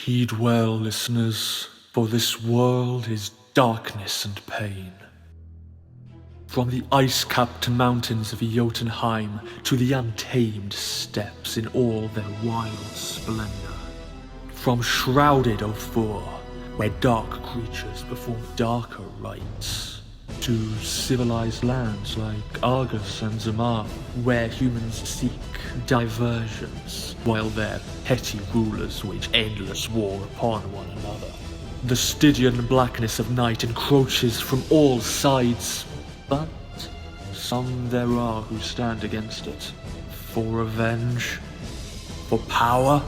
Heed well, listeners, for this world is darkness and pain. From the ice-capped mountains of Jotunheim to the untamed steppes in all their wild splendor. From shrouded Ophir, where dark creatures perform darker rites, to civilized lands like Argus and Zamar, where humans seek diversions, while their petty rulers wage endless war upon one another. The Stygian blackness of night encroaches from all sides, but some there are who stand against it. For revenge, for power,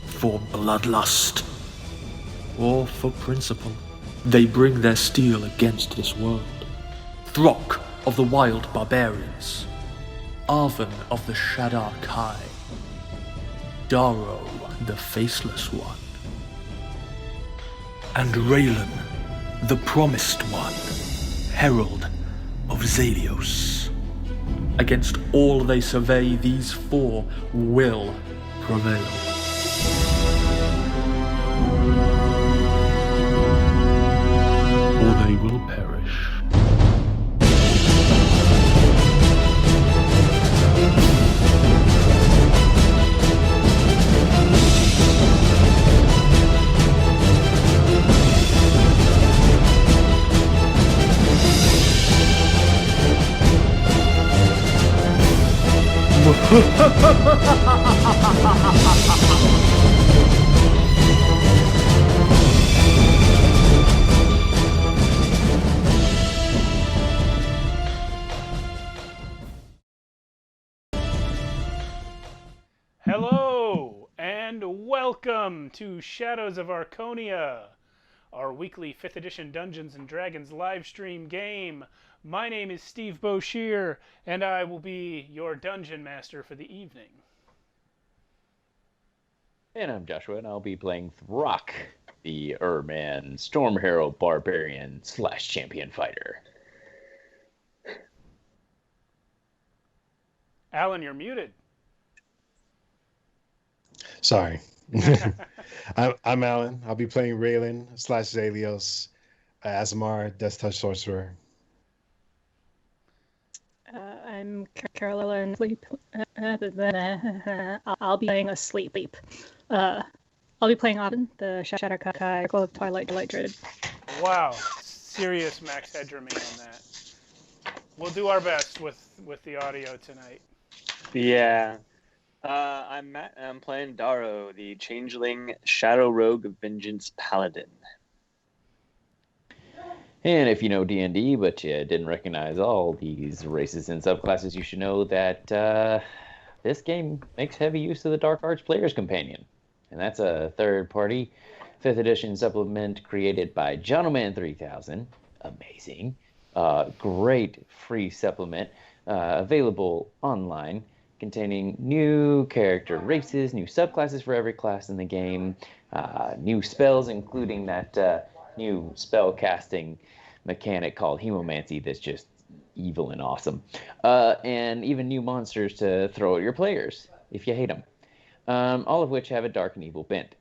for bloodlust, or for principle. They bring their steel against this world. Throk of the wild barbarians, Arven of the Shadar Kai, Daro the Faceless One, and Raylan, the Promised One, Herald of Zalios. Against all they survey, these four will prevail. Or they will perish. Hello, and welcome to Shadows of Archonia, our weekly 5th edition Dungeons & Dragons live stream game. My name is Steve Boshear, and I will be your Dungeon Master for the evening. And I'm Joshua, and I'll be playing Throk, the Urman Storm Hero Barbarian / Champion Fighter. Alan, you're muted. Sorry. I'm Alan. I'll be playing Raylan / Zalios, Azamar, Death Touch Sorcerer. I'm Carolynn. I'll be playing Asleep. I'll be playing Auden, the Shadow Kai, Circle of Twilight Dreaded. Wow, serious max headroom on that. We'll do our best with the audio tonight. Yeah. I'm Matt, and I'm playing Daro, the Changeling Shadow Rogue Vengeance Paladin. And if you know D&D, but you didn't recognize all these races and subclasses, you should know that this game makes heavy use of the Dark Arts Player's Companion. And that's a third-party 5th edition supplement created by Gentleman3000. Amazing. Great free supplement available online, containing new character races, new subclasses for every class in the game, new spells, including that new spell casting mechanic called Hemomancy that's just evil and awesome. And even new monsters to throw at your players if you hate them. All of which have a dark and evil bent.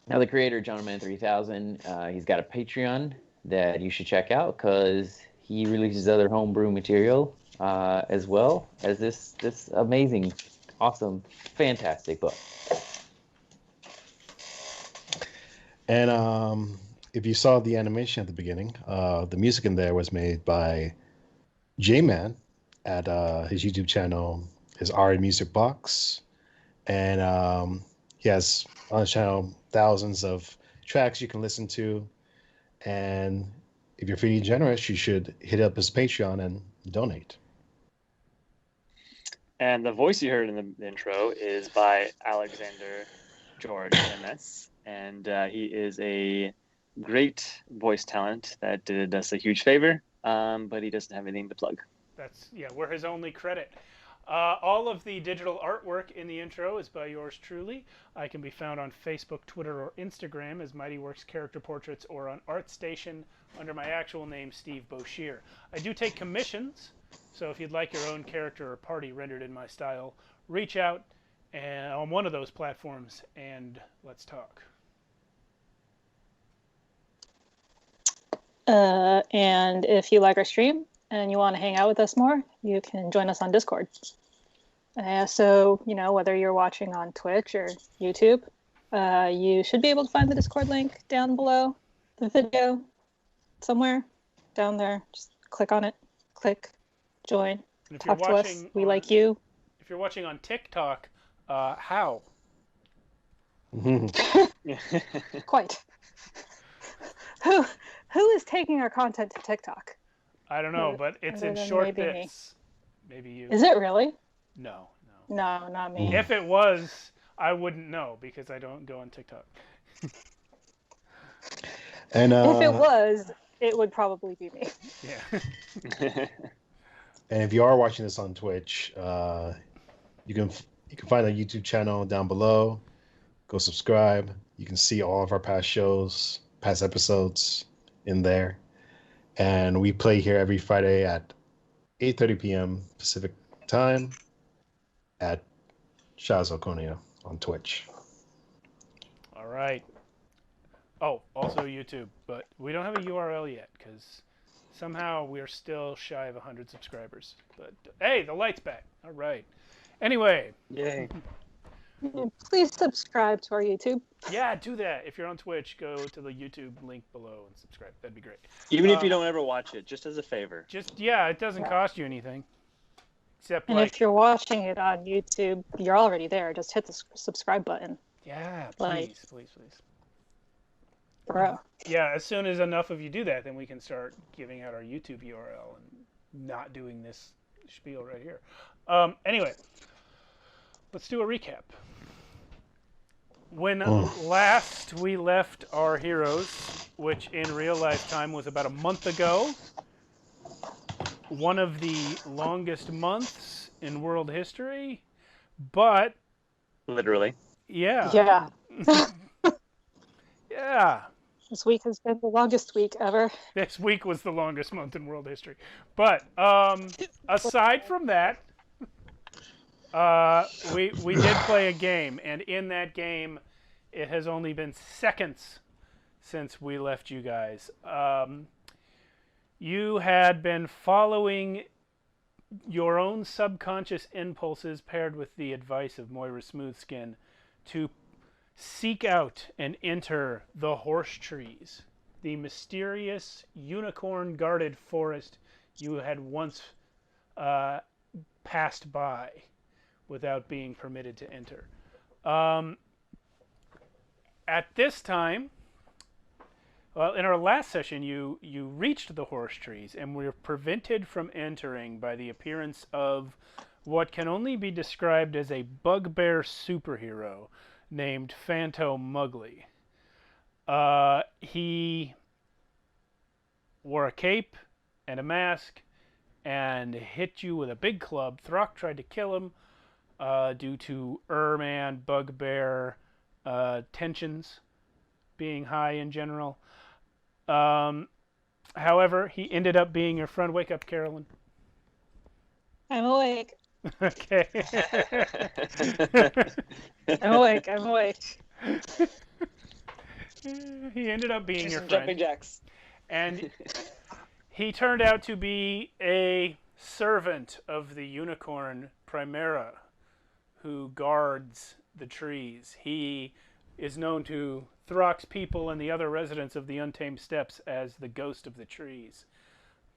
Now the creator, Gentleman3000, he's got a Patreon that you should check out because he releases other homebrew material as well as this amazing, awesome, fantastic book. And if you saw the animation at the beginning, the music in there was made by J-Man at his YouTube channel, his OurMusicBox. And he has on his channel thousands of tracks you can listen to. And if you're feeling generous, you should hit up his Patreon and donate. And the voice you heard in the intro is by Alexander George M.S. And he is a great voice talent that did us a huge favor, but he doesn't have anything to plug. We're his only credit. All of the digital artwork in the intro is by yours truly. I can be found on Facebook, Twitter, or Instagram as Mighty Works Character Portraits, or on ArtStation under my actual name, Steve Boshear. I do take commissions, so if you'd like your own character or party rendered in my style, reach out and on one of those platforms, and let's talk. And if you like our stream and you want to hang out with us more, you can join us on Discord. So, whether you're watching on Twitch or YouTube, you should be able to find the Discord link down below the video somewhere down there. Just click on it, join, talk to us. We like you. If you're watching on TikTok, how? Quite. Who is taking our content to TikTok? I don't know, but it's in short bits. Maybe you. Is it really? No. No, not me. If it was, I wouldn't know because I don't go on TikTok. And if it was, it would probably be me. Yeah. And if you are watching this on Twitch, you can find our YouTube channel down below. Go subscribe. You can see all of our past shows, past episodes in there. And we play here every Friday at 8:30 p.m. Pacific time at Shadows of Archonia on Twitch. All right. Oh, also YouTube, but we don't have a URL yet because somehow we're still shy of 100 subscribers. But hey, the light's back. All right. Anyway. Yay. Please subscribe to our YouTube. Yeah, do that. If you're on Twitch, go to the YouTube link below and subscribe. That'd be great. Even if you don't ever watch it, just as a favor. It doesn't cost you anything. Except and if you're watching it on YouTube, you're already there. Just hit the subscribe button. Yeah, please. Bro. Yeah, as soon as enough of you do that, then we can start giving out our YouTube URL and not doing this spiel right here. Anyway, let's do a recap. When last we left our heroes, which in real life time was about a month ago, one of the longest months in world history, but... Literally. Yeah. Yeah. Yeah. This week has been the longest week ever. This week was the longest month in world history. But aside from that, we did play a game, and in that game, it has only been seconds since we left you guys. You had been following your own subconscious impulses paired with the advice of Moira Smoothskin to seek out and enter the horse trees, the mysterious unicorn-guarded forest you had once passed by without being permitted to enter. At this time, well, in our last session, you reached the horse trees and were prevented from entering by the appearance of what can only be described as a bugbear superhero named Phantom Mugly. He wore a cape and a mask and hit you with a big club. Throck tried to kill him due to Urman, bugbear tensions being high in general. However, he ended up being your friend. Wake up, Carolyn. I'm awake. Okay. I'm awake. He ended up being your friend. Jumping jacks. And he turned out to be a servant of the unicorn Primera who guards the trees. He is known to Throck's people and the other residents of the Untamed Steppes as the Ghost of the Trees.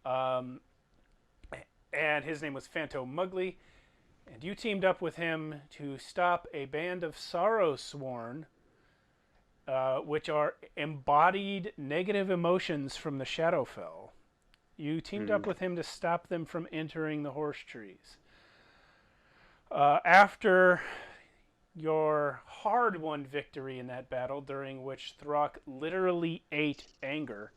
And his name was Phantom Mugly. And you teamed up with him to stop a band of Sorrowsworn, which are embodied negative emotions from the Shadowfell. You teamed up with him to stop them from entering the horse trees. After your hard-won victory in that battle, during which Throck literally ate anger,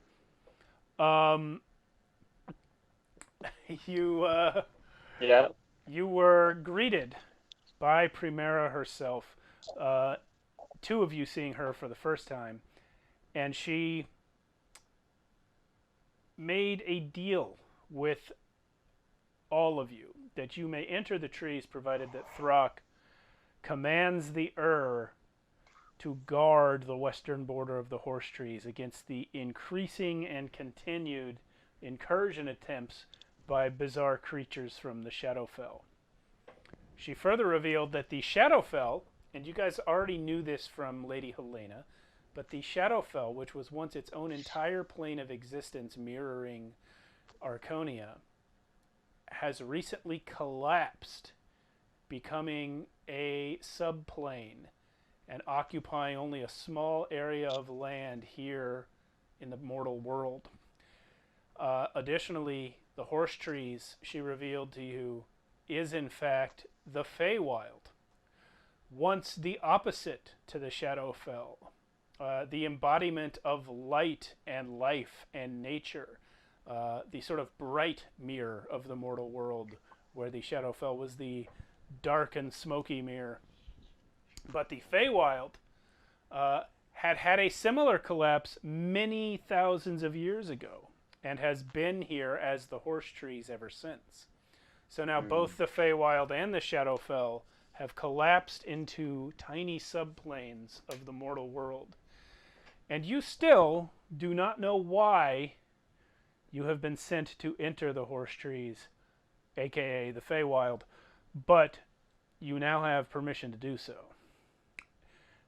you were greeted by Primera herself, two of you seeing her for the first time, and she made a deal with all of you that you may enter the trees provided that Throck commands the to guard the western border of the Horse Trees against the increasing and continued incursion attempts by bizarre creatures from the Shadowfell. She further revealed that the Shadowfell, and you guys already knew this from Lady Helena, but the Shadowfell, which was once its own entire plane of existence mirroring Archonia, has recently collapsed, becoming a subplane and occupying only a small area of land here in the mortal world. Additionally, the Horse Trees, she revealed to you, is in fact the Feywild, once the opposite to the Shadowfell, the embodiment of light and life and nature, the sort of bright mirror of the mortal world, where the Shadowfell was the dark and smoky mirror. But the Feywild had a similar collapse many thousands of years ago, and has been here as the Horse Trees ever since. So now both the Feywild and the Shadowfell have collapsed into tiny subplanes of the mortal world. And you still do not know why you have been sent to enter the Horse Trees, aka the Feywild, but you now have permission to do so.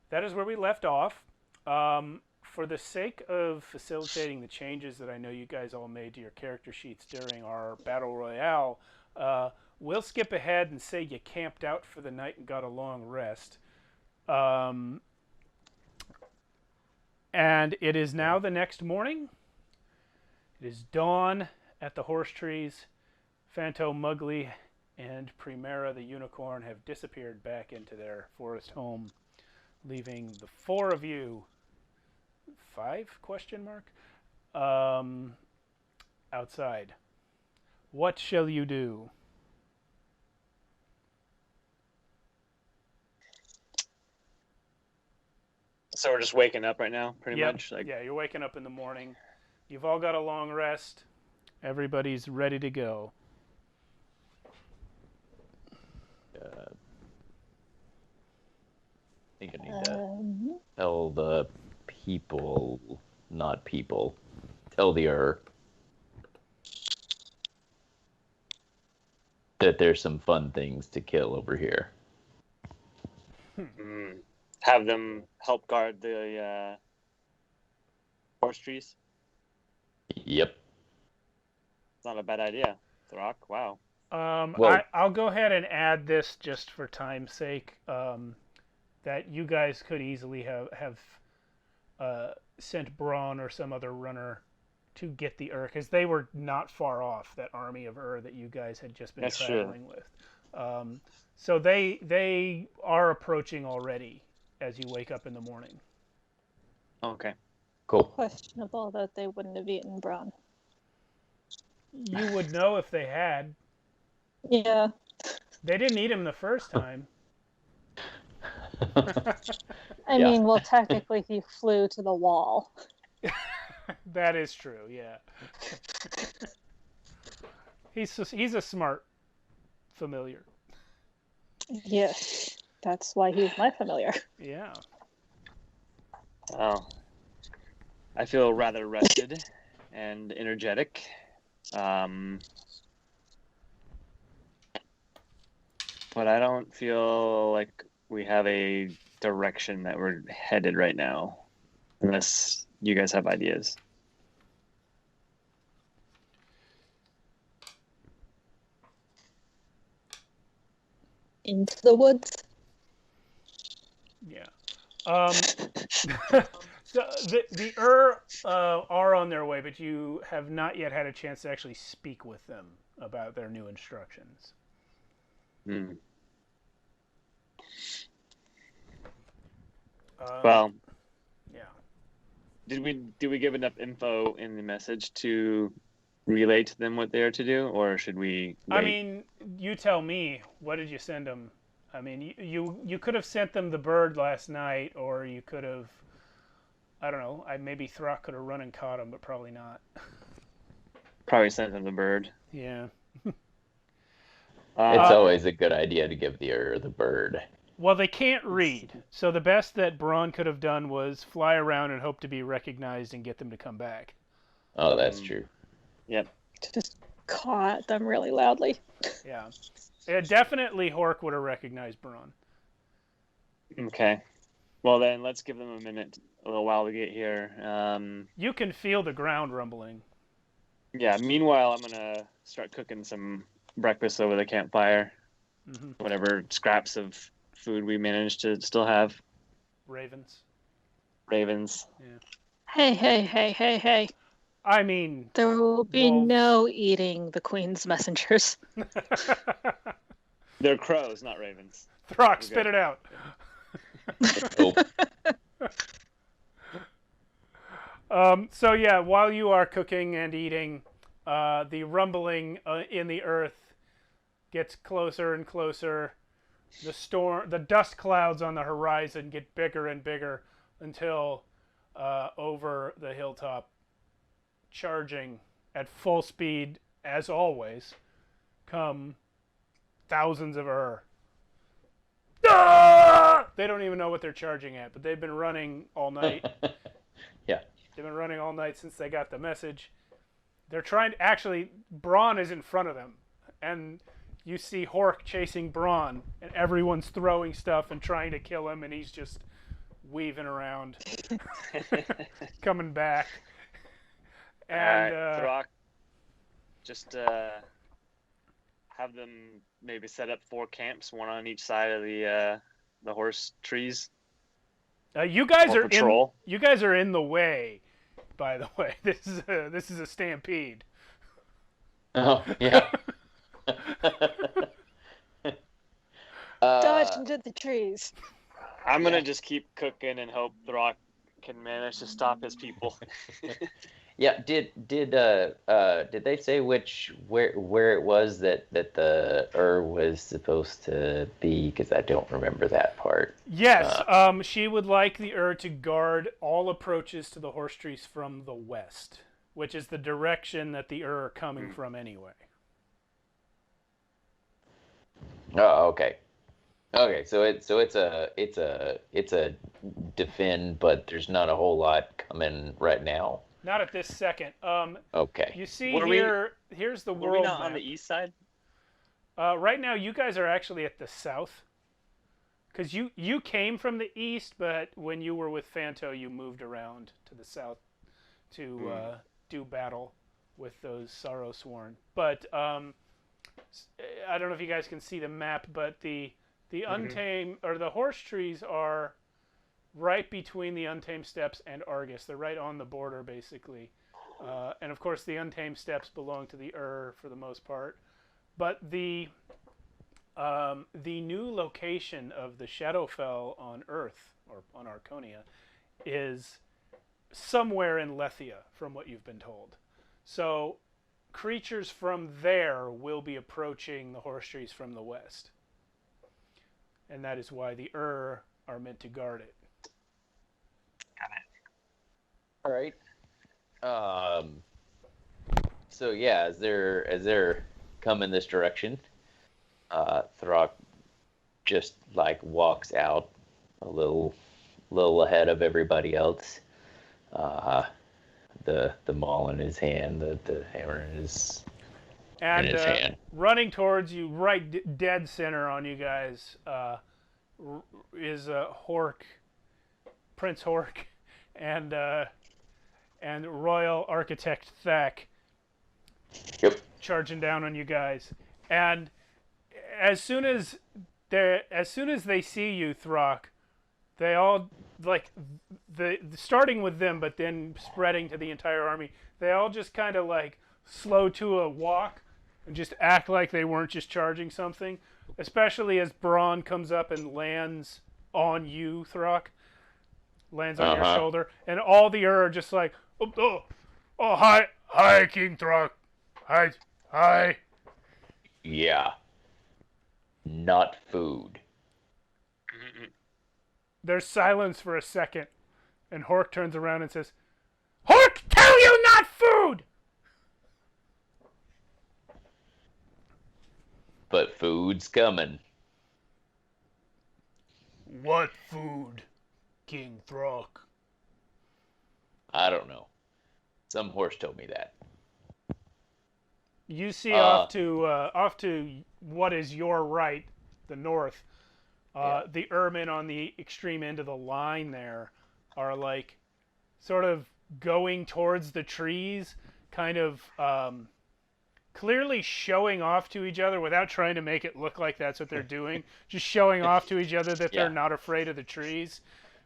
That is where we left off. For the sake of facilitating the changes that I know you guys all made to your character sheets during our Battle Royale, we'll skip ahead and say you camped out for the night and got a long rest. And it is now the next morning. It is dawn at the Horse Trees. Fanto Mugly and Primera the Unicorn have disappeared back into their forest home, leaving the four of you, 5 question mark, outside. What shall you do? So we're just waking up right now, pretty Yep. much. Yeah, you're waking up in the morning. You've all got a long rest. Everybody's ready to go. I think I need to tell the people, not people, tell the that there's some fun things to kill over here. Have them help guard the Horse Trees. Yep. It's not a bad idea. Throck, wow. Well- I'll go ahead and add this just for time's sake. That you guys could easily have sent Braun or some other runner to get the because they were not far off that army of that you guys had just been That's traveling with. So they are approaching already as you wake up in the morning. Okay. Cool. Questionable that they wouldn't have eaten Braun. You would know if they had. Yeah. They didn't eat him the first time. I mean, well, technically he flew to the wall. That is true, yeah. He's a smart familiar. Yes. That's why he's my familiar. Yeah. Oh. I feel rather rested and energetic. But I don't feel like we have a direction that we're headed right now, unless you guys have ideas. Into the woods. Yeah. So the are on their way, but you have not yet had a chance to actually speak with them about their new instructions. Well, yeah. did we give enough info in the message to relay to them what they are to do, or should we wait? I mean, you tell me. What did you send them? I mean, you could have sent them the bird last night, or you could have, I don't know. Maybe Throck could have run and caught him, but probably not. Probably sent them the bird. Yeah. It's always a good idea to give the bird. Well, they can't read, so the best that Braun could have done was fly around and hope to be recognized and get them to come back. Oh, that's true. Yep. Just caught them really loudly. Yeah. Definitely Hork would have recognized Braun. Okay. Well, then let's give them a little while to get here. You can feel the ground rumbling. Yeah. Meanwhile, I'm gonna start cooking some breakfast over the campfire. Mm-hmm. Whatever scraps of food we managed to still have. Ravens. Hey. I mean... There will be wolves. no eating the Queen's messengers. They're crows, not ravens. Throck, spit it out. So yeah, while you are cooking and eating, the rumbling in the earth gets closer and closer. The dust clouds on the horizon get bigger and bigger until over the hilltop, charging at full speed as always, come thousands of Ur. Ah! They don't even know what they're charging at, but they've been running all night. Yeah. They've been running all night since they got the message. They're trying to... Actually, Braun is in front of them. And you see Hork chasing Braun, and everyone's throwing stuff and trying to kill him, and he's just weaving around, coming back. And Throck, just have them maybe set up 4 camps, one on each side of the horse trees. You guys Or are patrol. You guys are in the way. By the way, this is a stampede. Oh, yeah. Dodge into the trees. I'm gonna just keep cooking and hope Throck can manage to stop his people. Yeah. Did they say where it was that the was supposed to be? Because I don't remember that part. Yes, she would like the to guard all approaches to the horse trees from the west, which is the direction that the are coming from anyway. Oh, okay. Okay, so it's a defend, but there's not a whole lot coming right now. Not at this second. Okay. You see Were here's the Were world we not map. on the east side? Right now, you guys are actually at the south. Because you came from the east, but when you were with Fanto, you moved around to the south to do battle with those Sorrow Sworn. But I don't know if you guys can see the map, but the Untamed, or the horse trees are right between the Untamed Steppes and Argus. They're right on the border, basically. And of course, the Untamed Steppes belong to the for the most part. But the new location of the Shadowfell on Earth, or on Archonia, is somewhere in Lethia, from what you've been told. So creatures from there will be approaching the horse trees from the west. And that is why the are meant to guard it. All right. So yeah, as they're coming this direction, Throck just like walks out a little ahead of everybody else. The maul in his hand, the hammer in his hand. Running towards you, right dead center on you guys, is Hork, Prince Hork, and Royal Architect Thak. Yep. Charging down on you guys, and as soon as they see you, Throck, they all starting with them, but then spreading to the entire army. They all just kind of like slow to a walk and just act like they weren't just charging something. Especially as Braun comes up and lands on you, Throck. Lands on your shoulder, and all the are just like, oh, hi, King Throck, hi. Yeah. Not food. There's silence for a second, and Hork turns around and says, Hork, tell you not food! But food's coming. What food, King Throck? I don't know. Some horse told me that. You see off to what is your right, the north. The Ermin on the extreme end of the line there are like sort of going towards the trees, kind of clearly showing off to each other without trying to make it look like that's what they're doing. Just showing off to each other that they're not afraid of the trees.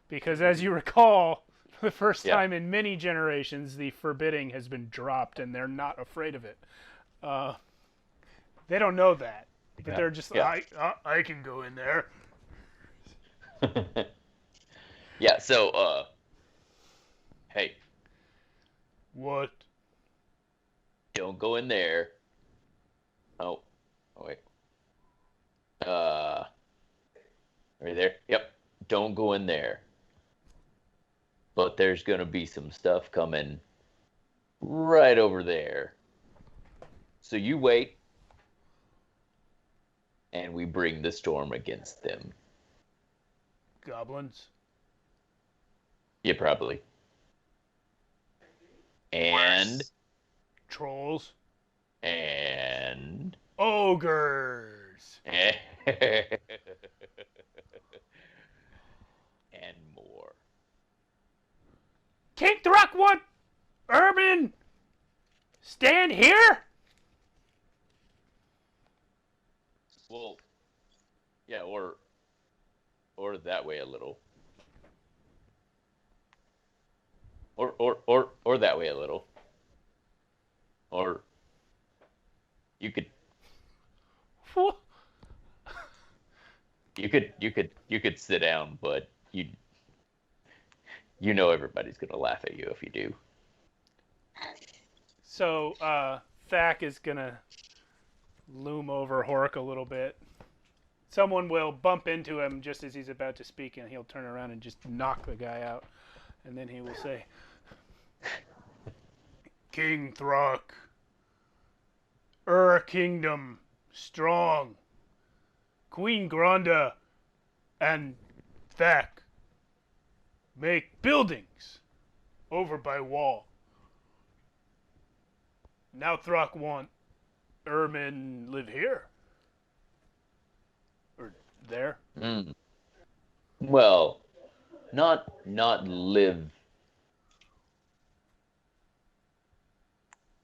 Because as you recall, for the first time in many generations, the forbidding has been dropped and they're not afraid of it. They don't know that. But they're just like, I can go in there. So, hey. What? Don't go in there. Oh wait. Are you there? Yep. Don't go in there. But there's gonna be some stuff coming right over there. So you wait, and we bring the storm against them. Goblins? Yeah, probably. And Trolls? And ogres? And more. King Throck, what? Urban? Stand here? Well, yeah, or that way a little. Or that way a little. Or you could you could sit down, but you know everybody's gonna laugh at you if you do. So Thak is gonna loom over Hork a little bit. Someone will bump into him just as he's about to speak, and he'll turn around and just knock the guy out. And then he will say, King Throck, Kingdom, strong. Queen Granda and Thak make buildings over by wall. Now Throck want Ermin live here. Or there. Well, not live.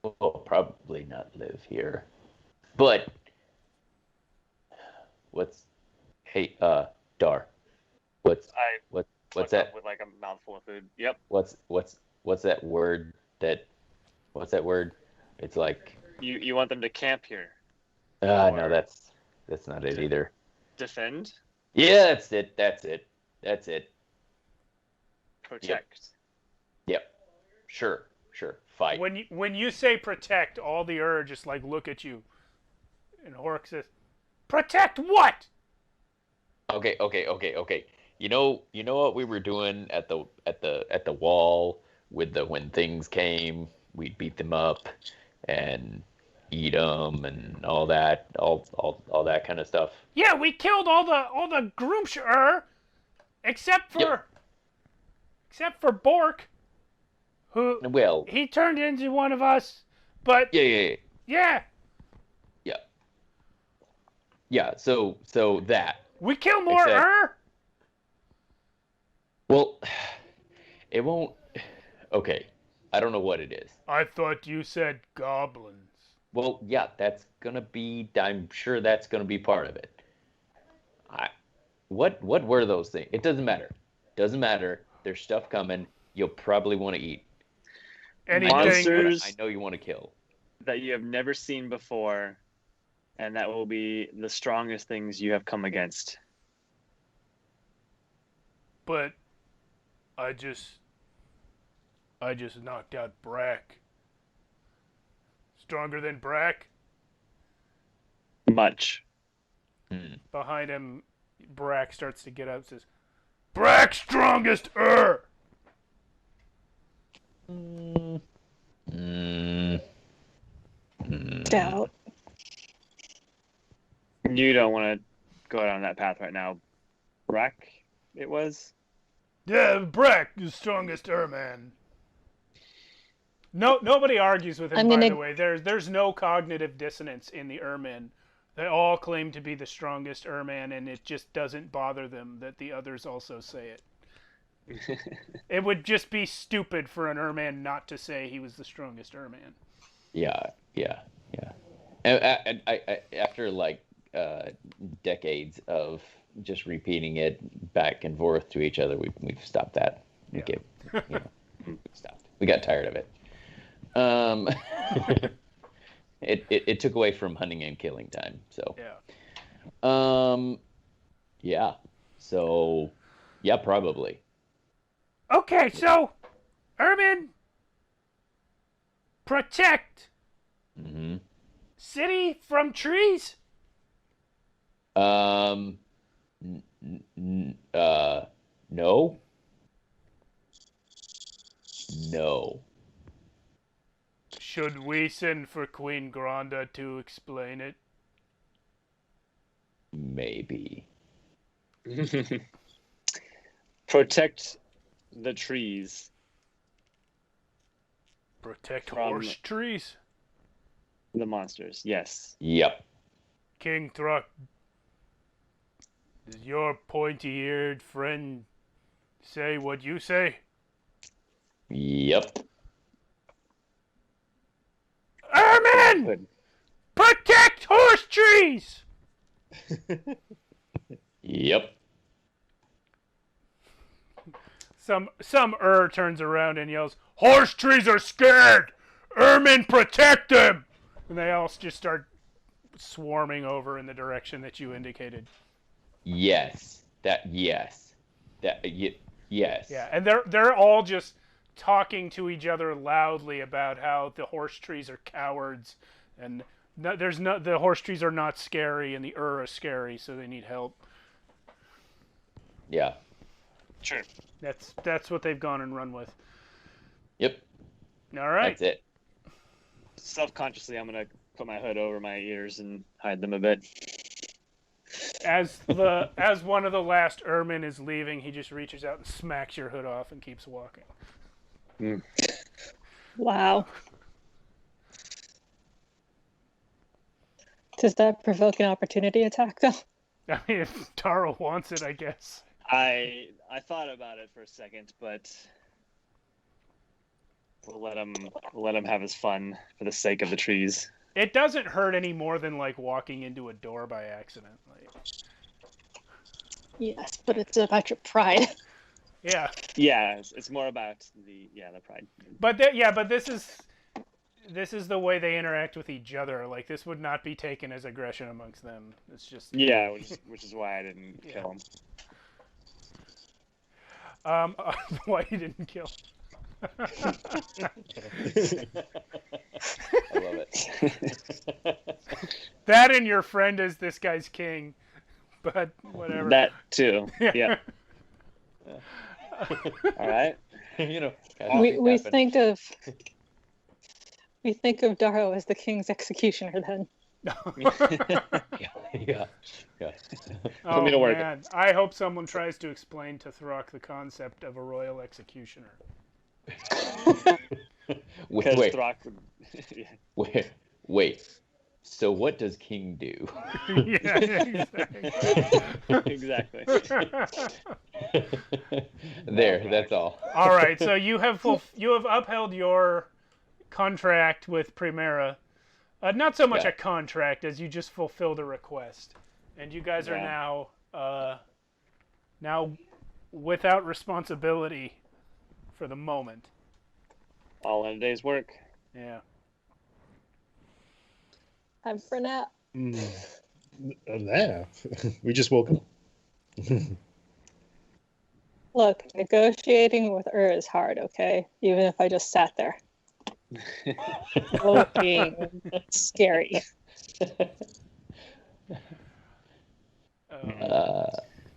Well, probably not live here. But hey, Dar. What's that? With like a mouthful of food. Yep. What's that word what's that word? It's like you want them to camp here. No, that's not it either. Defend? Yeah, that's it. Protect. Yep. Sure. Fight. When you say protect, all the just like look at you. And Hork says, protect what? Okay. You know what we were doing at the wall with when things came, we'd beat them up and eat them and all that kind of stuff. Yeah, we killed all the Groomshire, except for Bork, who he turned into one of us. But yeah. So that we kill more Well, it won't. Okay, I don't know what it is. I thought you said goblins. Well, yeah, that's gonna be. I'm sure that's gonna be part of it. What were those things? It doesn't matter. There's stuff coming. You'll probably want to eat. Monsters I know you want to kill. that you have never seen before, and that will be the strongest things you have come against. But I just knocked out Brack. Stronger than Brack? Much. Behind him, Brack starts to get up and says, Brack strongest Doubt. You don't want to go down that path right now, Brack. it was. Yeah, Breck, the strongest Erman. No, nobody argues with him. I'm By gonna- the way, there's no cognitive dissonance in the Ermin. They all claim to be the strongest Erman, and it just doesn't bother them that the others also say it. It would just be stupid for an Erman not to say he was the strongest Erman. Yeah. And after like decades of just repeating it back and forth to each other, we've stopped that. We stopped. We got tired of it. It took away from hunting and killing time. So yeah. So yeah, probably. Okay, so Ermin, protect city from trees. No. No. Should we send for Queen Granda to explain it? Maybe. Protect the trees. Protect From- horse trees? The monsters, yes. Yep. King Thruck, does your pointy-eared friend say what you say? Yep. Ermin! Good. Protect horse trees! Yep. Some turns around and yells, "Horse trees are scared! Ermin, protect them!" And they all just start swarming over in the direction that you indicated. Yes. Yes. Yeah, and they're all just talking to each other loudly about how the horse trees are cowards, and the horse trees are not scary, and the is scary, so they need help. Yeah. Sure. That's what they've gone and run with. Yep. All right. That's it. Self-consciously, I'm gonna put my hood over my ears and hide them a bit. As one of the last Ermin is leaving, he just reaches out and smacks your hood off and keeps walking. Wow. Does that provoke an opportunity attack, though? I mean, if Taro wants it, I guess. I thought about it for a second, but we'll let him have his fun for the sake of the trees. It doesn't hurt any more than like walking into a door by accident. Like, Yes, but it's about your pride. yeah, Yeah, it's more about the pride. but this is the way they interact with each other. Like, this would not be taken as aggression amongst them. It's just Yeah, which is why I didn't kill him. why you didn't kill. I love it. That and your friend is this guy's king, but whatever. That too. Yeah. All right. You know, We think of Darrow as the king's executioner then. Yeah. Oh me to work. man, I hope someone tries to explain to Throck the concept of a royal executioner. Because Wait. Throck would... Wait. So what does King do? Yeah, Exactly. There, that's all. All right, so you have upheld your contract with Primera. Not so much Yeah. a contract as you just fulfilled a request, and you guys are Yeah. now without responsibility for the moment. All in a day's work. Yeah. I'm for now. Yeah. We just woke up. Look, negotiating with is hard, okay? Even if I just sat there. Looking scary.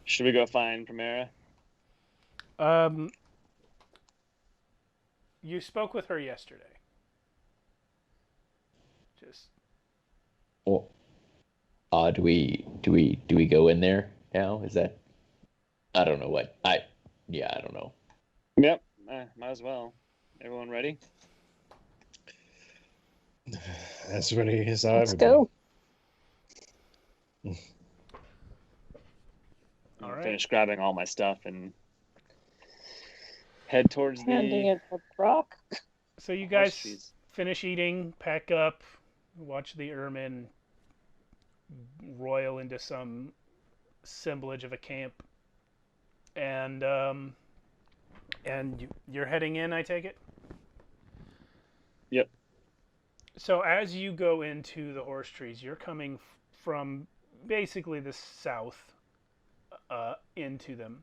Should we go find Primera? You spoke with her yesterday. Just Well, do we go in there now? Is that? I don't know what I don't know. Yep, might as well. Everyone ready? As ready as Let's everybody. go. All right. Finish grabbing all my stuff and head towards Handing the it to Brock. So you horse guys trees. finish eating, pack up, watch the ermine roil into some assemblage of a camp, and you're heading in, I take it? Yep. So as you go into the horse trees, you're coming from basically the south into them.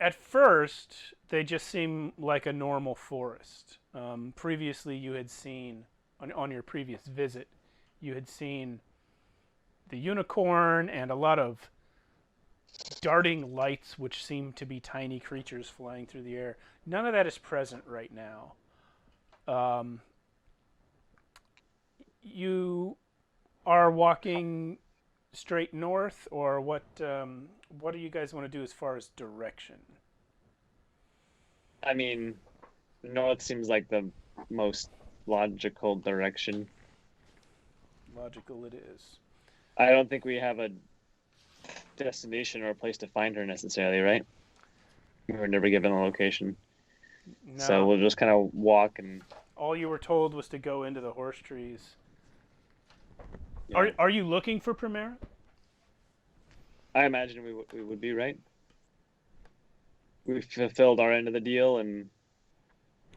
At first, they just seem like a normal forest. Previously, you had seen, on your previous visit, you had seen the unicorn and a lot of darting lights, which seem to be tiny creatures flying through the air. None of that is present right now. You are walking straight north, or what do you guys want to do as far as direction? I mean, north seems like the most logical direction. Logical it is. I don't think we have a destination or a place to find her necessarily, right? We were never given a location. No, So we'll just kind of walk and... all you were told was to go into the horse trees. Yeah. Are you looking for Primera? I imagine we would be, right? We fulfilled our end of the deal, and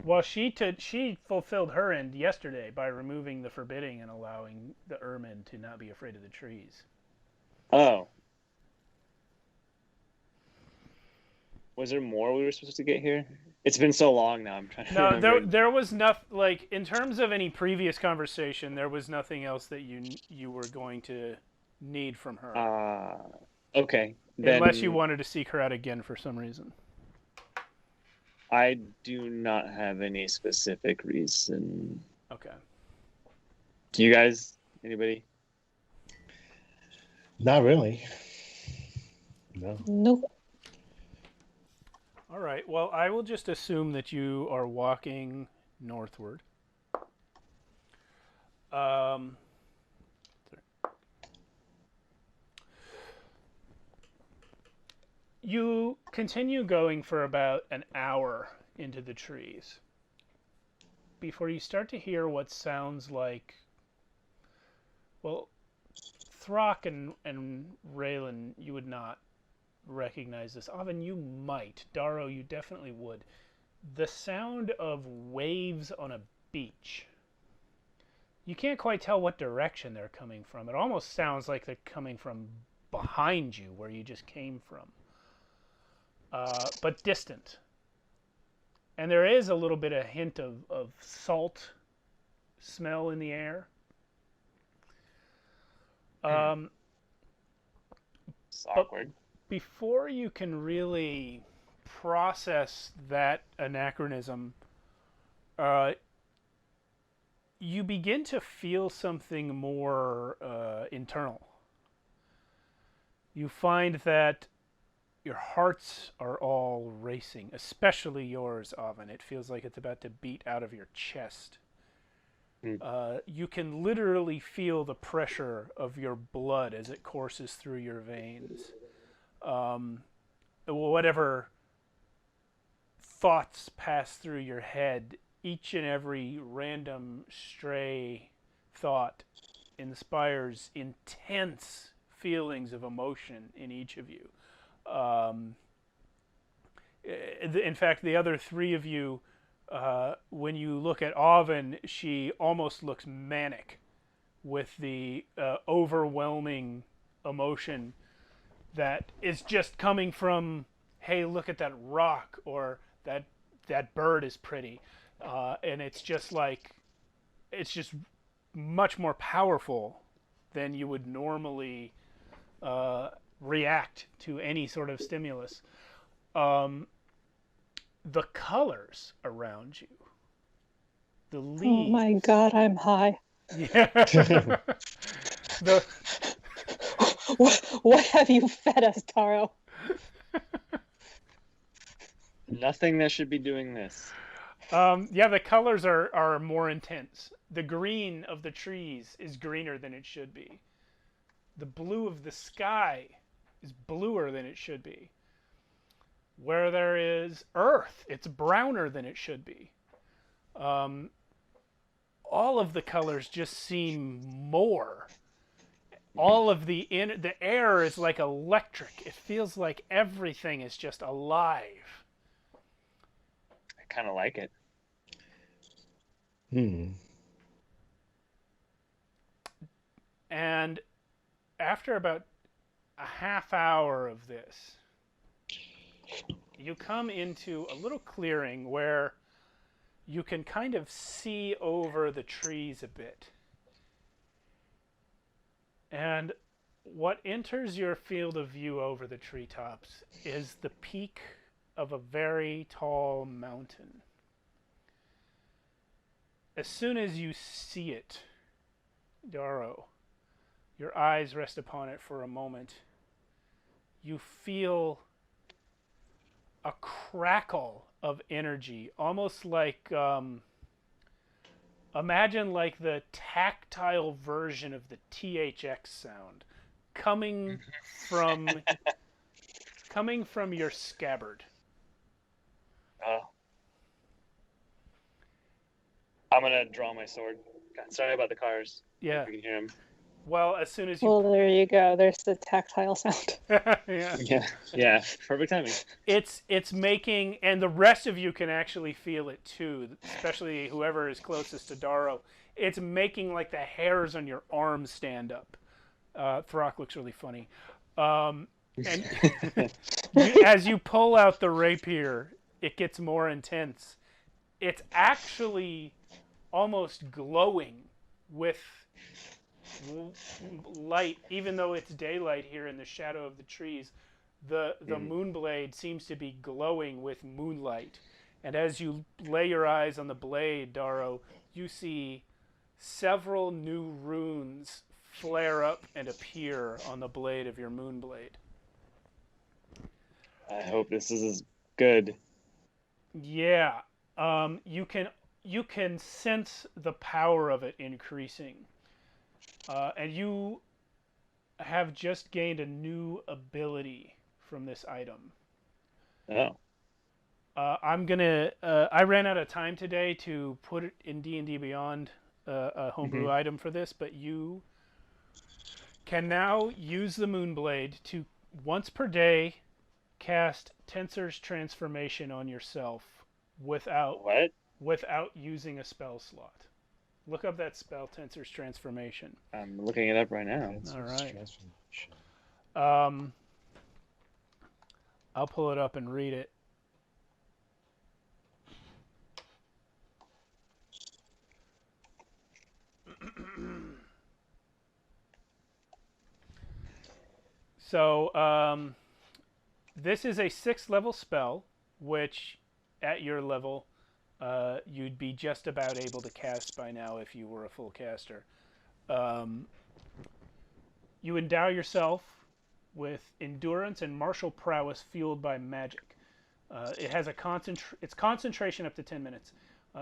Well, she fulfilled her end yesterday by removing the forbidding and allowing the ermine to not be afraid of the trees. oh, was there more we were supposed to get here? It's been so long now. I'm trying to No, remember. there was nothing, like, in terms of any previous conversation, there was nothing else that you were going to need from her. Okay. Then Unless you wanted to seek her out again for some reason. I do not have any specific reason. Okay. Do you guys? Anybody? Not really. No. Nope. All right. Well, I will just assume that you are walking northward. You continue going for about an hour into the trees before you start to hear what sounds like, well, Throck and Raylan, you would not recognize this. Oven, you might. Darrow, you definitely would. The sound of waves on a beach. You can't quite tell what direction they're coming from. It almost sounds like they're coming from behind you, where you just came from. But distant. And there is a little bit of hint of salt smell in the air. It's awkward. Before you can really process that anachronism, you begin to feel something more internal. You find that your hearts are all racing, especially yours, Oven. It feels like it's about to beat out of your chest. You can literally feel the pressure of your blood as it courses through your veins. Whatever thoughts pass through your head, each and every random stray thought inspires intense feelings of emotion in each of you. In fact, the other three of you, when you look at Oven, she almost looks manic with the overwhelming emotion that is just coming from, hey, look at that rock, or that bird is pretty. And it's just much more powerful than you would normally react to any sort of stimulus. The colors around you, the leaves. Oh my god, I'm high. Yeah. What have you fed us, Taro? Nothing that should be doing this. Yeah, the colors are more intense. The green of the trees is greener than it should be. The blue of the sky is bluer than it should be. Where there is earth, it's browner than it should be. All of the colors just seem more. All of the air is like electric. It feels like everything is just alive. I kind of like it. And after about a half hour of this, you come into a little clearing where you can kind of see over the trees a bit. And what enters your field of view over the treetops is the peak of a very tall mountain. As soon as you see it, Darrow, your eyes rest upon it for a moment. You feel a crackle of energy, almost like imagine like the tactile version of the THX sound coming from your scabbard. Oh. I'm gonna draw my sword. God, sorry about the cars. Yeah. If you can hear them. Well, as soon as you Well, there you go. There's the tactile sound. yeah. Yeah. Perfect timing. It's making, and the rest of you can actually feel it too, especially whoever is closest to Darrow. It's making like the hairs on your arms stand up. Throck looks really funny. And as you pull out the rapier, it gets more intense. It's actually almost glowing with light, even though it's daylight here in the shadow of the trees. The moonblade seems to be glowing with moonlight. And as you lay your eyes on the blade, Darrow, you see several new runes flare up and appear on the blade of your moonblade. I hope this is good. Yeah. You can sense the power of it increasing. And you have just gained a new ability from this item. Oh. I ran out of time today to put it in D&D Beyond, a homebrew item for this, but you can now use the Moonblade to once per day cast Tensor's Transformation on yourself without using a spell slot. Look up that spell, Tensor's Transformation. I'm looking it up right now. All right. I'll pull it up and read it. So, this is a 6th level spell, which at your level, you'd be just about able to cast by now if you were a full caster. You endow yourself with endurance and martial prowess fueled by magic. It has its concentration up to 10 minutes.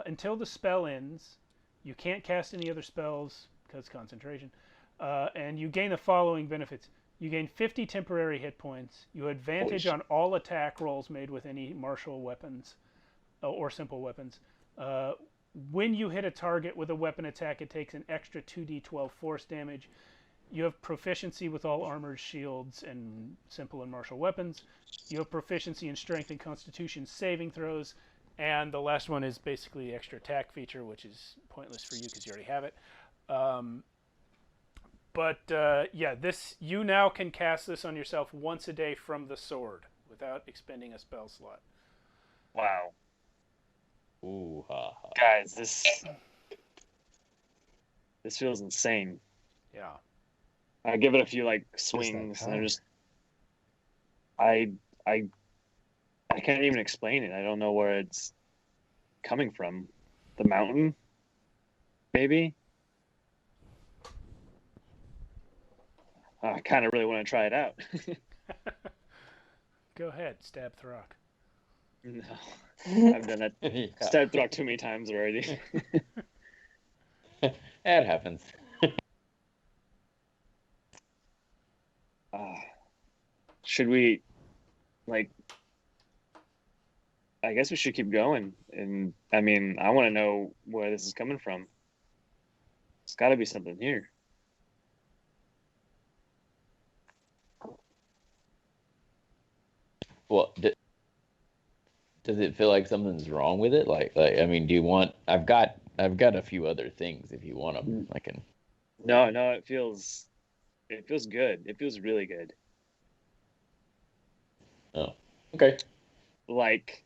Until the spell ends, you can't cast any other spells because concentration. And you gain the following benefits. You gain 50 temporary hit points. You advantage on all attack rolls made with any martial weapons or simple weapons. When you hit a target with a weapon attack, it takes an extra 2d12 force damage. You have proficiency with all armored shields and simple and martial weapons. You have proficiency in strength and constitution saving throws. And the last one is basically the extra attack feature, which is pointless for you because you already have it. Yeah, you now can cast this on yourself once a day from the sword without expending a spell slot. Wow. Ooh, ha, ha. Guys, this feels insane. Yeah. I give it a few swings, and I can't even explain it. I don't know where it's coming from. The mountain, maybe. I kind of really want to try it out. Go ahead, stab Throck. No, I've done that. Yeah. Stabbed Throck too many times already. It happens. Should we, like, I guess we should keep going. And I mean, I want to know where this is coming from. It's got to be something here. Well, does it feel like something's wrong with it? Like I mean, do you want? I've got a few other things if you want them. I can. No, it feels good. It feels really good. Oh, okay. Like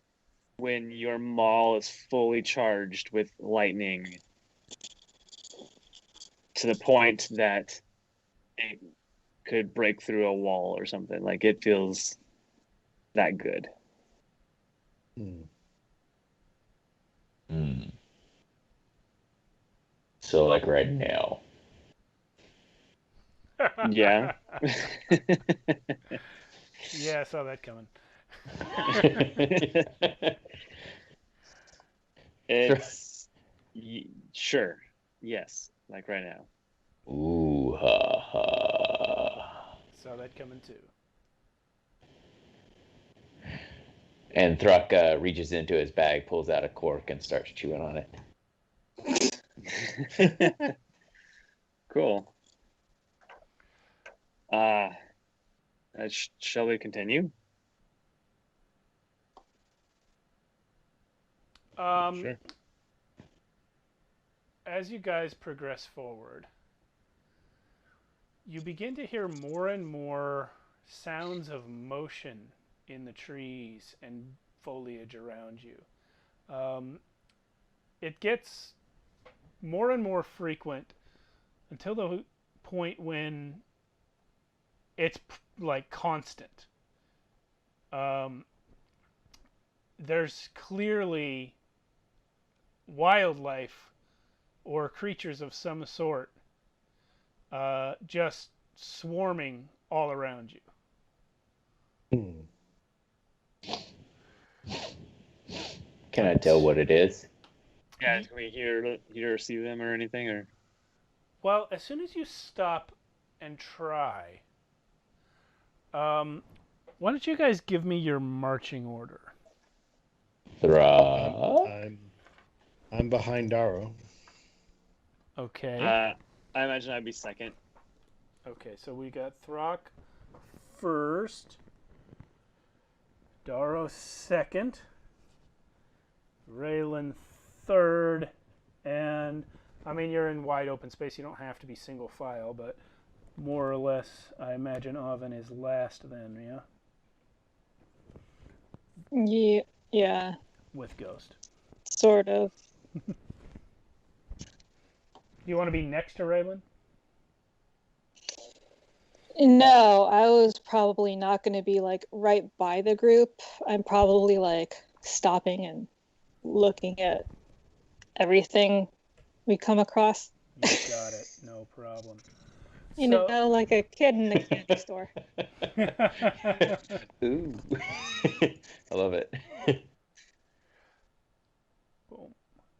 when your maul is fully charged with lightning to the point that it could break through a wall or something. Like it feels that good. So like right now. Yeah. Yeah, I saw that coming. It's sure. Yes, like right now. Ooh ha ha. Saw that coming too. And Thruck reaches into his bag, pulls out a cork, and starts chewing on it. Cool. Shall we continue? Sure. As you guys progress forward, you begin to hear more and more sounds of motion in the trees and foliage around you. It gets more and more frequent until the point when it's like constant. There's clearly wildlife or creatures of some sort just swarming all around you. Can I tell what it is? Yeah, can we hear or see them or anything? Or Well, as soon as you stop and try, why don't you guys give me your marching order? Thruck. I'm behind Darrow. Okay. I imagine I'd be second. Okay, so we got Throck first, Darrow second, Raylan third, and I mean you're in wide open space. You don't have to be single file, but more or less, I imagine Oven is last then, yeah? Yeah, With Ghost. sort of. You want to be next to Raylan? No, I was probably not going to be like right by the group. I'm probably like stopping and looking at everything we come across. You got it. No problem. You know, like a kid in a candy store. Ooh. I love it. Boom.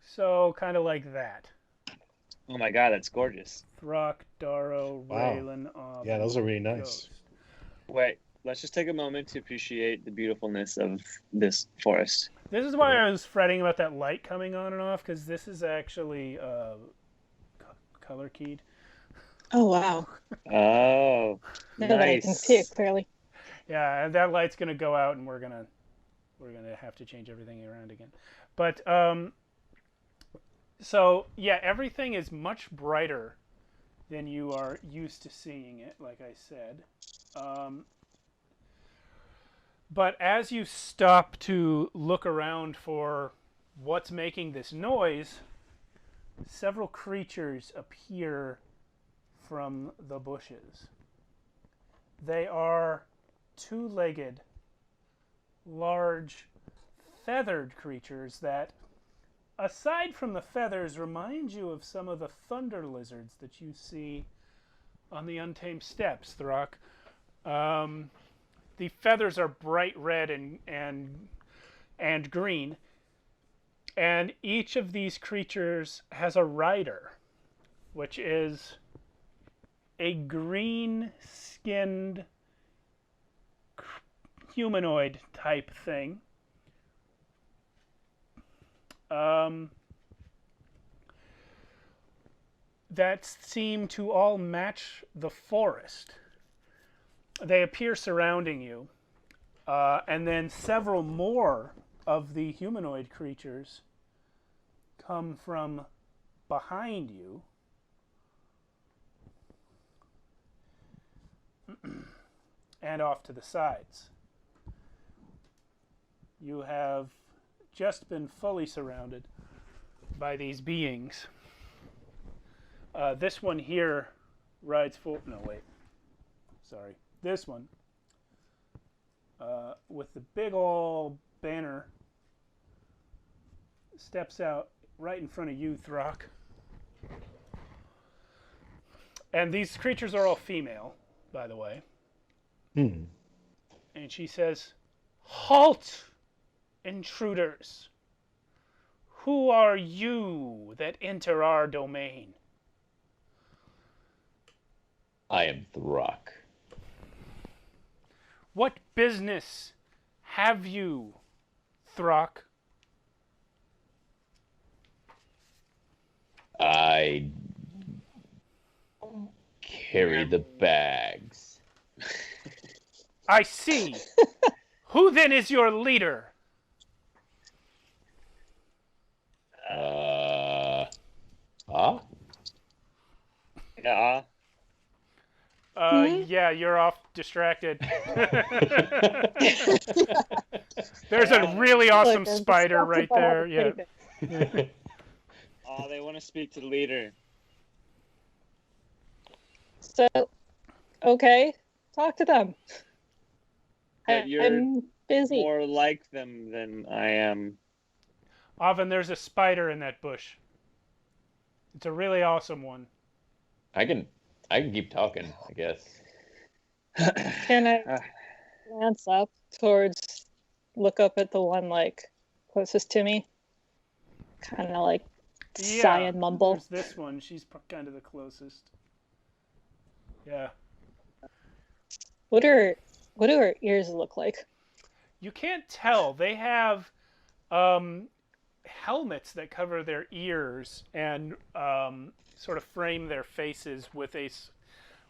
So, kind of like that. Oh my god, that's gorgeous. Throck, Darrow, Wow. Raylan, Oven, Yeah, those are really nice. Ghost. Wait, let's just take a moment to appreciate the beautifulness of this forest. This is why I was fretting about that light coming on and off, because this is actually color keyed. Oh, wow. Oh, Now that I can see it clearly. Yeah, and that light's gonna go out, and we're gonna have to change everything around again. But so yeah, everything is much brighter than you are used to seeing it, like I said. But as you stop to look around for what's making this noise, several creatures appear from the bushes. They are two-legged, large, feathered creatures that, aside from the feathers, remind you of some of the thunder lizards that you see on the Untamed Steppes, Throck. The feathers are bright red and green, and each of these creatures has a rider, which is a green-skinned humanoid type thing. That seem to all match the forest. They appear surrounding you, and then several more of the humanoid creatures come from behind you. And off to the sides. You have just been fully surrounded by these beings. This one here rides full. No, wait. Sorry. This one, with the big ol' banner, steps out right in front of you, Throck. And these creatures are all female, by the way. And she says, "Halt, intruders! Who are you that enter our domain?" I am Throck. What business have you, Throck? I carry the bags. I see. Who then is your leader? Yeah. Yeah, you're off distracted. There's a really awesome spider right there. Yeah. Oh, they want to speak to the leader. So, okay, talk to them. But you're I'm busy. more like them than I am. Oven, there's a spider in that bush. It's a really awesome one. I can keep talking, I guess. Can I glance up towards, look up at the one like closest to me? Kind of like sigh and mumble. There's this one. She's kind of the closest. Yeah. What do her ears look like? You can't tell. They have helmets that cover their ears and sort of frame their faces with a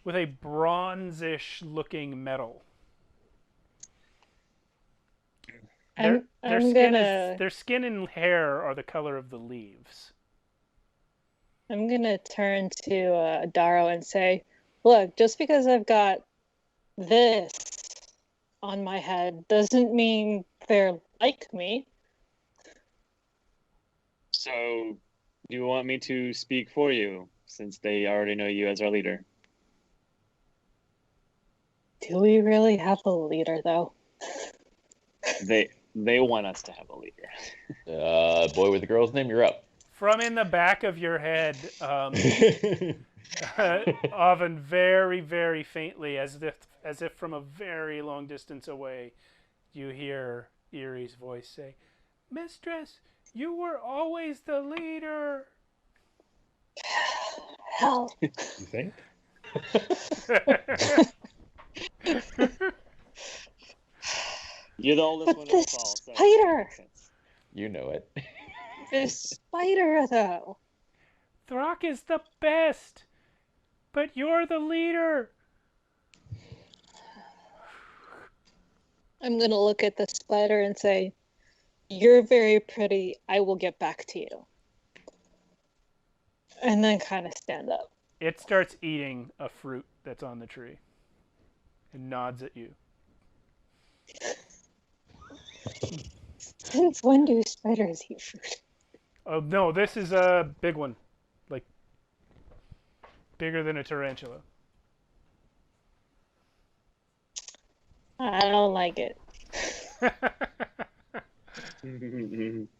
bronzish looking metal. Their skin and hair are the color of the leaves. I'm gonna turn to Daro and say, "Look, just because I've got this on my head doesn't mean they're like me." So, do you want me to speak for you, since they already know you as our leader? Do we really have a leader, though? They want us to have a leader. Boy with the girl's name, you're up. From in the back of your head, Oven, very, very faintly, as if from a very long distance away, you hear Erie's voice say, "Mistress, you were always the leader." Hell. You think? You're the oldest one But in the this call. So spider! You know it. This spider, though. Throck is the best, but you're the leader. I'm gonna look at the spider and say, "You're very pretty. I will get back to you." And then kind of stand up. It starts eating a fruit that's on the tree and nods at you. Since when do spiders eat fruit? Oh, no, this is a big one. Like, bigger than a tarantula. I don't like it.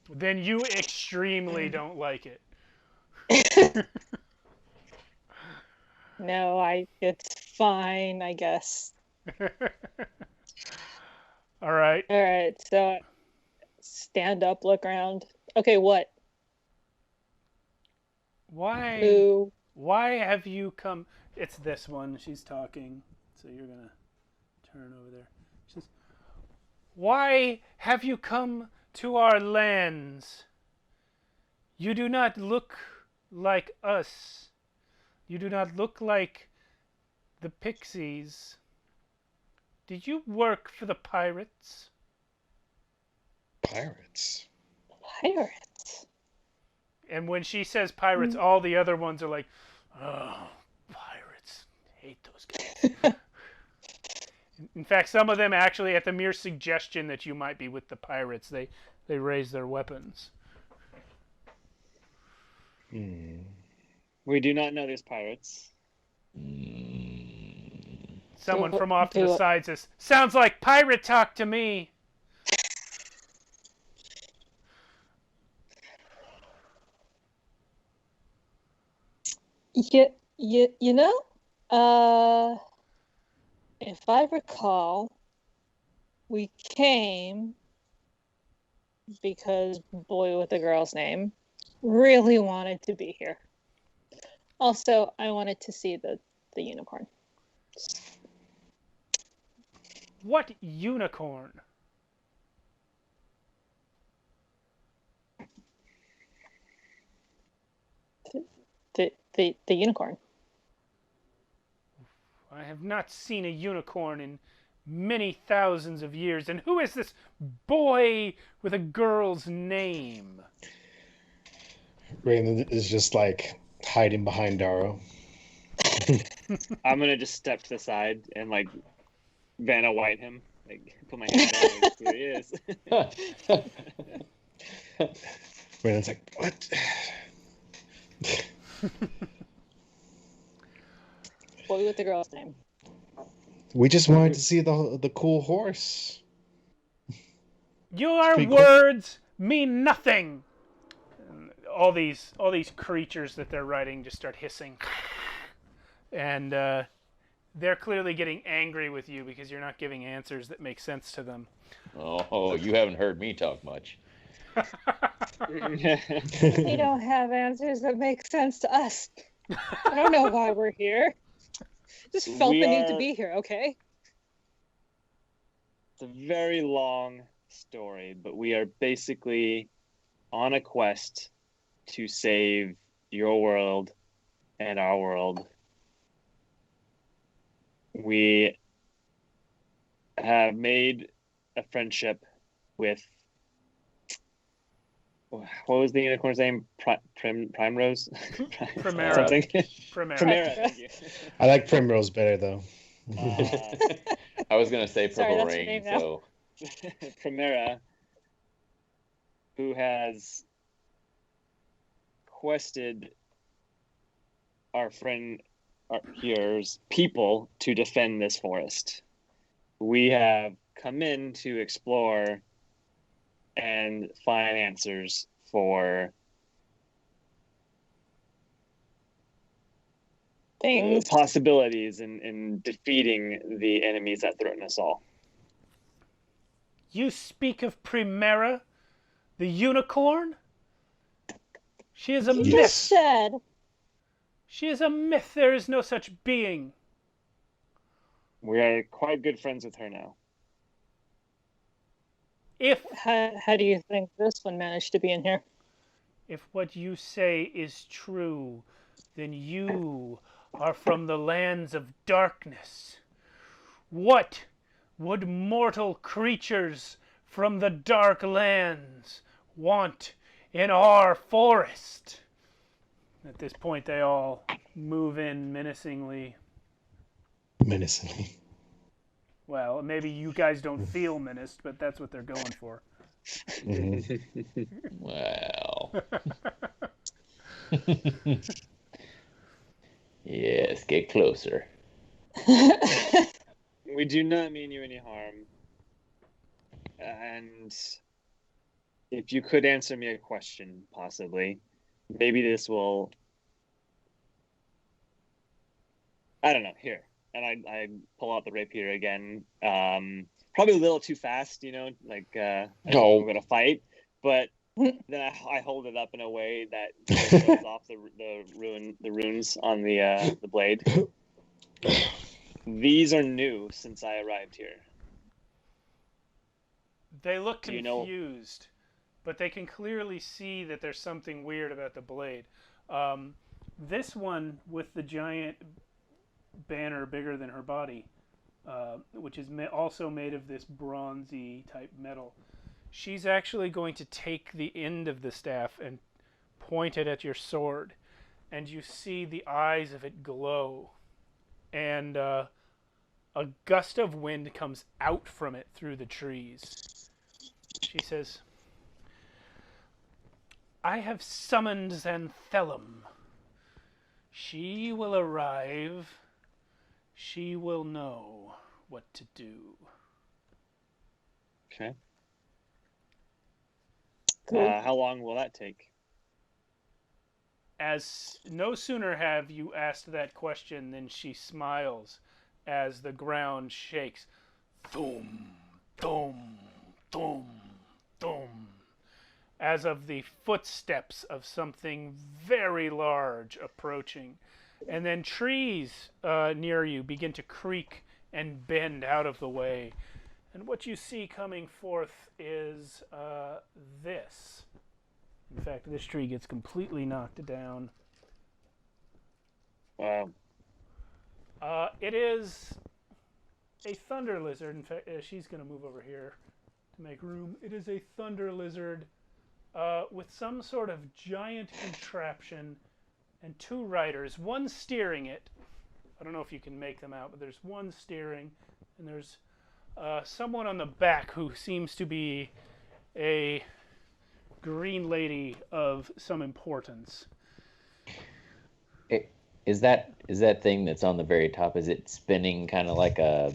Then you extremely don't like it. No, it's fine, I guess. All right. All right, so stand up, look around. Okay, what? Why? Who? Why have you come? It's this one. She's talking, so you're gonna turn over there. She says, "Why have you come to our lands? You do not look like us. You do not look like the pixies. Did you work for the pirates?" Pirates. Pirates. And when she says pirates, all the other ones are like, "Oh, pirates. Hate those guys." In fact, some of them actually, at the mere suggestion that you might be with the pirates, they raise their weapons. We do not know these pirates. Someone from off to the side says, "Sounds like pirate talk to me." You know, if I recall, we came because boy with the girl's name really wanted to be here. Also, I wanted to see the unicorn. What unicorn? The unicorn. I have not seen a unicorn in many thousands of years. And who is this boy with a girl's name? Raymond is just like hiding behind Darrow. I'm gonna just step to the side and like Vanna White him, like put my hand on like, here he is. Raymond's like, what? Boy with the girl's name. We just wanted to see the cool horse. Your pretty words mean nothing. And all these creatures that they're writing just start hissing, and they're clearly getting angry with you because you're not giving answers that make sense to them. Oh, you haven't heard me talk much. We don't have answers that make sense to us. I don't know why we're here. Just felt the need to be here, okay? It's a very long story, but we are basically on a quest to save your world and our world. We have made a friendship with, what was the unicorn's name? Primrose? Primera. Something? Primera. Primera, thank you. I like Primrose better though. I was gonna say Sorry, Purple that's your Rain, name now. so Primera, who has quested our friend here's people to defend this forest. We have come in to explore and find answers for Things. possibilities in defeating the enemies that threaten us all. You speak of Primera, the unicorn? She is a You myth. just said. She is a myth. There is no such being. We are quite good friends with her now. If How do you think this one managed to be in here? what you say is true, then you are from the lands of darkness. What would mortal creatures from the dark lands want in our forest? At this point, they all move in menacingly. Menacingly. Well, maybe you guys don't feel menaced, but that's what they're going for. well. Yes, get closer. We do not mean you any harm. And if you could answer me a question, possibly, maybe this will I don't know. Here, and I pull out the rapier again. Probably a little too fast, like I think we're gonna fight, but then I hold it up in a way that shows off the runes on the blade. These are new since I arrived here. They look confused, but they can clearly see that there's something weird about the blade. This one with the giant banner bigger than her body, which is also made of this bronzy type metal. She's actually going to take the end of the staff and point it at your sword, and you see the eyes of it glow, and a gust of wind comes out from it through the trees. She says, "I have summoned Xanthelum. She will arrive. She will know what to do." Okay. Cool. How long will that take? As no sooner have you asked that question than she smiles as the ground shakes. Thum, thum, thum, thum. As of the footsteps of something very large approaching. And then trees near you begin to creak and bend out of the way. And what you see coming forth is this. In fact, this tree gets completely knocked down. Wow. It is a thunder lizard. In fact, she's going to move over here to make room. It is a thunder lizard with some sort of giant contraption and two riders, one steering it. I don't know if you can make them out, but there's one steering, and there's someone on the back who seems to be a green lady of some importance. Is that thing that's on the very top? Is it spinning kind of like a?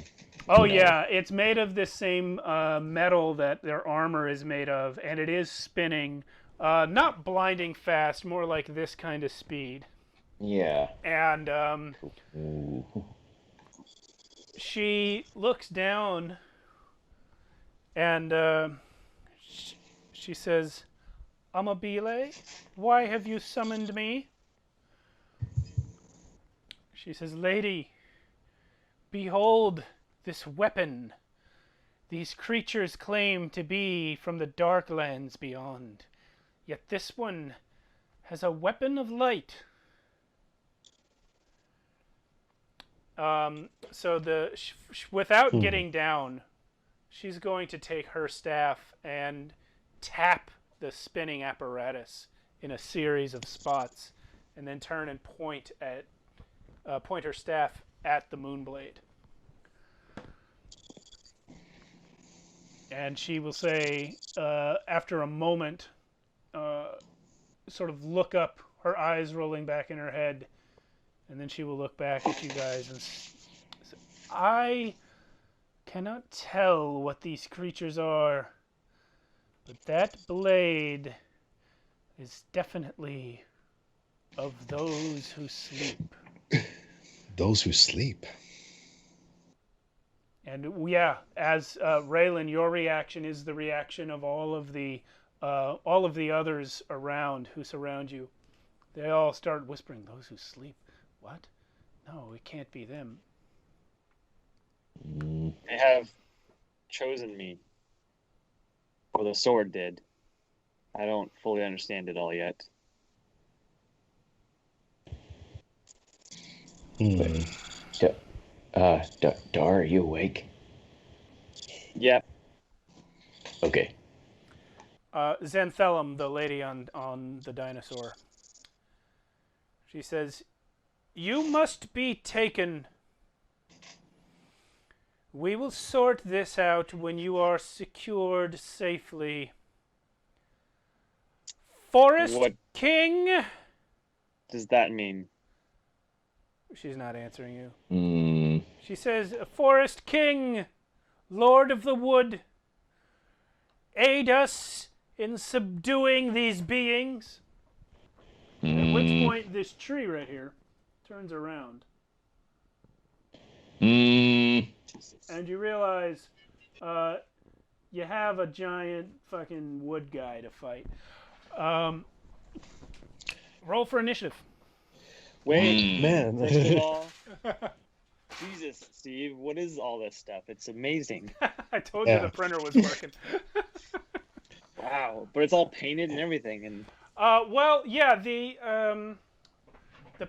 Oh yeah, it's made of this same metal that their armor is made of, and it is spinning. Not blinding fast, more like this kind of speed. Yeah. And she looks down, and she says, "Amabile, why have you summoned me?" She says, "Lady, behold this weapon. These creatures claim to be from the dark lands beyond. Yet this one has a weapon of light." So without getting down, she's going to take her staff and tap the spinning apparatus in a series of spots, and then turn and point her staff at the Moonblade. And she will say, after a moment, sort of look up, her eyes rolling back in her head, and then she will look back at you guys and say, "I cannot tell what these creatures are, but that blade is definitely of those who sleep." Those who sleep. And yeah, as Raylan, your reaction is the reaction of all of the others around who surround you. They all start whispering, "Those who sleep? What? No, it can't be them." They have chosen me. Or the sword did. I don't fully understand it all yet. Dar, are you awake? Yep. Okay. Xanthelum, the lady on the dinosaur. She says, "You must be taken. We will sort this out when you are secured safely. Forest What King." does that mean? She's not answering you. Mm. She says, "Forest King, Lord of the Wood, aid us in subduing these beings." At which point this tree right here turns around And you realize you have a giant fucking wood guy to fight. Roll for initiative. Wait, Man. first of all, Jesus, Steve, what is all this stuff? It's amazing. I told you Yeah. the printer was working. Wow, but it's all painted and everything, and Well, yeah, the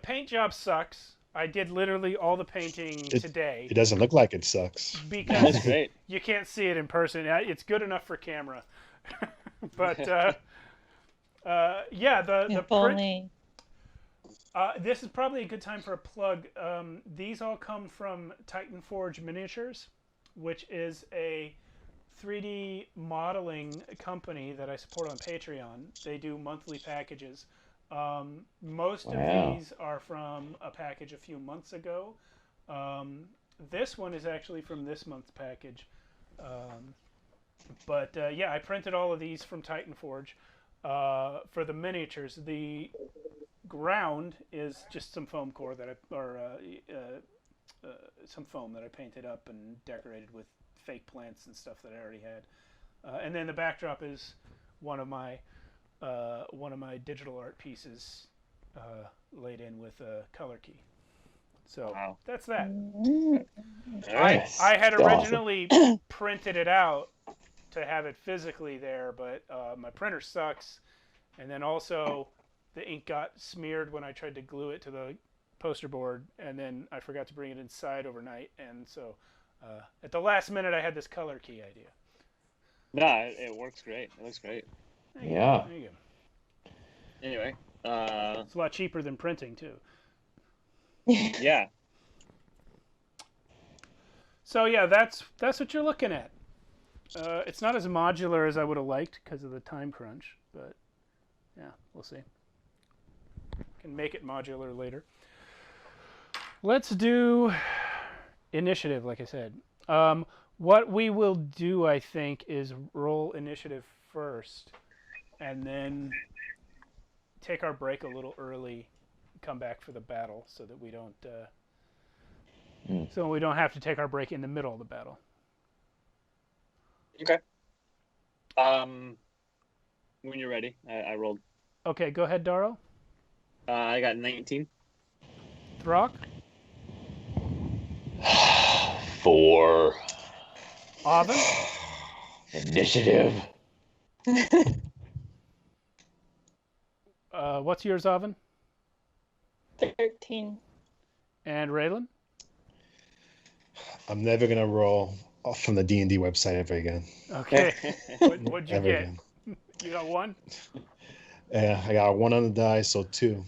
paint job sucks. I did literally all the painting today It doesn't look like it sucks. that's because great. you can't see it in person. It's good enough for camera. But yeah, the If print. only. This is probably a good time for a plug. These all come from Titan Forge Miniatures, which is a 3D modeling company that I support on Patreon. They do monthly packages. Most of these are from a package a few months ago. This one is actually from this month's package. But yeah, I printed all of these from Titan Forge for the miniatures. The ground is just some foam core that some foam that I painted up and decorated with fake plants and stuff that I already had. And then the backdrop is one of my digital art pieces laid in with a color key. So Wow. that's that. Nice. I had That's awesome. originally printed it out to have it physically there, but my printer sucks, and then also the ink got smeared when I tried to glue it to the poster board, and then I forgot to bring it inside overnight, and so at the last minute I had this color key idea. No, it works great. It looks great. Yeah. There you go. Anyway, It's a lot cheaper than printing too. yeah. So yeah, that's what you're looking at. It's not as modular as I would have liked because of the time crunch, but yeah, we'll see. Can make it modular later. Let's do initiative, like I said. What we will do, I think, is roll initiative first, and then take our break a little early, come back for the battle, so that we don't have to take our break in the middle of the battle. Okay. When you're ready, I rolled. Okay, go ahead, Daro. I got 19. Throck. 4. Oven. Initiative. What's yours, Oven? 13. And Raylan? I'm never gonna roll off from the D&D website ever again. Okay. What'd you Ever get? again. You got 1? Yeah, I got 1 on the die, so 2.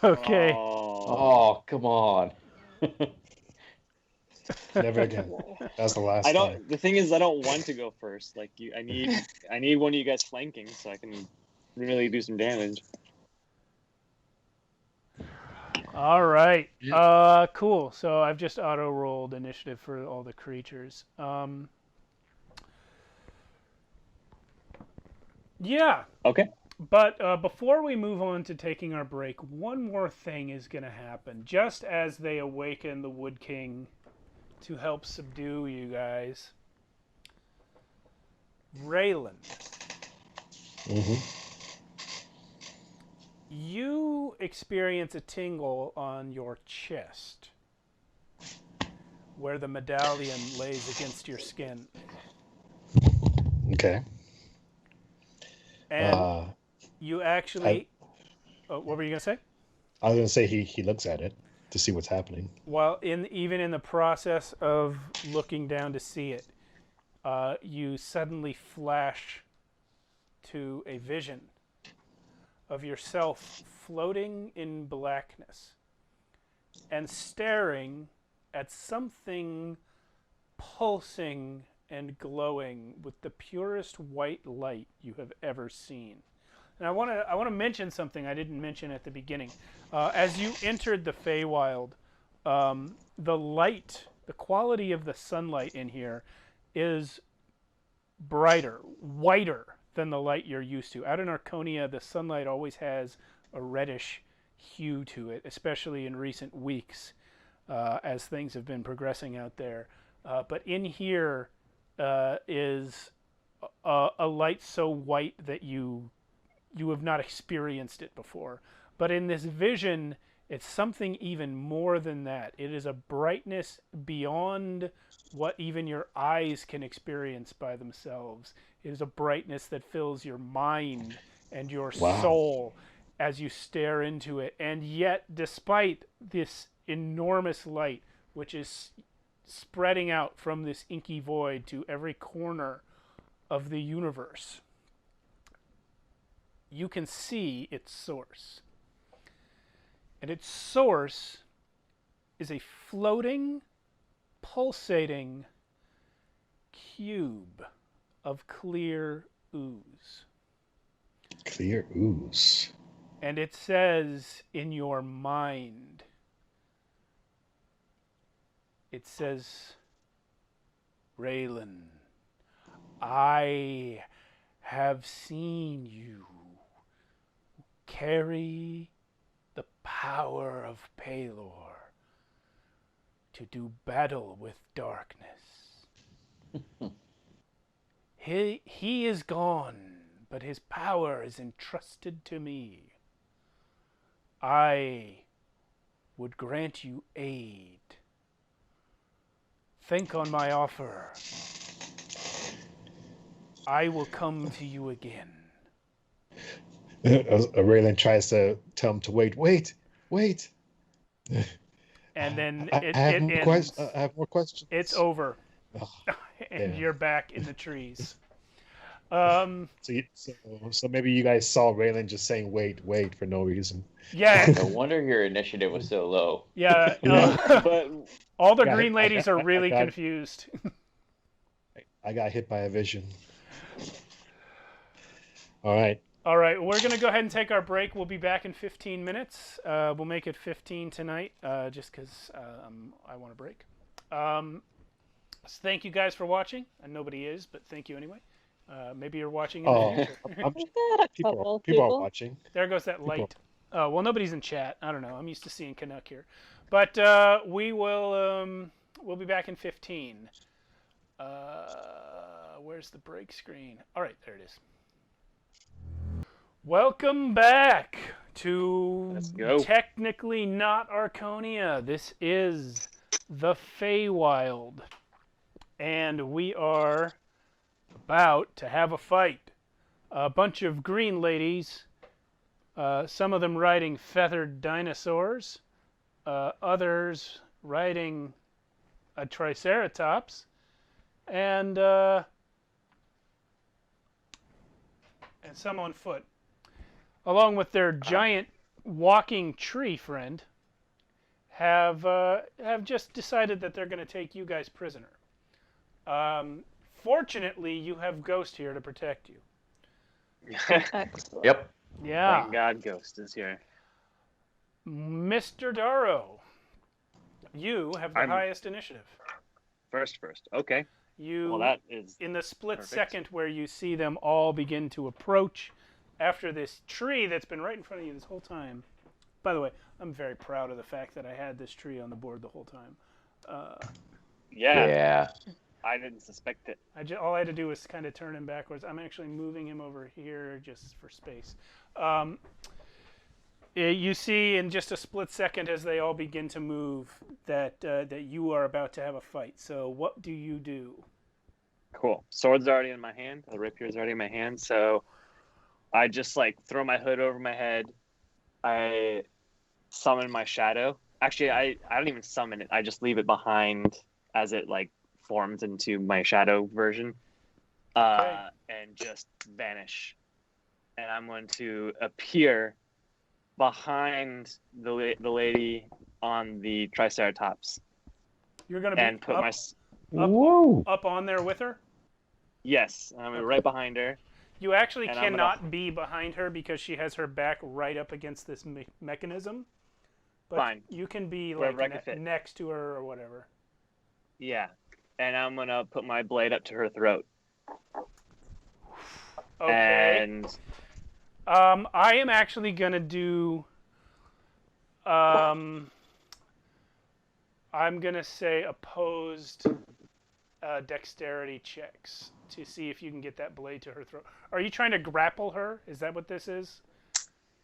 Okay. Oh, come on. Never again. That's the last I don't. time. The thing is, I don't want to go first. Like I need one of you guys flanking so I can really do some damage. All right. Cool. So I've just auto-rolled initiative for all the creatures. Yeah. Okay. But before we move on to taking our break, one more thing is going to happen. Just as they awaken the Wood King to help subdue you guys, Raylan, you experience a tingle on your chest where the medallion lays against your skin. Okay. And you actually... what were you going to say? I was gonna say he looks at it to see what's happening. Well, even in the process of looking down to see it, you suddenly flash to a vision of yourself floating in blackness and staring at something pulsing and glowing with the purest white light you have ever seen. And I want to mention something I didn't mention at the beginning. As you entered the Feywild, the light, the quality of the sunlight in here is brighter, whiter than the light you're used to. Out in Archonia, the sunlight always has a reddish hue to it, especially in recent weeks. as things have been progressing out there. But in here is a light so white that you have not experienced it before. But in this vision, it's something even more than that. It is a brightness beyond what even your eyes can experience by themselves. It is a brightness that fills your mind and your soul as you stare into it. And yet, despite this enormous light, which is spreading out from this inky void to every corner of the universe, you can see its source. And its source is a floating, pulsating cube of clear ooze. Clear ooze. And it says in your mind, it says, Raylan, I have seen you carry the power of Pelor to do battle with darkness. He is gone, but his power is entrusted to me. I would grant you aid. Think on my offer. I will come to you again. Raylan tries to tell him to wait. And then I it have ends. I have more questions. It's over. Oh, And yeah. you're back in the trees. So maybe you guys saw Raylan just saying wait for no reason. Yeah. No wonder your initiative was so low. Yeah. But all the Yeah, green ladies are really got it. confused. I got hit by a vision. All right. All right, we're going to go ahead and take our break. We'll be back in 15 minutes. We'll make it 15 tonight just because I want a break. So thank you guys for watching. And nobody is, but thank you anyway. Maybe you're watching in the future. We've got a couple People are watching. There goes that light. Oh, well, nobody's in chat. I don't know. I'm used to seeing Canuck here. But we'll be back in 15. Where's the break screen? All right, there it is. Welcome back to Let's go. technically not Archonia. This is the Feywild. And we are about to have a fight. A bunch of green ladies, some of them riding feathered dinosaurs, others riding a triceratops, and some on foot, along with their giant walking tree friend, have just decided that they're going to take you guys prisoner. Fortunately, you have Ghost here to protect you. Excellent. Yep. Yeah. Thank God Ghost is here. Mr. Darrow, you have the I'm- highest initiative. First. Okay. You, Well, that is in the split perfect. second where you see them all begin to approach after this tree that's been right in front of you this whole time. By the way, I'm very proud of the fact that I had this tree on the board the whole time. yeah. I didn't suspect it. All I had to do was kind of turn him backwards. I'm actually moving him over here just for space. You see in just a split second as they all begin to move that you are about to have a fight. So what do you do? Cool. Sword's already in my hand. The rapier's already in my hand. So I just throw my hood over my head. I summon my shadow. Actually, I don't even summon it. I just leave it behind as it forms into my shadow version, and just vanish. And I'm going to appear behind the lady on the Triceratops. You're going to be And put up on there with her? Yes, I'm right behind her. You actually And I'm cannot be behind her because she has her back right up against this mechanism. But Fine. you can be Wherever I can fit. next to her or whatever. Yeah. And I'm going to put my blade up to her throat. Okay. And I am actually going to do I'm going to say opposed dexterity checks to see if you can get that blade to her throat. Are you trying to grapple her? Is that what this is?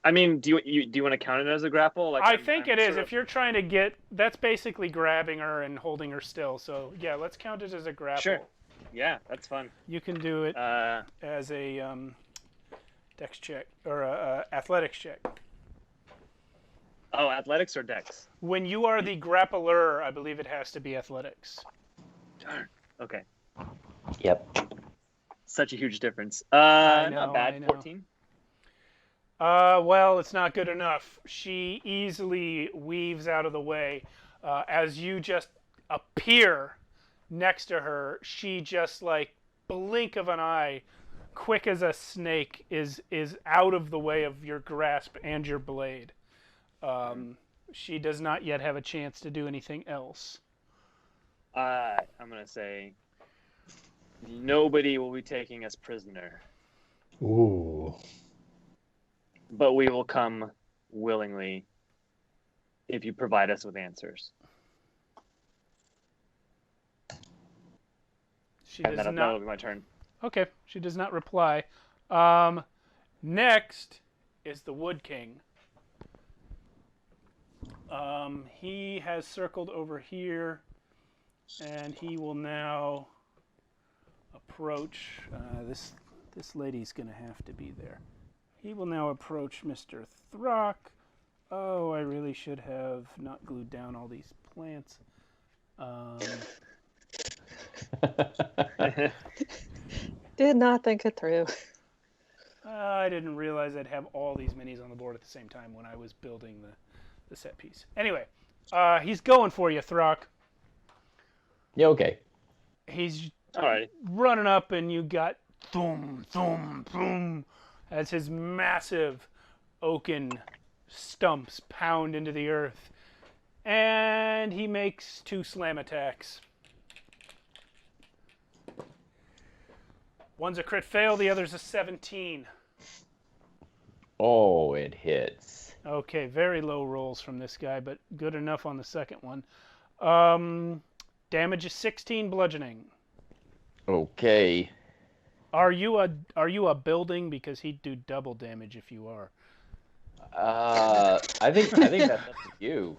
I mean, do you want to count it as a grapple? Like, I think it is. sort of- If you're trying to get, that's basically grabbing her and holding her still. So yeah, let's count it as a grapple. Sure. Yeah, that's fun. You can do it as a dex check or a athletics check. Oh, athletics or dex? When you are the grappler, I believe it has to be athletics. Darn. Okay. Yep. Such a huge difference. I know, Not bad. I know. 14. Well, it's not good enough. She easily weaves out of the way. As you just appear next to her, she just like blink of an eye, quick as a snake, is out of the way of your grasp and your blade. She does not yet have a chance to do anything else. I'm gonna say nobody will be taking us prisoner, Ooh. but we will come willingly if you provide us with answers. She And does that'll not. be my turn. Okay, she does not reply. Next is the Wood King. He has circled over here, and he will now approach. This lady's gonna have to be there. He will now approach Mr. Throck. Oh, I really should have not glued down all these plants. Did not think it through. I didn't realize I'd have all these minis on the board at the same time when I was building the set piece. Anyway, he's going for you, Throck. Yeah, okay. He's All right. running up, and you got thum, thum, thum, as his massive oaken stumps pound into the earth. And he makes 2 slam attacks. One's a crit fail, the other's a 17. Oh, it hits. Okay, very low rolls from this guy, but good enough on the second one. Damage is 16 bludgeoning. Okay. Are you a building? Because he'd do double damage if you are. I think that's up to you.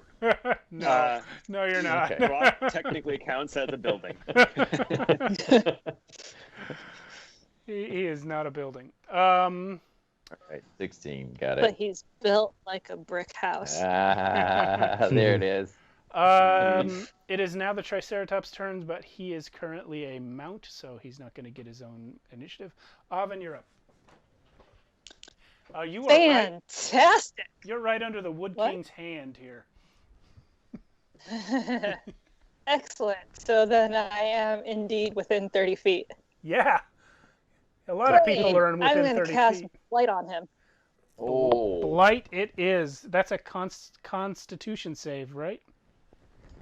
No, no, you're not. Okay. Rock technically counts as a building. He is not a building. All right, 16. Got But it. he's built like a brick house. There it is. It is now the Triceratops' turn, but he is currently a mount, so he's not going to get his own initiative. Avin, you're up. You are right, Fantastic. you're right under the Wood What? King's hand here. Excellent. So then I am indeed within 30 feet. Yeah. A lot of people are I'm within going to 30 cast feet. Blight on him. Oh. Blight it is. That's a constitution save, right?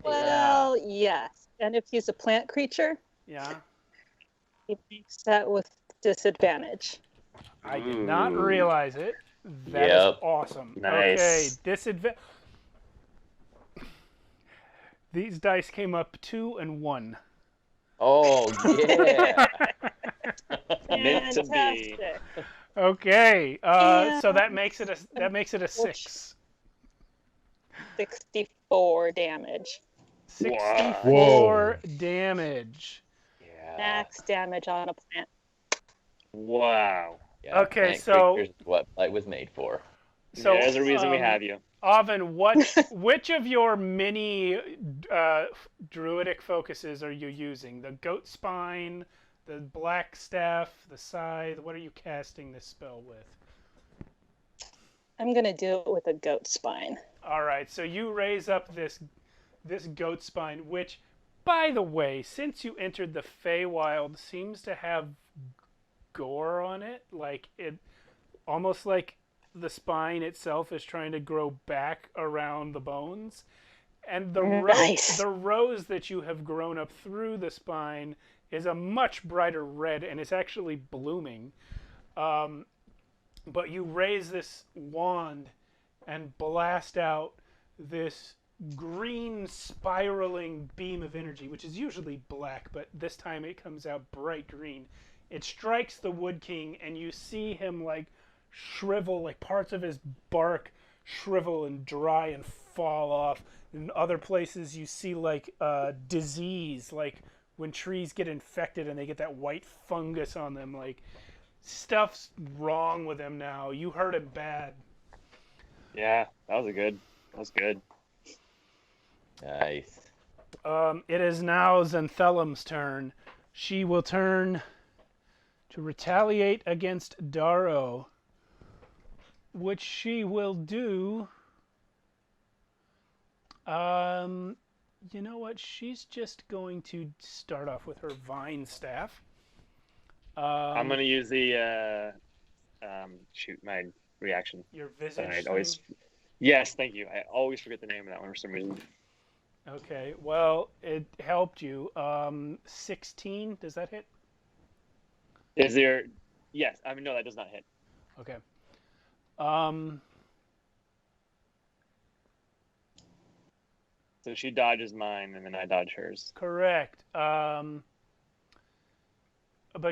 Well, yes. And if he's a plant creature, Yeah. he makes that with disadvantage. I did not realize it. That is Yep. awesome. Nice. Okay, These dice came up 2 and 1. Oh, yeah. Meant to be. Fantastic. Okay, so that makes it a 6. 64 damage. 64 damage. Yeah. Max damage on a plant. Wow. Yeah, Okay, plant so- creatures is what Blight was made for. So There's a reason we have you. Avin, which of your mini druidic focuses are you using? The goat spine, the black staff, the scythe? What are you casting this spell with? I'm going to do it with a goat spine. All right, so you raise up this goat spine, which, by the way, since you entered the Feywild, seems to have gore on it, like it, almost like the spine itself is trying to grow back around the bones, and the Nice. the rose that you have grown up through the spine is a much brighter red, and it's actually blooming. But you raise this wand and blast out this green spiraling beam of energy, which is usually black, but this time it comes out bright green. It strikes the Wood King, and you see him like shrivel, like parts of his bark shrivel and dry and fall off. In other places, you see like disease, like when trees get infected and they get that white fungus on them. Like stuff's wrong with him now. You hurt him bad. Yeah, that was good. That was good. Nice. It is now Xanthelem's turn. She will turn to retaliate against Darrow, which she will do. You know what? She's just going to start off with her vine staff. I'm gonna use the my reaction. Your visage. Yes, thank you. I always forget the name of that one for some reason. Okay. Well, it helped you. 16. Does that hit? Is there? Yes. I mean, no, that does not hit. Okay. So she dodges mine, and then I dodge hers. Correct. But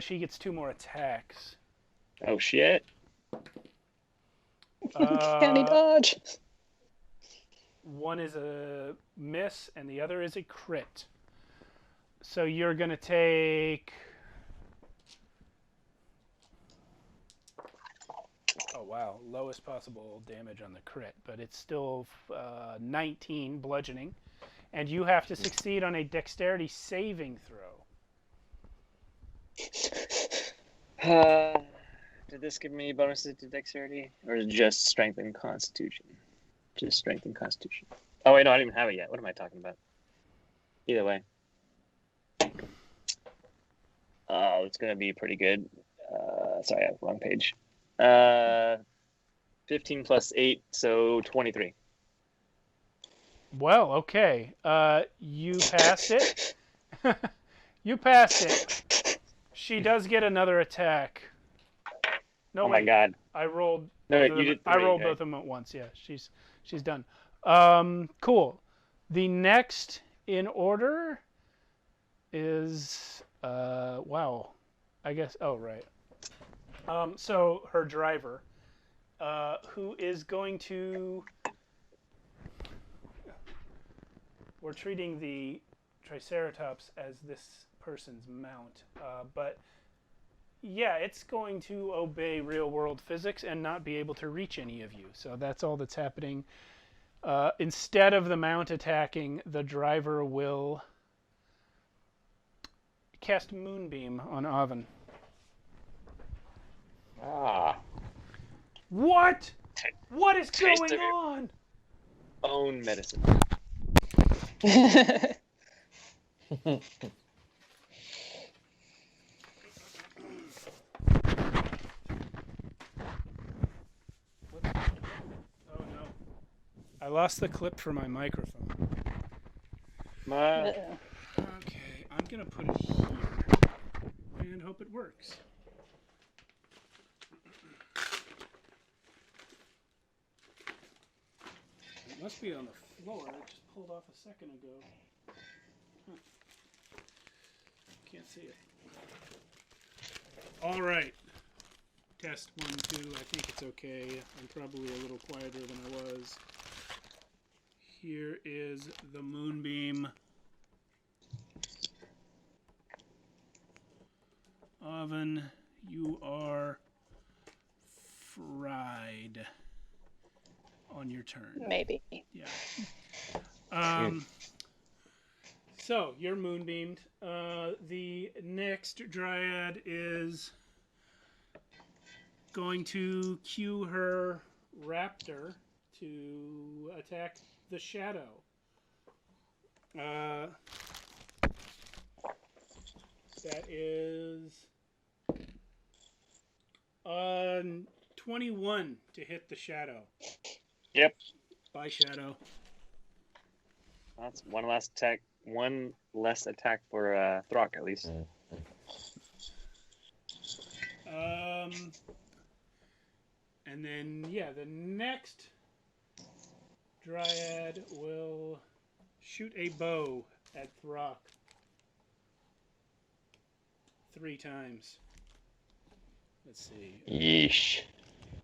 she gets 2 more attacks. Oh shit! Can he dodge? One is a miss, and the other is a crit. So you're going to take... Oh, wow. Lowest possible damage on the crit, but it's still 19 bludgeoning. And you have to succeed on a dexterity saving throw. Did this give me bonuses to dexterity, or is it just strength and constitution? Just strength and constitution. Oh wait, no, I didn't even have it yet. What am I talking about? Either way. Oh, it's gonna be pretty good. Sorry, I have the wrong page. 15 plus 8, so 23. Well, okay. You passed it. You passed it. She does get another attack. No, oh my god. I rolled. No, you did 3, I rolled right? both of them at once. Yeah, she's done. Cool. The next in order is wow. I guess. Oh right. So her driver, who is going to. We're treating the Triceratops as this person's mount, but yeah, it's going to obey real-world physics and not be able to reach any of you. So that's all that's happening. Instead of the mount attacking, the driver will cast Moonbeam on Oven. Ah. What? What is Taste going of your on? Own medicine. Oh no. I lost the clip for my microphone. Okay, I'm gonna put it here and hope it works. It must be on the floor. I just pulled off a second ago. Huh. Can't see it. All right. Test 1, 2. I think it's okay. I'm probably a little quieter than I was. Here is the Moonbeam. Oven, you are fried on your turn. Maybe. Yeah. So you're moonbeamed. The next dryad is going to cue her raptor to attack the shadow. That is 21 to hit the shadow. Yep. Bye, shadow. That's one less attack. One less attack for Throck, at least. And then, yeah, the next Dryad will shoot a bow at Throck 3 times. Let's see. Yeesh.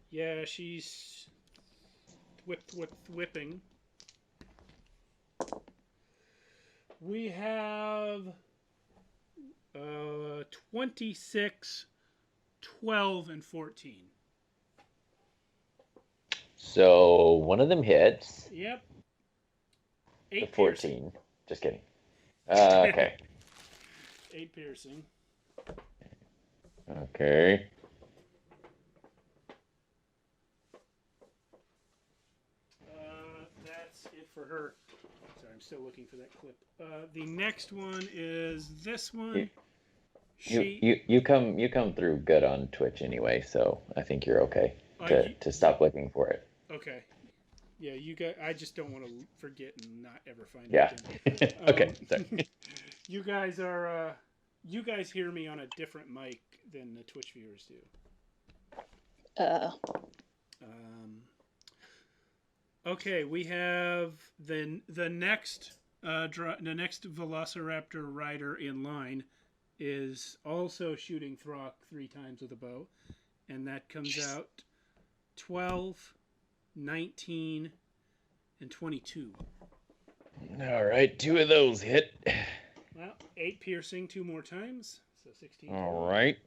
Yeah, she's whipping. We have 26, 12, and 14. So one of them hits. Yep. The 8 14. piercing. Just kidding. Okay. 8 piercing. Okay. That's it for her. Sorry, I'm still looking for that clip. The next one is this one. You come through good on Twitch anyway, so I think you're okay to stop looking for it. Okay. Yeah, you guys. I just don't want to forget and not ever find Yeah. it again. Okay. Sorry. You guys are. You guys hear me on a different mic than the Twitch viewers do. Okay, we have the next Velociraptor rider in line is also shooting Throck 3 times with a bow, and that comes out 12, 19, and 22. All right, 2 of those hit. Well, 8 piercing 2 more times, so 16. All right.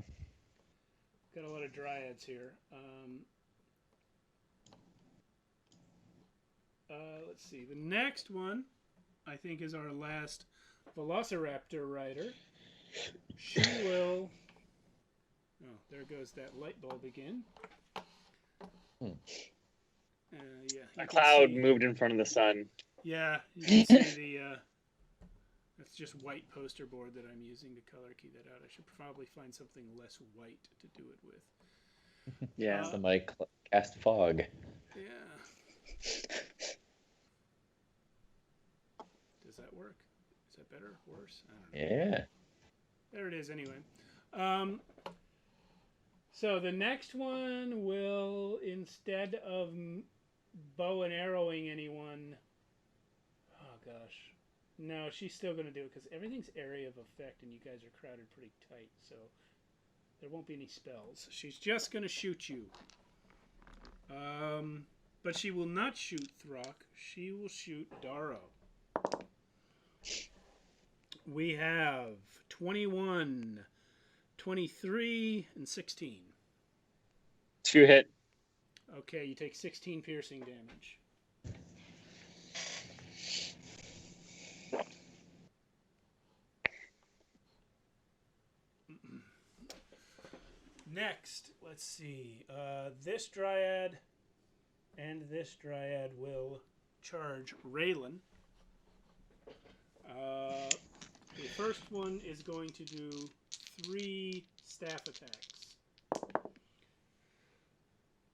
Got a lot of dryads here. Let's see. The next one, I think, is our last Velociraptor rider. She will... Oh, there goes that light bulb again. Yeah. A cloud moved in front of the sun. Yeah, you can see the... That's just white poster board that I'm using to color key that out. I should probably find something less white to do it with. Yeah. Somebody cast fog. Yeah. Does that work? Is that better? Worse? I don't know. Yeah. There it is anyway. So the next one will, instead of bow and arrowing anyone... Oh, gosh. No, she's still going to do it because everything's area of effect and you guys are crowded pretty tight, so there won't be any spells. She's just going to shoot you. But she will not shoot Throck. She will shoot Darrow. We have 21, 23, and 16. 2 hit. Okay, you take 16 piercing damage. Next, let's see. This Dryad and this Dryad will charge Raylan. The first one is going to do 3 staff attacks.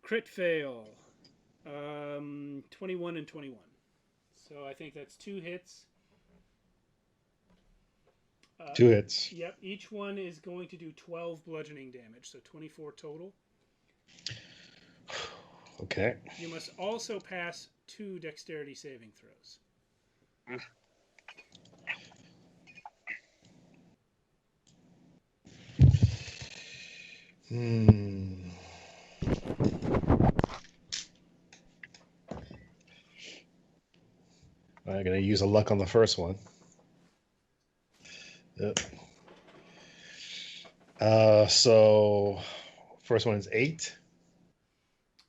Crit fail. 21 and 21. So I think that's 2 hits. 2 hits. Yep, each one is going to do 12 bludgeoning damage, so 24 total. Okay. You must also pass 2 dexterity saving throws. I'm going to use a luck on the first one. Yep. So first one is 8.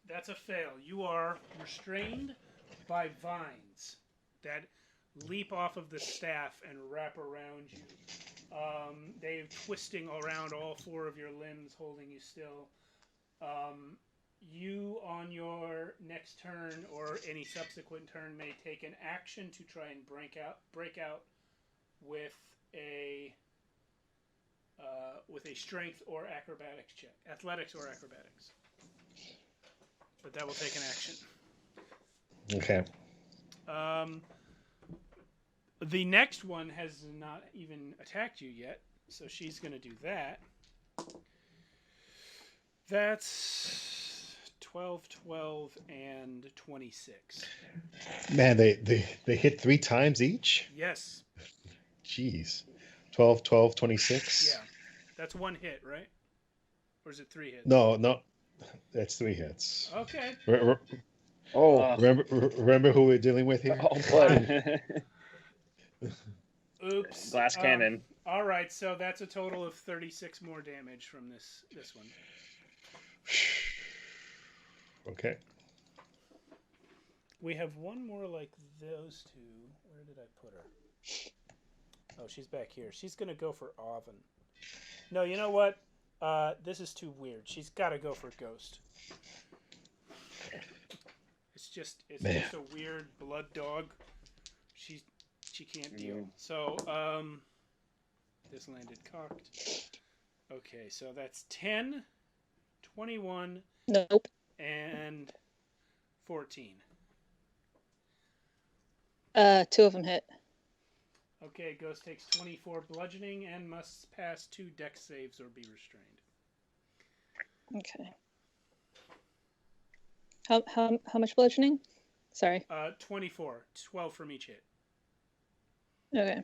That's a fail. You are restrained by vines that leap off of the staff and wrap around you. They're twisting around all 4 of your limbs, holding you still. You, on your next turn or any subsequent turn, may take an action to try and break out with a strength or acrobatics check, athletics or acrobatics. But that will take an action. Okay. The next one has not even attacked you yet, so she's going to do that. That's 12, 12, and 26. Man, they hit 3 times each? Yes. Jeez. 12, 12, 26? Yeah. That's one hit, right? Or is it 3 hits? No. That's 3 hits. Okay. Oh, Remember who we're dealing with here? oh, buddy. Oops. Glass cannon. All right, so that's a total of 36 more damage from this one. Okay. We have one more like those two. Where did I put her? Oh, she's back here. She's going to go for Oven. No, you know what? This is too weird. She's got to go for Ghost. It's just a weird blood dog. She can't deal. So, this landed cocked. Okay, so that's 10, 21, Nope. and 14. 2 of them hit. Okay, Ghost takes 24 bludgeoning and must pass 2 dex saves or be restrained. Okay. How much bludgeoning? Sorry. 24, 12 from each hit. Okay.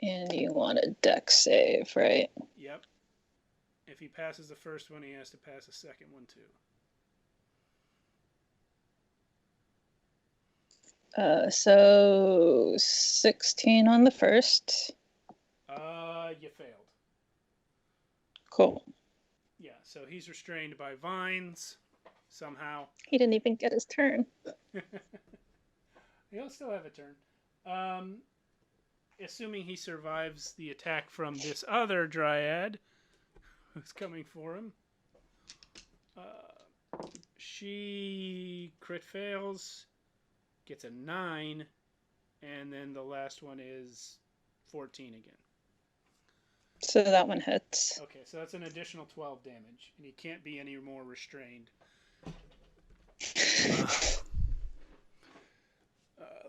And you want a dex save, right? Yep. If he passes the first one, he has to pass the second one too. So 16 on the first. You failed. Cool. Yeah, so he's restrained by vines somehow. He didn't even get his turn. He'll still have a turn. Assuming he survives the attack from this other dryad who's coming for him. She crit fails, gets a 9, and then the last one is 14 again. So that one hits. Okay, so that's an additional 12 damage, and he can't be any more restrained.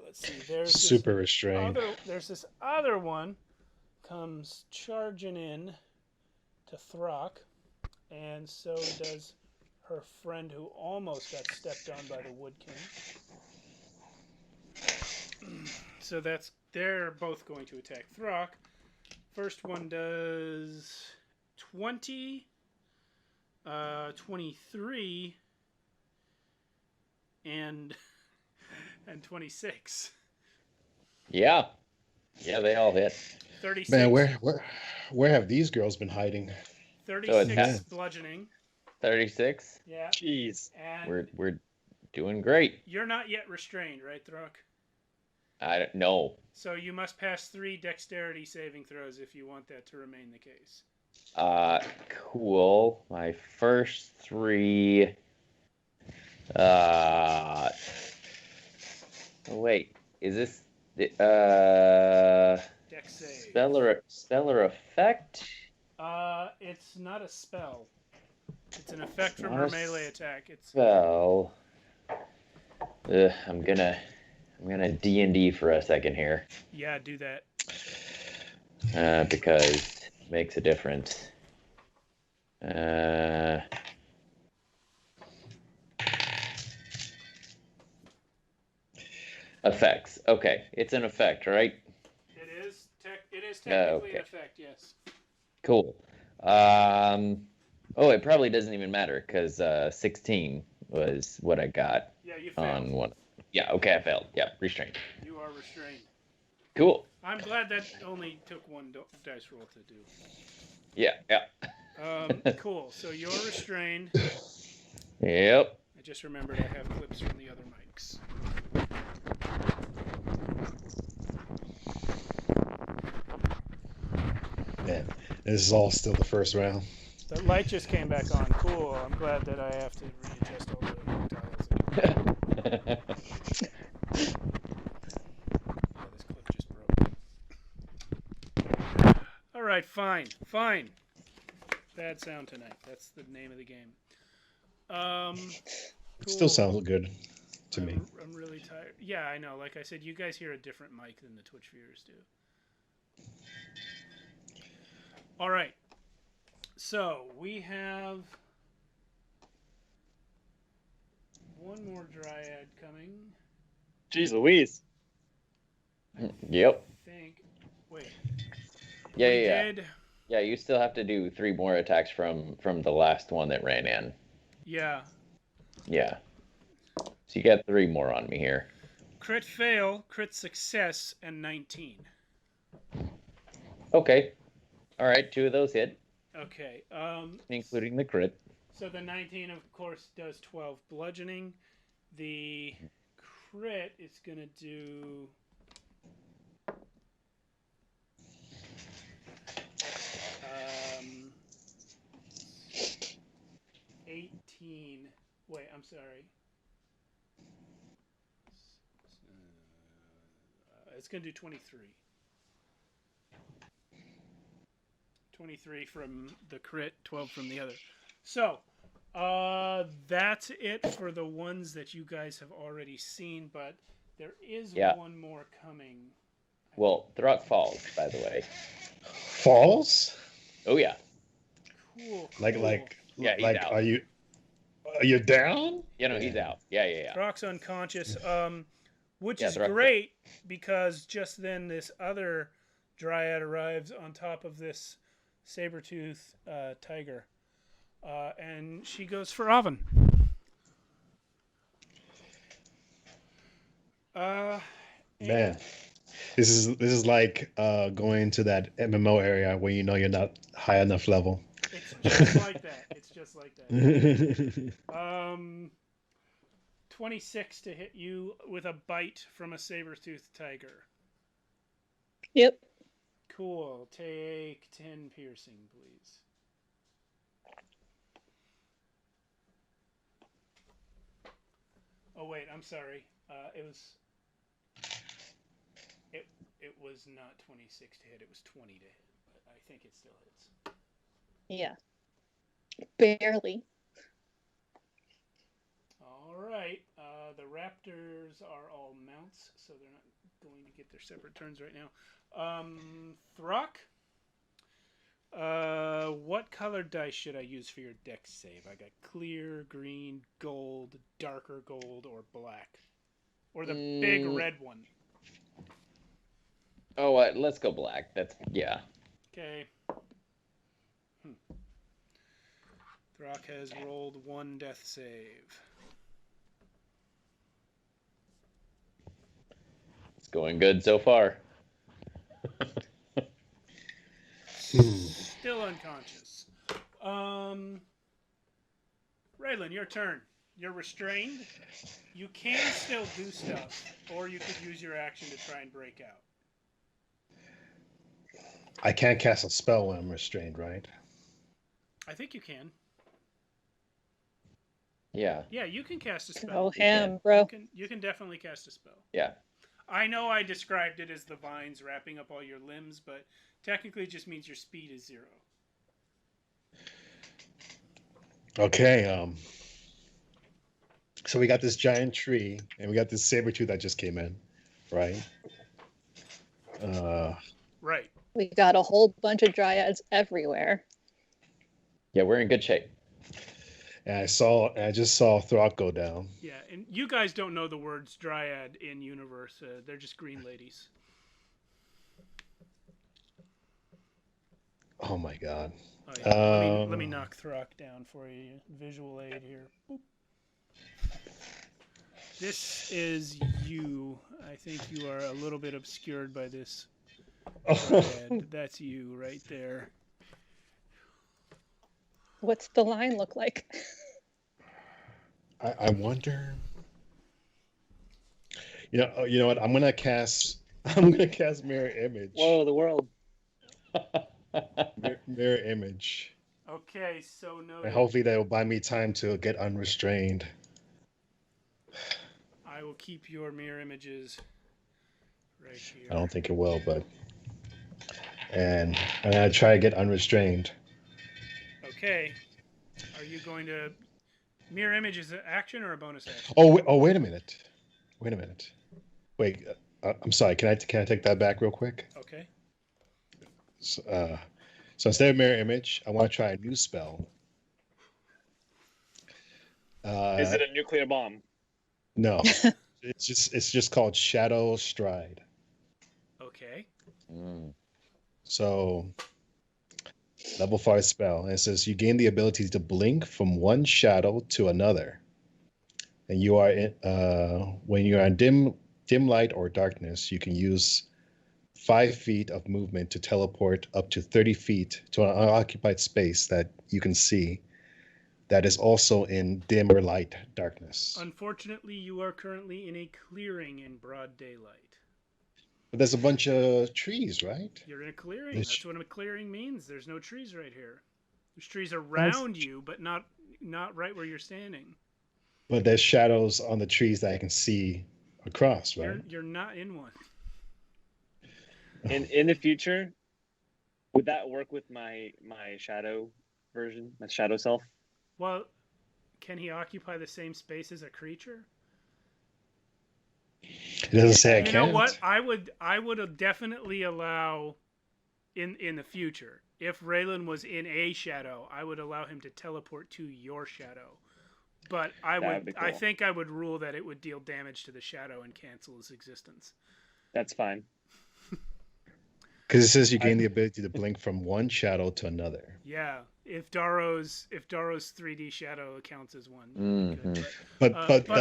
Let's see. There's Super restrained. There's this other one comes charging in to Throck, and so does her friend who almost got stepped on by the Wood King. So they're both going to attack Throck. First one does 20, 23, and 26. Yeah, they all hit. 36. Man, where have these girls been hiding? 36 bludgeoning. 36. Yeah. Jeez. And We're doing great. you're not yet restrained, right, Throck? I don't know. So you must pass 3 dexterity saving throws if you want that to remain the case. Cool. My first 3. Wait, is this the Dex save. stellar effect? It's not a spell. It's an effect from Not her a melee attack. It's Spell. I'm gonna D&D for a second here. Yeah, do that. Because it makes a difference. Effects. Okay, it's an effect, right? It is technically okay. an effect, yes. Cool. It probably doesn't even matter because 16 was what I got Yeah, you failed. on one. Yeah, okay, I failed. Yeah, restrained. You are restrained. Cool. I'm glad that only took 1 dice roll to do. Yeah. Cool. So you're restrained. Yep. I just remembered I have clips from the other mics. Man, this is all still the first round. The light just came back on. Cool. I'm glad that I have to readjust all the tiles. Yeah, this clip just broke. All right, fine. Bad sound tonight. That's the name of the game. Cool. Still sounds good to me. I'm really tired. Yeah, I know. Like I said, you guys hear a different mic than the Twitch viewers do. All right. So we have Dryad coming. Jeez Louise. Yep. I think. Wait. Yeah, We yeah. did. Yeah, you still have to do 3 more attacks from the last one that ran in. Yeah. Yeah. So you got 3 more on me here. Crit fail, crit success, and 19. Okay. All right, 2 of those hit, Okay. including the crit. So the 19, of course, does 12 bludgeoning. The crit is going to do... 18. Wait, I'm sorry. It's going to do 23. 23 from the crit, 12 from the other. So, that's it for the ones that you guys have already seen, but there is one more coming. Well, Throck falls, by the way. Falls? Oh, yeah. Cool. Yeah, he's out. Are you down? Yeah, no, he's out. Yeah. Throck's unconscious, which is Throck. great because just then this other Dryad arrives on top of this saber-tooth tiger, and she goes for Oven. Man, this is like going to that MMO area where you know you're not high enough level. It's just like that. It's just like that. 26 to hit you with a bite from a saber-toothed tiger. Yep. Cool. Take 10 piercing, please. Oh wait, I'm sorry. It was not 26 to hit. It was 20 to hit, but I think it still hits. Yeah. Barely. All right. The raptors are all mounts, so they're not going to get their separate turns right now. Throck, what colored dice should I use for your dex save? I got clear, green, gold, darker gold, or black. Or the big red one. Oh, let's go black. Yeah. Okay. Throck has rolled 1 death save. It's going good so far. Still unconscious. Raylan, your turn. You're restrained. You can still do stuff, or you could use your action to try and break out. I can't cast a spell when I'm restrained, right? I think you can. Yeah. Yeah, you can cast a spell. Go ham, bro. You can definitely cast a spell. Yeah. I know I described it as the vines wrapping up all your limbs, but technically it just means your speed is 0. Okay. So we got this giant tree, and we got this saber-tooth that just came in, right? Right. We got a whole bunch of dryads everywhere. Yeah, we're in good shape. And I just saw Throck go down. Yeah, and you guys don't know the words dryad in universe. They're just green ladies. Oh my god. Oh, yeah. Let me knock Throck down for you. Visual aid here. Boop. This is you. I think you are a little bit obscured by this. That's you right there. What's the line look like? I wonder. You know what? I'm gonna cast mirror image. Whoa, the world. Mirror image. Okay, so no. And hopefully that will buy me time to get unrestrained. I will keep your mirror images right here. I don't think it will, but and I'm gonna try to get unrestrained. Okay. Are you going to mirror image is an action or a bonus action? Wait a minute. Wait, I'm sorry. Can I take that back real quick? Okay. So instead of mirror image, I want to try a new spell. Is it a nuclear bomb? No, it's just called Shadow Stride. Okay. So level 5 spell, and it says you gain the ability to blink from one shadow to another, and you are in, when you are in dim light or darkness, you can use 5 feet of movement to teleport up to 30 feet to an unoccupied space that you can see that is also in dim or light darkness. Unfortunately, you are currently in a clearing in broad daylight. But there's a bunch of trees, right? You're in a clearing. That's what a clearing means. There's no trees right here. There's trees around you, but not right where you're standing. But there's shadows on the trees that I can see across, right? You're not in one. In the future, would that work with my shadow version, my shadow self? Well, can he occupy the same space as a creature? It doesn't say I can't. You know what? I would definitely allow in the future, if Raylan was in a shadow, I would allow him to teleport to your shadow. But I think I would rule that it would deal damage to the shadow and cancel his existence. That's fine. Because it says you gain the ability to blink from one shadow to another. Yeah, if Daro's 3D shadow counts as one. Mm-hmm. But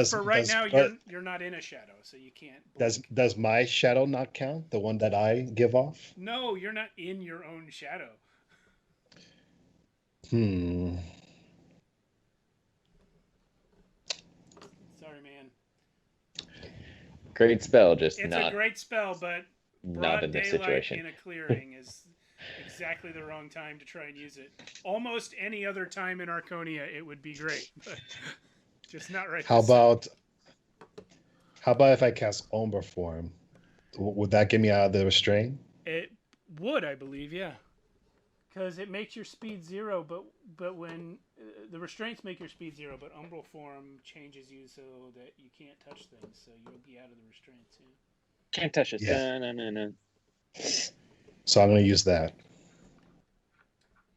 for right now, you're not in a shadow, so you can't blink. Does my shadow not count? The one that I give off? No, you're not in your own shadow. Sorry, man. Great spell, just it's not. A great spell, but not in this situation. In a clearing is exactly the wrong time to try and use it. Almost any other time in Archonia, it would be great, but just not right. How about if I cast Umbra Form? Would that get me out of the restraint? It would, I believe, yeah. Because it makes your speed 0, but when the restraints make your speed 0, but Umbral Form changes you so that you can't touch things, so you'll be out of the restraints. Yeah. Can't touch it. Yeah. No. So I'm going to use that.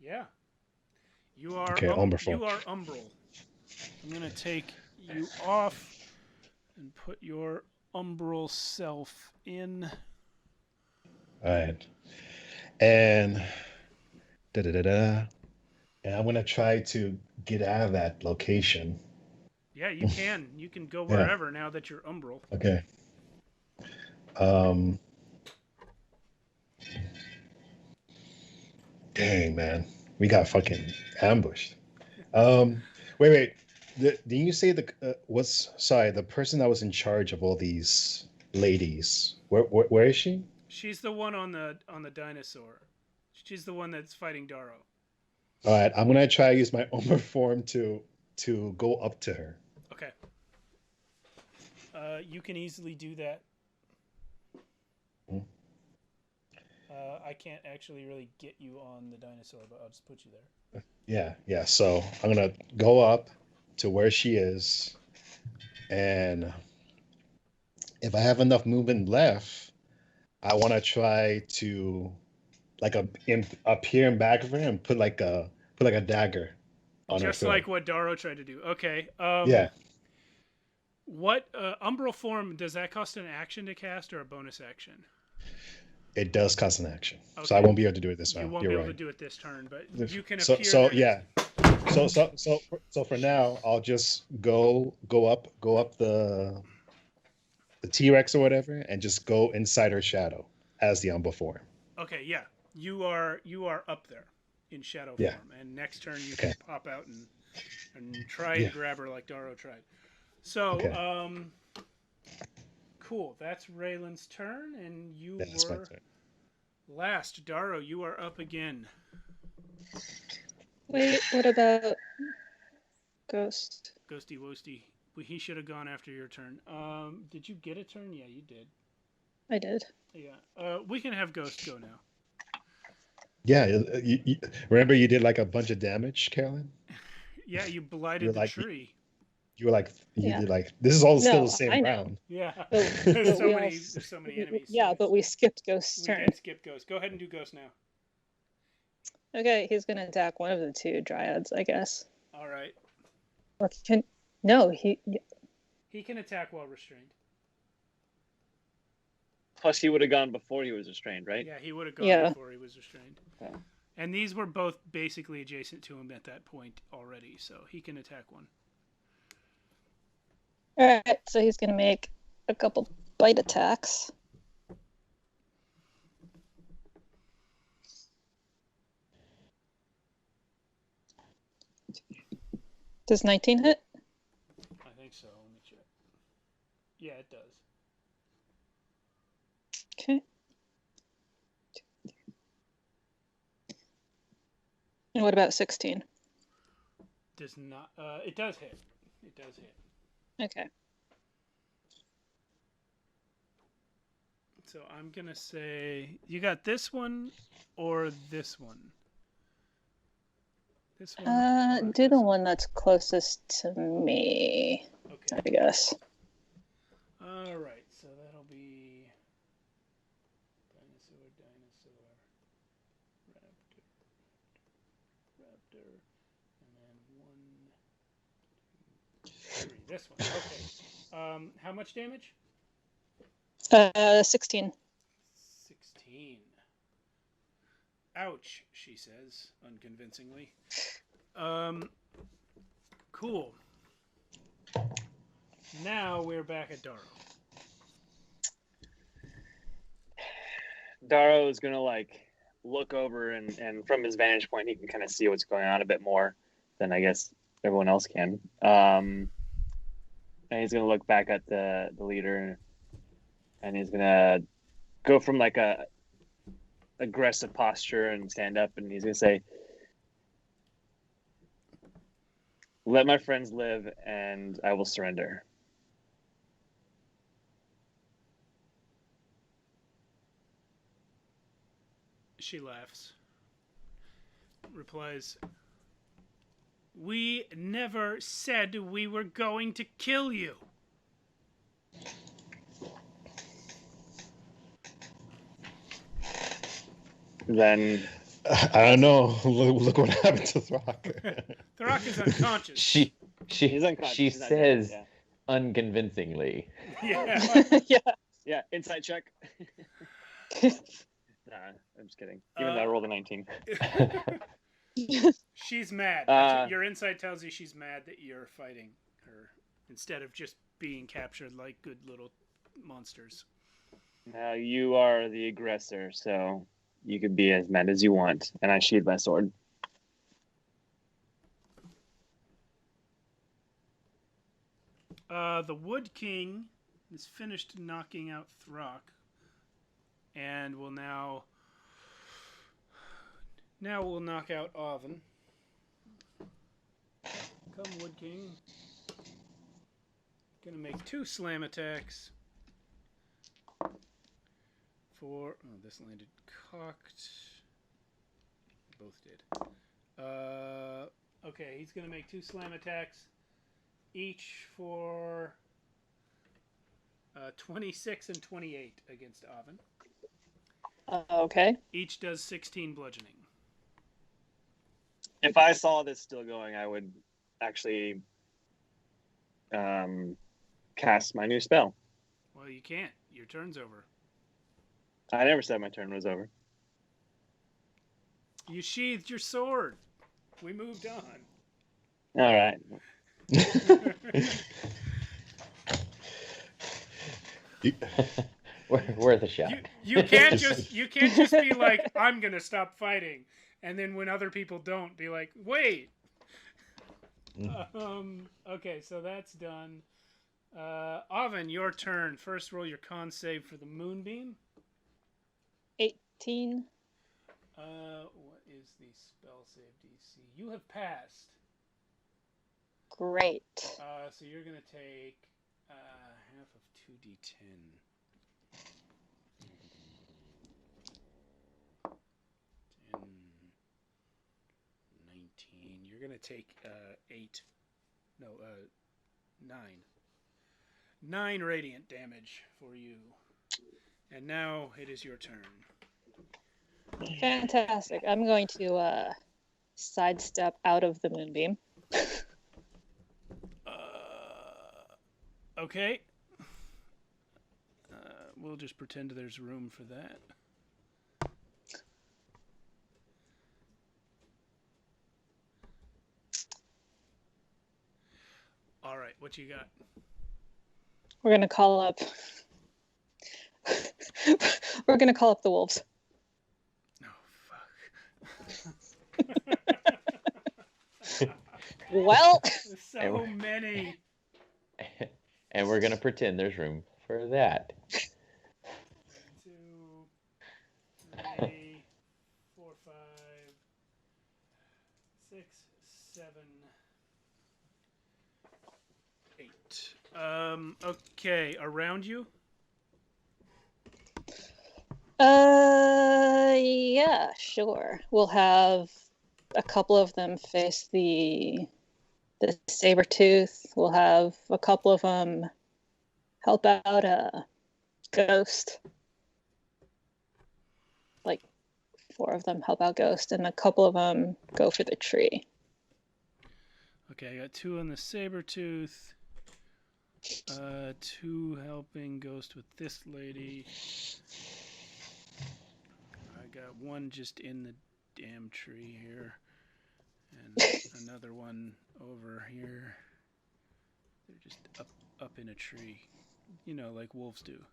Yeah. You are Umbral. You are Umbral. I'm going to take you off and put your Umbral self in. All right. And and I'm going to try to get out of that location. Yeah, you can. You can go wherever now that you're Umbral. Okay. Dang, man, we got fucking ambushed. Wait. Didn't you say the person that was in charge of all these ladies? Where is she? She's the one on the dinosaur. She's the one that's fighting Daro. All right, I'm gonna try to use my Umbra form to go up to her. Okay. You can easily do that. I can't actually really get you on the dinosaur, but I'll just put you there. Yeah. So I'm gonna go up to where she is, and if I have enough movement left, I want to try to appear in back of her and put like a dagger on her. Just like what Daro tried to do. Okay. Yeah. What Umbral Form, does that cost an action to cast or a bonus action? It does cost an action, okay. So I won't be able to do it this round. You won't be able to do it this turn, but you can appear. So for now, I'll just go up the T-Rex or whatever, and just go inside her shadow as the Umbral Form. Okay, yeah, you are up there in shadow Yeah. form, and next turn you can pop out and try and grab her like Daro tried. So, cool. That's Raylan's turn, and you were last. Daro, you are up again. Wait, what about Ghost? Ghosty Woasty. He should have gone after your turn. Did you get a turn? Yeah, you did. I did. Yeah. We can have Ghost go now. Yeah. You remember you did like a bunch of damage, Carolynn? Yeah, you blighted the tree. You were like, did like, this is all still the same round. Yeah. But There's so many enemies. Yeah, but we skipped Ghost's turn. We did skip Ghost. Go ahead and do Ghost now. Okay, he's gonna attack one of the two dryads, I guess. All right. Or He can attack while restrained. Plus, he would have gone before he was restrained, right? Yeah, he would have gone Yeah. before he was restrained. Okay. And these were both basically adjacent to him at that point already, so he can attack one. All right, so he's going to make a couple bite attacks. Does 19 hit? I think so. Let me check. Yeah, it does. Okay. And what about 16? Does not. It does hit. It does hit. Okay. So I'm gonna say you got this one or this one. This one. or Do this the one that's closest to me, Okay. I guess. All right. So that'll be dinosaur, raptor, and then 1, 2, 3. This one. Okay. How much damage? 16. 16. Ouch, she says, unconvincingly. Cool. Now we're back at Darrow. Darrow is gonna look over and from his vantage point he can kind of see what's going on a bit more than I guess everyone else can. And he's gonna look back at the leader and he's gonna go from a aggressive posture and stand up and he's gonna say, "Let my friends live and I will surrender." She laughs. Replies, "We never said we were going to kill you." Then I don't know. Look what happened to Throck. Throck is unconscious. He's unconscious. She He's not says dead, unconvincingly. Yeah. yeah, insight check. Nah, I'm just kidding. Even though I rolled a 19. She's mad. Your insight tells you she's mad that you're fighting her instead of just being captured like good little monsters. Now you are the aggressor, so you could be as mad as you want. And I sheathe my sword. The Wood King is finished knocking out Throck, and will now we'll knock out Oven. Come, Wood King. Gonna make 2 slam attacks. This landed cocked. Both did. Okay, he's gonna make 2 slam attacks, each for 26 and 28 against Oven. Okay. Each does 16 bludgeoning. If I saw this still going, I would actually cast my new spell. Well, you can't. Your turn's over. I never said my turn was over. You sheathed your sword. We moved on. All right. Worth a shot. You can't just be like, I'm gonna stop fighting, and then when other people don't, be like, wait. Okay, so that's done. Oven, your turn. First, roll your con save for the moonbeam. 18. What is the spell save DC? You have passed. Great. So you're gonna take half of 2d10. 10, 19. You're gonna take 9. 9 radiant damage for you. And now it is your turn. Fantastic. I'm going to sidestep out of the moonbeam. Okay. We'll just pretend there's room for that. All right, what you got? We're gonna call up. We're gonna call up the wolves. Oh fuck! Well, So many. And we're gonna pretend there's room for that. 1, 2, 3, 4, 5, 6, 7, 8. Okay, around you? Yeah, sure. We'll have a couple of them face the saber-tooth. We'll have a couple of them help out a ghost. Like 4 of them help out ghost, and a couple of them go for the tree. Okay, I got 2 on the saber-tooth. 2 helping ghost with this lady. I got 1 just in the damn tree here. And another one over here. They're just up in a tree. You know, like wolves do.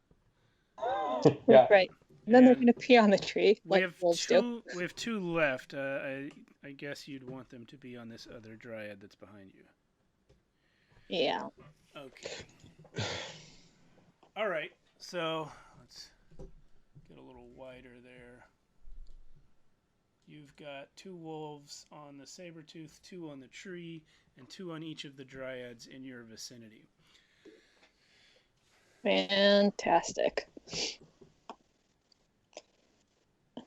Yeah. Right. And then they're And going to pee on the tree, We like have wolves do. we have 2 left. I guess you'd want them to be on this other dryad that's behind you. Yeah. Okay. All right. So let's get a little wider there. You've got 2 wolves on the saber-tooth, 2 on the tree, and 2 on each of the dryads in your vicinity. Fantastic.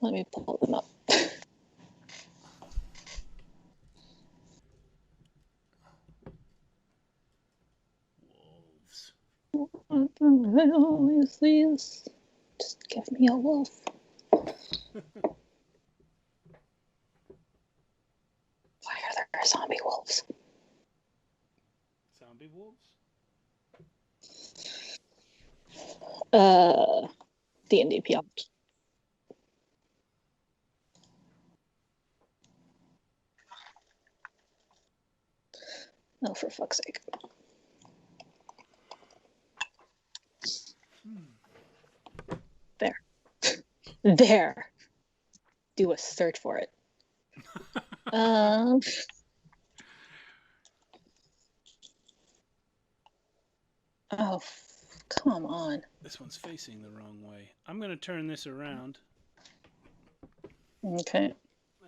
Let me pull them up. Wolves. What the hell is this? Just give me a wolf. Why are there zombie wolves? Zombie wolves? D&D PL. Oh, for fuck's sake. There. There. Do a search for it. Oh, come on. This one's facing the wrong way. I'm going to turn this around. Okay.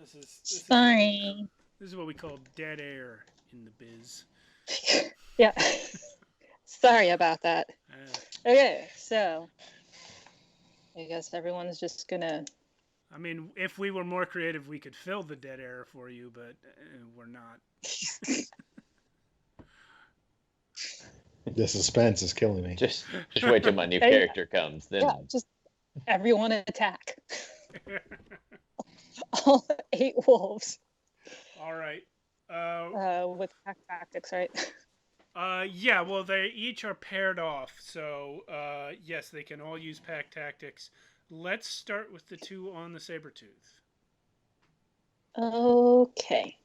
This is Sorry. This is what we call dead air in the biz. Yeah. Sorry about that. Okay, so I guess everyone's just gonna. I mean, if we were more creative, we could fill the dead air for you, but we're not. The suspense is killing me. Just wait till my new character comes. Then Yeah, just everyone attack. All 8 wolves. All right. With pack tactics, right? Yeah, well, they each are paired off, so yes, they can all use pack tactics. Let's start with the 2 on the saber-tooth. Okay.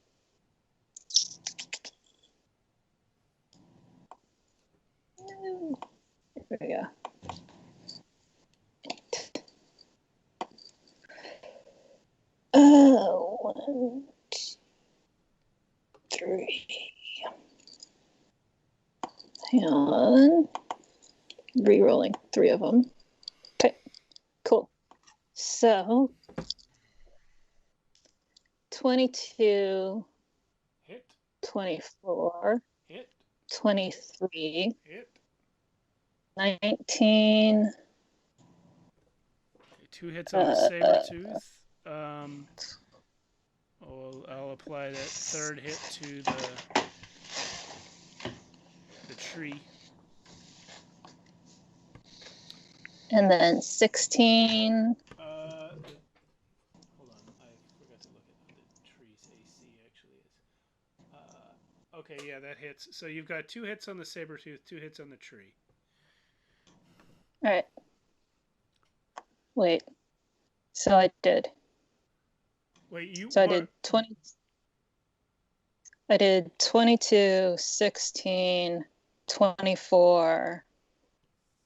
Here we go. One, 2, 3. Hang on. Re-rolling 3 of them. Okay, cool. So, 22, Hit, 24, hit, 23, hit. 19. Okay, 2 hits on the saber-tooth. I'll apply that 3rd hit to the tree. And then 16. Hold on, I forgot to look at what the tree's AC actually is. Okay, yeah, that that hits. So you've got 2 hits on the saber-tooth, 2 hits on the tree. All right. Wait. So I did. Wait, you. So what? I did 20. I did 22, 16, 24,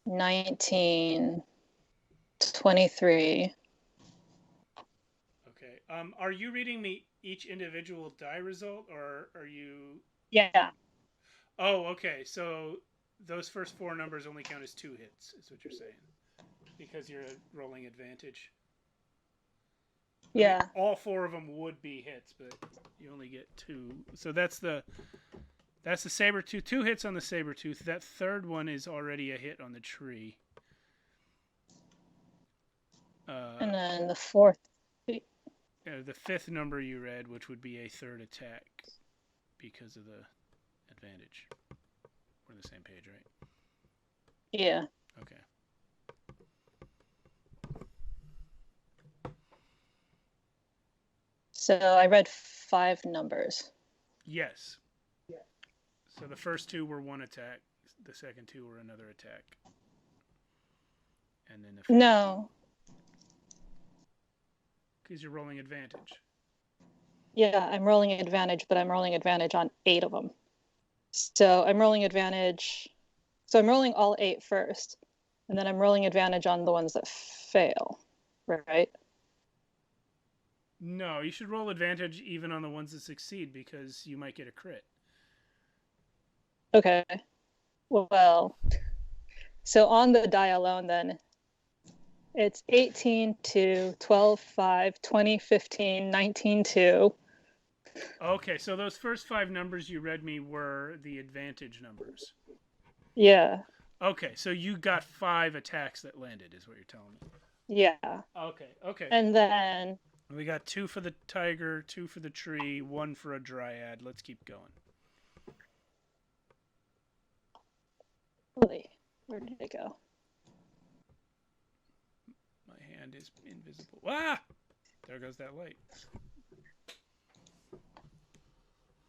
19, 23. Okay. Are you reading me each individual die result, or are you? Yeah. Oh, okay. So those first 4 numbers only count as 2 hits, is what you're saying, because you're rolling advantage. I mean, Yeah. all 4 of them would be hits, but you only get 2. So that's the saber-tooth. 2 hits on the saber-tooth. That third one is already a hit on the tree. And then the fourth. The 5th number you read, which would be a third attack because of the advantage. We're on the same page, right? Yeah. Okay. So I read 5 numbers. Yes. So the first 2 were 1 attack. The second 2 were another attack. And then the No. because you're rolling advantage. Yeah, I'm rolling advantage, but I'm rolling advantage on 8 of them. So I'm rolling advantage. So I'm rolling all 8 first, and then I'm rolling advantage on the ones that fail, right? No, you should roll advantage even on the ones that succeed because you might get a crit. Okay. Well, so on the die alone, then it's 18, 2, 12, 5, 20, 15, 19, 2. Okay, so those first 5 numbers you read me were the advantage numbers. Yeah. Okay, so you got 5 attacks that landed, is what you're telling me. Yeah. Okay. And then We got 2 for the tiger, 2 for the tree, 1 for a dryad. Let's keep going. where did it go? My hand is invisible. Ah! There goes that light.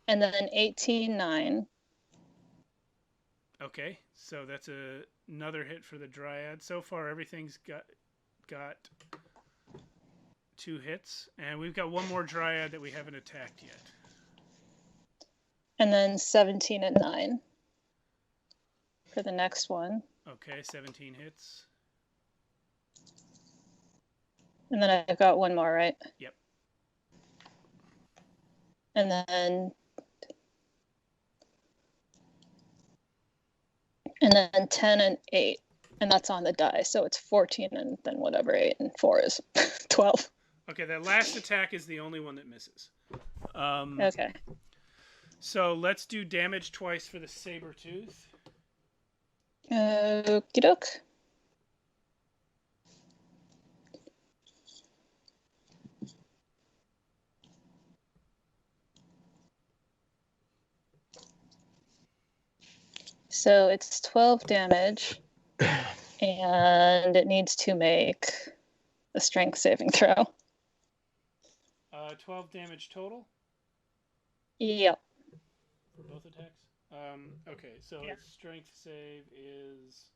And then 18, 9. Okay, so that's another hit for the dryad. So far, everything's got 2 hits, and we've got 1 more dryad that we haven't attacked yet. And then 17 and 9 for the next one. Okay, 17 hits. And then I've got 1 more, right? Yep. And then 10 and 8. And that's on the die. So it's 14 and then whatever 8 and 4 is 12. Okay, that last attack is the only one that misses. Okay. So let's do damage twice for the saber-tooth. Okie doke. So it's 12 damage, and it needs to make a strength saving throw. 12 damage total Yep. for both attacks. Okay, so its strength save is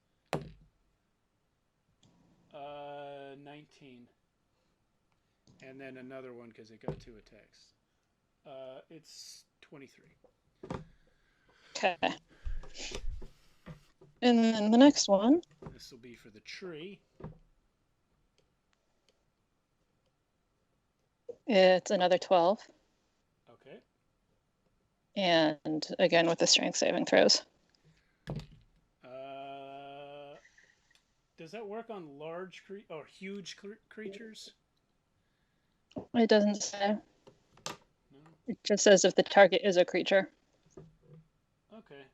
19. And then another one because it got 2 attacks. It's 23. Okay. And then the next one. This will be for the tree. It's another 12. Okay. And again with the strength saving throws. Does that work on large or huge creatures? It doesn't say. No. It just says if the target is a creature. Okay.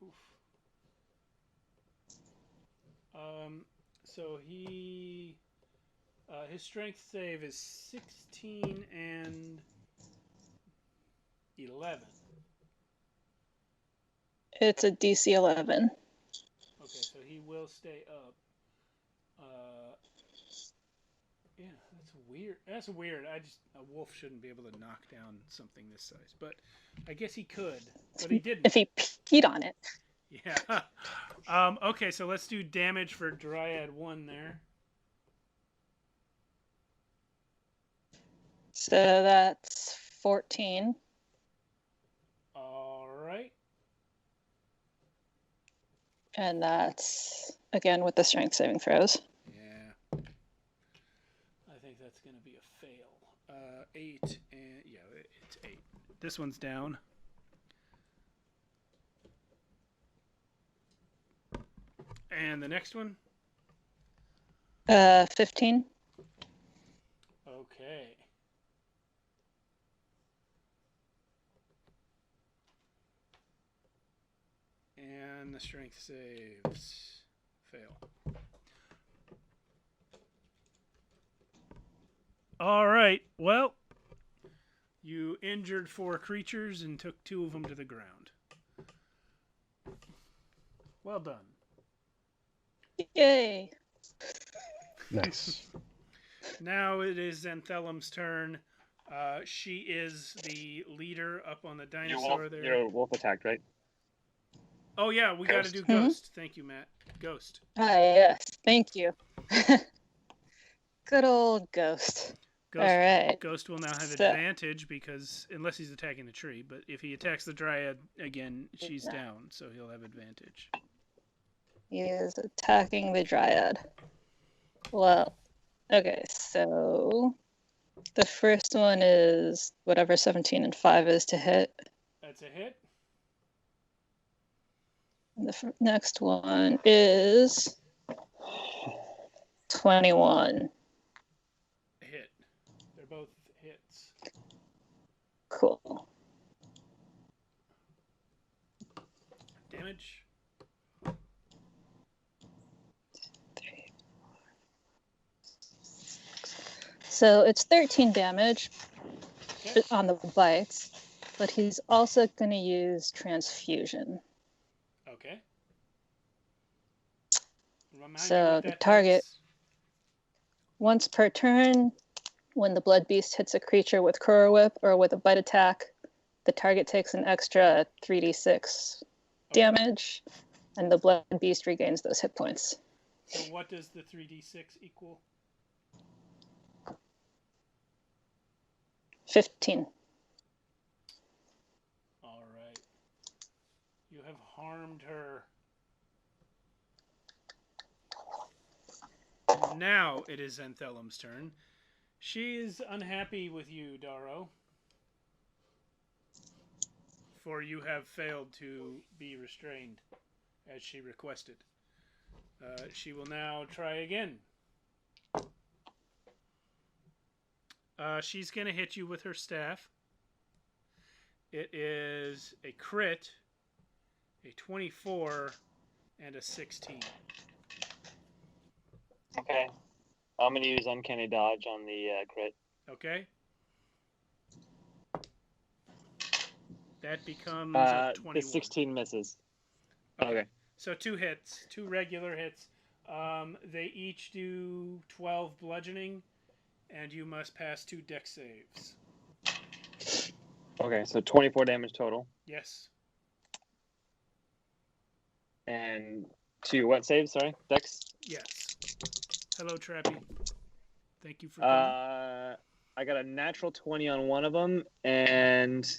Oof. So his strength save is 16 and 11. It's a DC 11. Okay, so he will stay up. Yeah, that's weird. That's weird. A wolf shouldn't be able to knock down something this size, but I guess he could, but he didn't. If he peed on it. Yeah. Okay, so let's do damage for Dryad 1 there. So that's 14. All right. And that's, again, with the strength saving throws. Yeah. I think that's going to be a fail. 8, and yeah, it's 8. This one's down. And the next one? 15. Okay. And the strength saves fail. All right. Well, you injured 4 creatures and took 2 of them to the ground. Well done. Yay. Nice. Now it is Xanthelum's turn. She is the leader up on the dinosaur there. Your wolf attacked, right? Oh, yeah, we got to do Mhm. Ghost. Thank you, Matt. Ghost. Ah, yes. Thank you. Good old ghost. Ghost, All right. Ghost will now have So- advantage because, unless he's attacking the tree, but if he attacks the Dryad again, she's Yeah. down, so he'll have advantage. He is attacking the Dryad. Well, okay, so the first one is whatever 17 and 5 is to hit. That's a hit. And the next one is 21. A hit. They're both hits. Cool. Damage. So it's 13 damage Okay. on the bites, but he's also going to use transfusion. Okay. Remind me So what the that target- does. Once per turn, when the blood beast hits a creature with Kura Whip or with a bite attack, the target takes an extra 3d6 damage, and the blood beast regains those hit points. So what does the 3d6 equal? 15. All right. You have harmed her. Now it is Xanthelum's turn. She is unhappy with you, Daro, for you have failed to be restrained, as she requested. She will now try again. She's going to hit you with her staff. It is a crit, a 24, and a 16. Okay. I'm going to use Uncanny Dodge on the crit. Okay? That becomes a 21. The 16 misses. Okay. So 2 hits, 2 regular hits. They each do 12 bludgeoning, and you must pass 2 dex saves. Okay, so 24 damage total. Yes. And 2 what saves? Sorry, Dex? Yes. Hello, Trappy. Thank you for coming. I got a natural 20 on one of them, and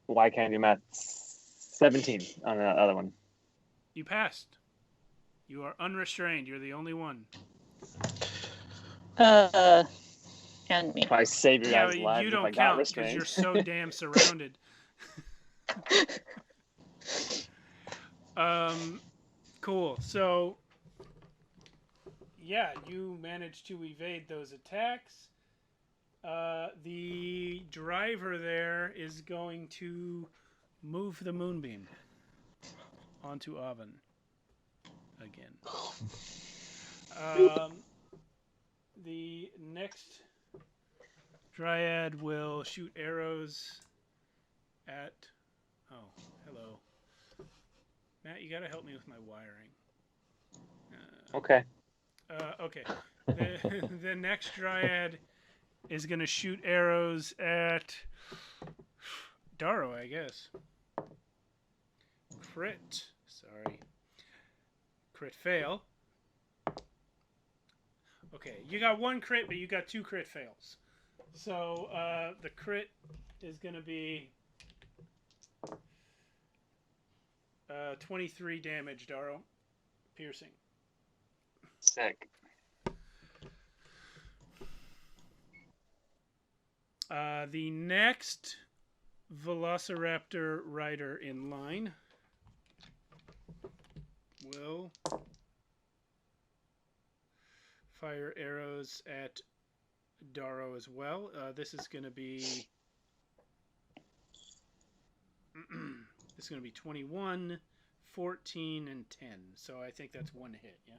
why can't I do math? 17 on the other one. You passed. You are unrestrained. You're the only one. And me. If I save your Yeah, guys' but lives, you if I don't got count because restrained. you're so damn surrounded. Cool. So, yeah, you managed to evade those attacks. The driver there is going to move the moonbeam onto Oven again. The next Dryad will shoot arrows at... Oh, hello. Matt, you gotta help me with my wiring. Okay. Okay. The next dryad is going to shoot arrows at Darrow, I guess. Crit. Sorry. Crit fail. Okay, you got one crit, but you got 2 crit fails. So the crit is going to be 23 damage, Darrow. Piercing. Sick. The next Velociraptor rider in line will fire arrows at Darrow as well. This is going to be 21, 14, and 10. So I think that's one hit, yeah?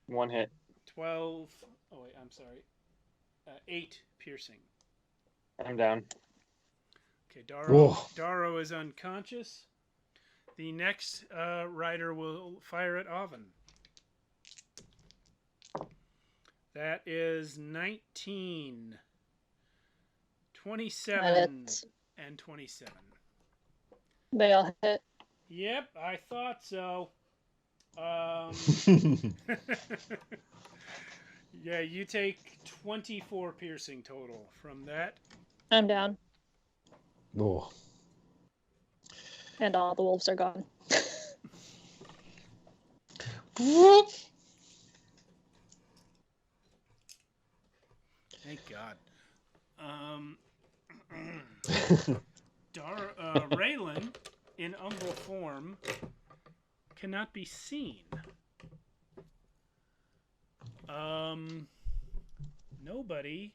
One hit. 12. Oh, wait, I'm sorry. 8 piercing. I'm down. Okay, Darrow, Whoa. Darrow is unconscious. The next rider will fire at Oven. That is 19, 27, and 27. They all hit. Yep, I thought so. Yeah, you take 24 piercing total from that. I'm down. Oh. And all the wolves are gone. Whoop. Thank God. Raylan, in umbral form, cannot be seen. Nobody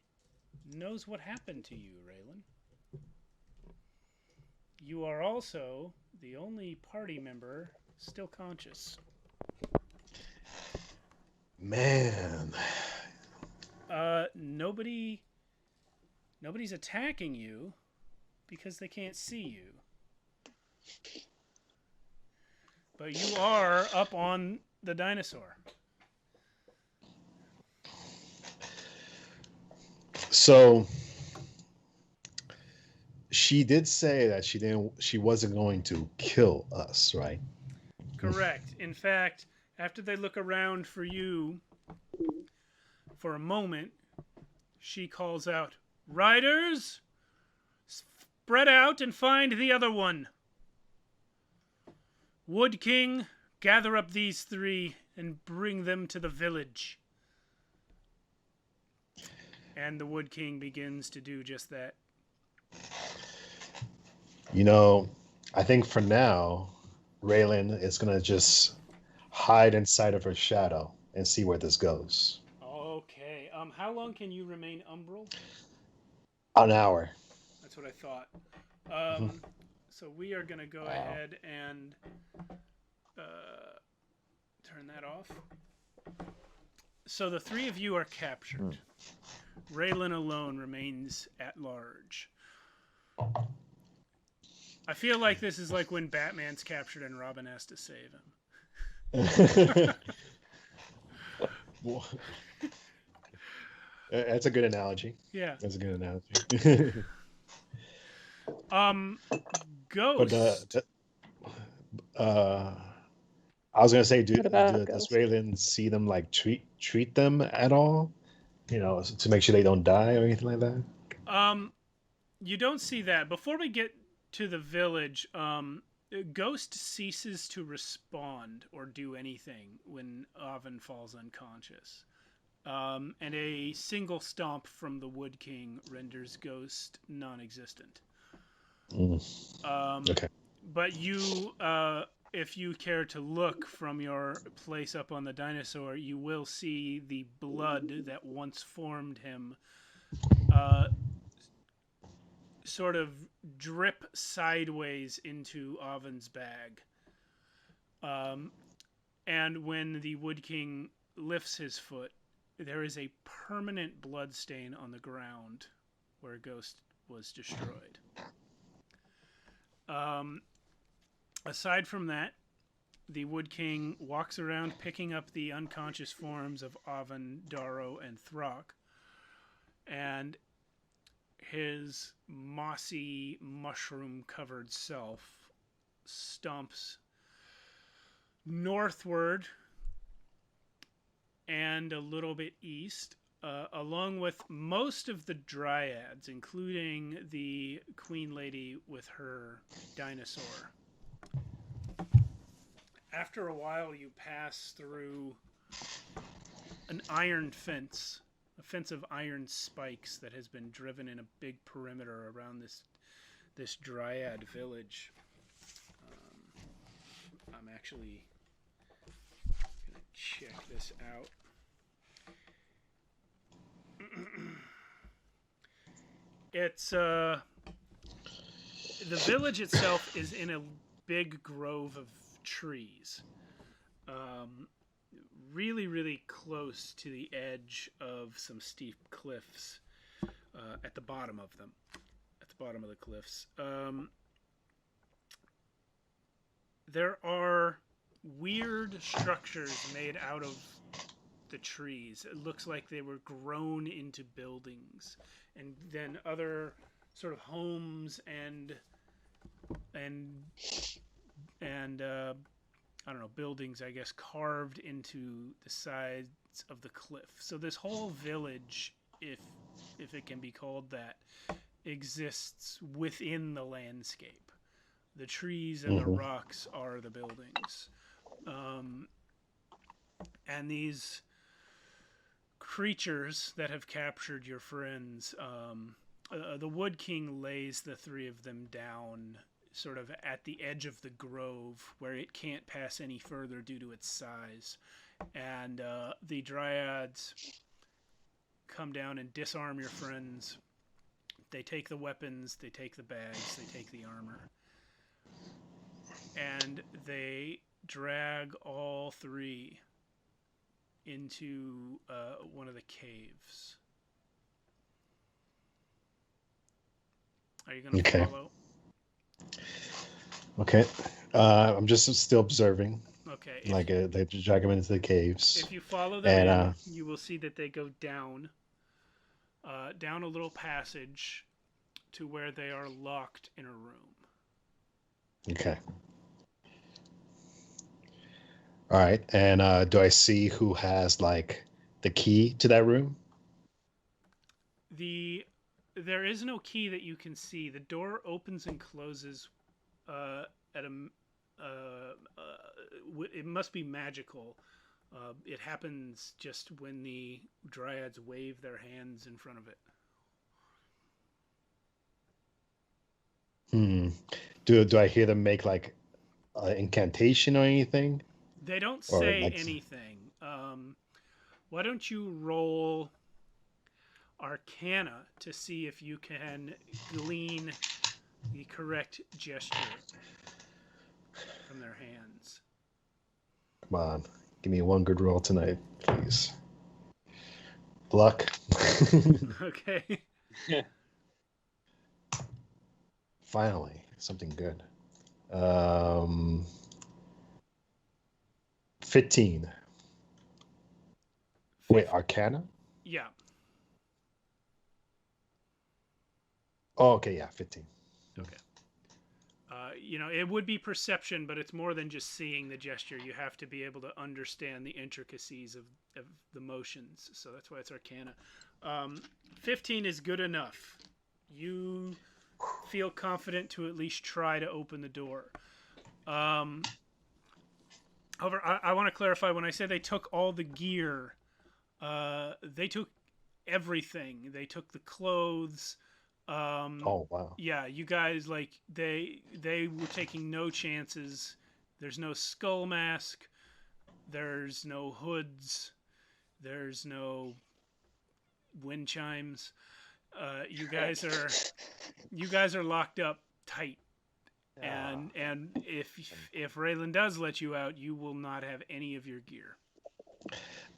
knows what happened to you, Raylan. You are also the only party member still conscious. Man. Nobody's attacking you because they can't see you. But you are up on the dinosaur. So she did say that she wasn't going to kill us, right? Correct. In fact, after they look around for you for a moment, she calls out, "Riders, spread out and find the other one. Wood King, gather up these 3 and bring them to the village." And the Wood King begins to do just that. You know, I think for now, Raylan is going to just hide inside of her shadow and see where this goes. Okay. How long can you remain umbral? An hour. That's what I thought. So we are going to go ahead and turn that off. So the 3 of you are captured. Raylan alone remains at large. I feel like this is like when Batman's captured and Robin has to save him. That's a good analogy. Yeah. That's a good analogy. Ghost. I was gonna say, does Ghost? Raylan see them like treat them at all? You know, to make sure they don't die or anything like that. You don't see that. Before we get to the village, Ghost ceases to respond or do anything when Oven falls unconscious. And a single stomp from the Wood King renders Ghost non-existent. Okay. But you, if you care to look from your place up on the dinosaur, you will see the blood that once formed him sort of drip sideways into Oven's bag. And when the Wood King lifts his foot, there is a permanent blood stain on the ground where Ghost was destroyed. Aside from that, the Wood King walks around picking up the unconscious forms of Oven, Darrow, and Throck. And his mossy, mushroom-covered self stomps northward and a little bit east, along with most of the dryads, including the Queen Lady with her dinosaur. After a while, you pass through an iron fence, a fence of iron spikes that has been driven in a big perimeter around this dryad village. I'm actually going to check this out. It's the village itself is in a big grove of trees, really, really close to the edge of some steep cliffs. At the bottom of them, at the bottom of the cliffs, there are weird structures made out of the trees. It looks like they were grown into buildings, and then other sort of homes and I don't know, buildings, I guess, carved into the sides of the cliff. So this whole village, if it can be called that, exists within the landscape. The trees and the rocks are the buildings. And these creatures that have captured your friends, the Wood King lays the three of them down sort of at the edge of the grove where it can't pass any further due to its size. And the dryads come down and disarm your friends. They take the weapons, they take the bags, they take the armor. And they drag all three into one of the caves. Are you going to follow? Okay. I'm just still observing. Okay. They drag them into the caves. If you follow them you will see that they go down a little passage to where they are locked in a room. Okay. All right. And do I see who has the key to that room? There is no key that you can see. The door opens and closes at a. It must be magical. It happens just when the dryads wave their hands in front of it. Do I hear them make an incantation or anything? They don't say anything. Why don't you roll Arcana to see if you can glean the correct gesture from their hands. Come on. Give me one good roll tonight, please. Luck. Okay. Finally, something good. 15. Wait, Arcana? Yeah. Oh, okay, yeah, 15. Okay. It would be perception, but it's more than just seeing the gesture. You have to be able to understand the intricacies of the motions, so that's why it's Arcana. 15 is good enough. You feel confident to at least try to open the door. However, I want to clarify, when I say they took all the gear, they took everything. They took the clothes. Oh, wow. Yeah, you guys, they were taking no chances. There's no skull mask. There's no hoods. There's no wind chimes. You guys are locked up tight. And if Raylan does let you out, you will not have any of your gear.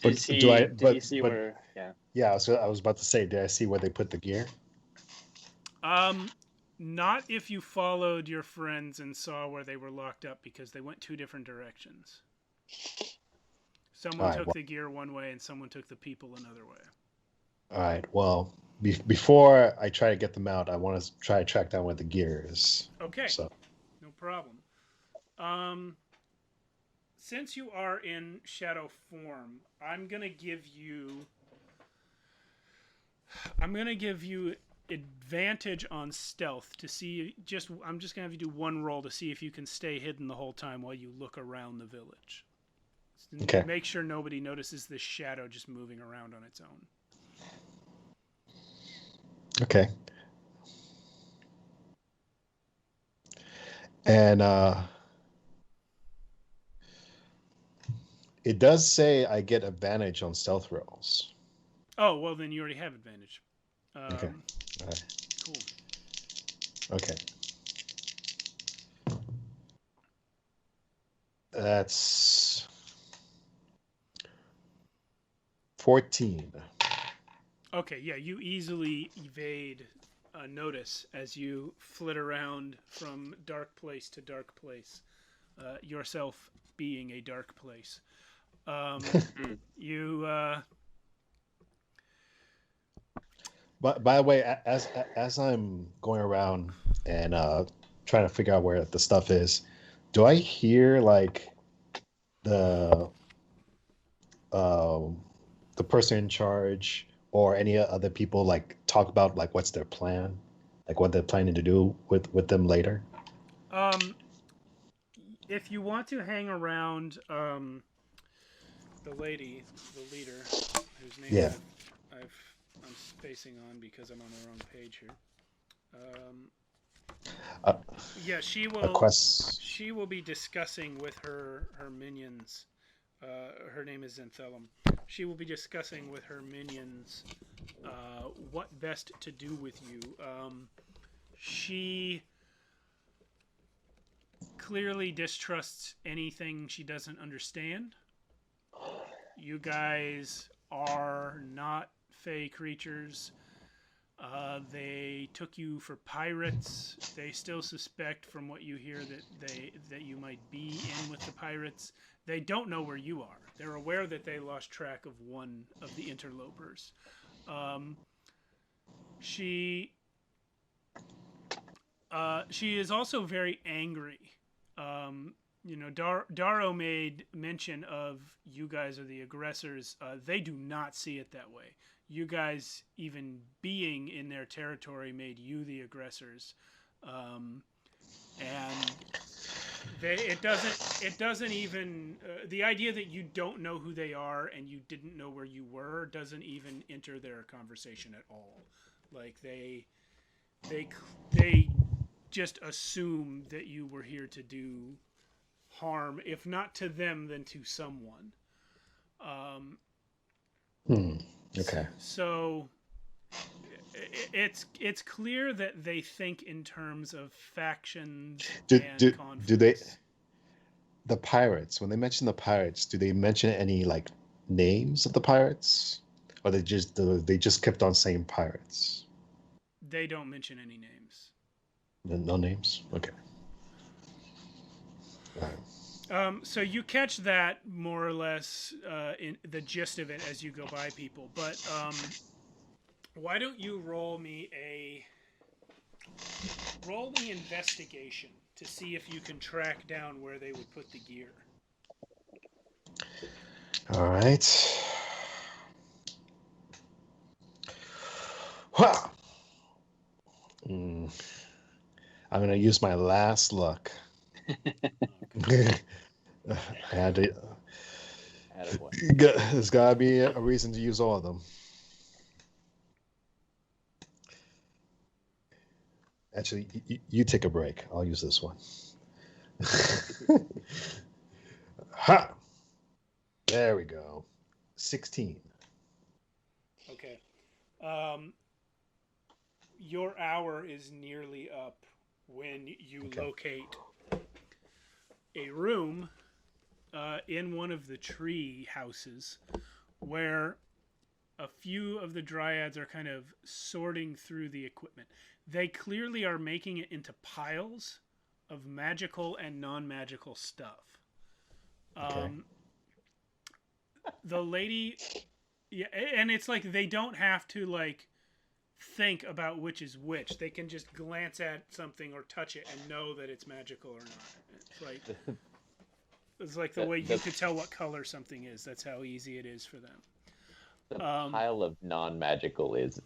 Did you see where? Yeah. Yeah, so I was about to say, did I see where they put the gear? Not if you followed your friends and saw where they were locked up, because they went two different directions. Someone took the gear one way and someone took the people another way. All right. Well, before I try to get them out, I want to try to track down where the gear is. Okay. So. No problem. Since you are in shadow form, I'm gonna give you advantage on stealth to see. I'm just gonna have you do one roll to see if you can stay hidden the whole time while you look around the village. Okay. Make sure nobody notices this shadow just moving around on its own. Okay. And it does say I get advantage on stealth rolls. Oh, well, then you already have advantage. Okay. All right. Cool. Okay. That's 14. Okay, yeah, you easily evade notice as you flit around from dark place to dark place, yourself being a dark place. You. By the way, as I'm going around and trying to figure out where the stuff is, do I hear like the person in charge or any other people like talk about like what's their plan, like what they're planning to do with them later? If you want to hang around, the lady, the leader, whose name I'm spacing on because I'm on the wrong page here. Yeah, she will. She will be discussing with her minions. Her name is Zenthelum. She will be discussing with her minions what best to do with you. She clearly distrusts anything she doesn't understand. You guys are not Fey creatures. They took you for pirates. They still suspect, from what you hear, that you might be in with the pirates. They don't know where you are. They're aware that they lost track of one of the interlopers. She is also very angry. Darrow made mention of you guys are the aggressors. They do not see it that way. You guys, even being in their territory, made you the aggressors, and it doesn't even the idea that you don't know who they are and you didn't know where you were doesn't even enter their conversation at all. Like they just assume that you were here to do harm, if not to them, then to someone. Okay. So it's clear that they think in terms of factions and conflicts. Do they, the pirates, when they mention the pirates, do they mention any like names of the pirates, or they just kept on saying pirates? They don't mention any names. No names. Okay. All right. So you catch that more or less in the gist of it as you go by people. But why don't you roll me investigation to see if you can track down where they would put the gear. All right. Wow. I'm gonna use my last luck. I had to. There's gotta be a reason to use all of them. Actually, you take a break. I'll use this one. Ha! There we go. 16. Okay. Your hour is nearly up when you locate a room in one of the tree houses where a few of the dryads are kind of sorting through the equipment. They clearly are making it into piles of magical and non-magical stuff. Okay. The lady, yeah, and it's like they don't have to like think about which is which. They can just glance at something or touch it and know that it's magical or not. It's like the way you could tell what color something is. That's how easy it is for them. The pile of non-magical is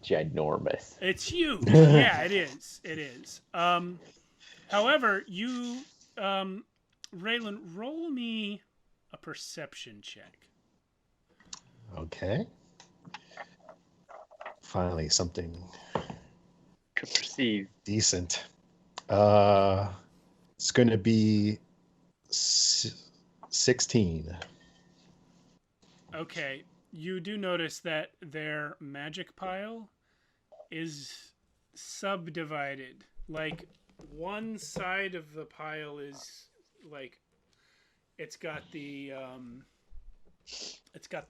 ginormous. It's huge. Yeah, it is. It is. However, you, Raylan, roll me a perception check. Okay. Finally, something Could perceive. decent. It's going to be 16. Okay, you do notice that their magic pile is subdivided. Like, one side of the pile is like it's got the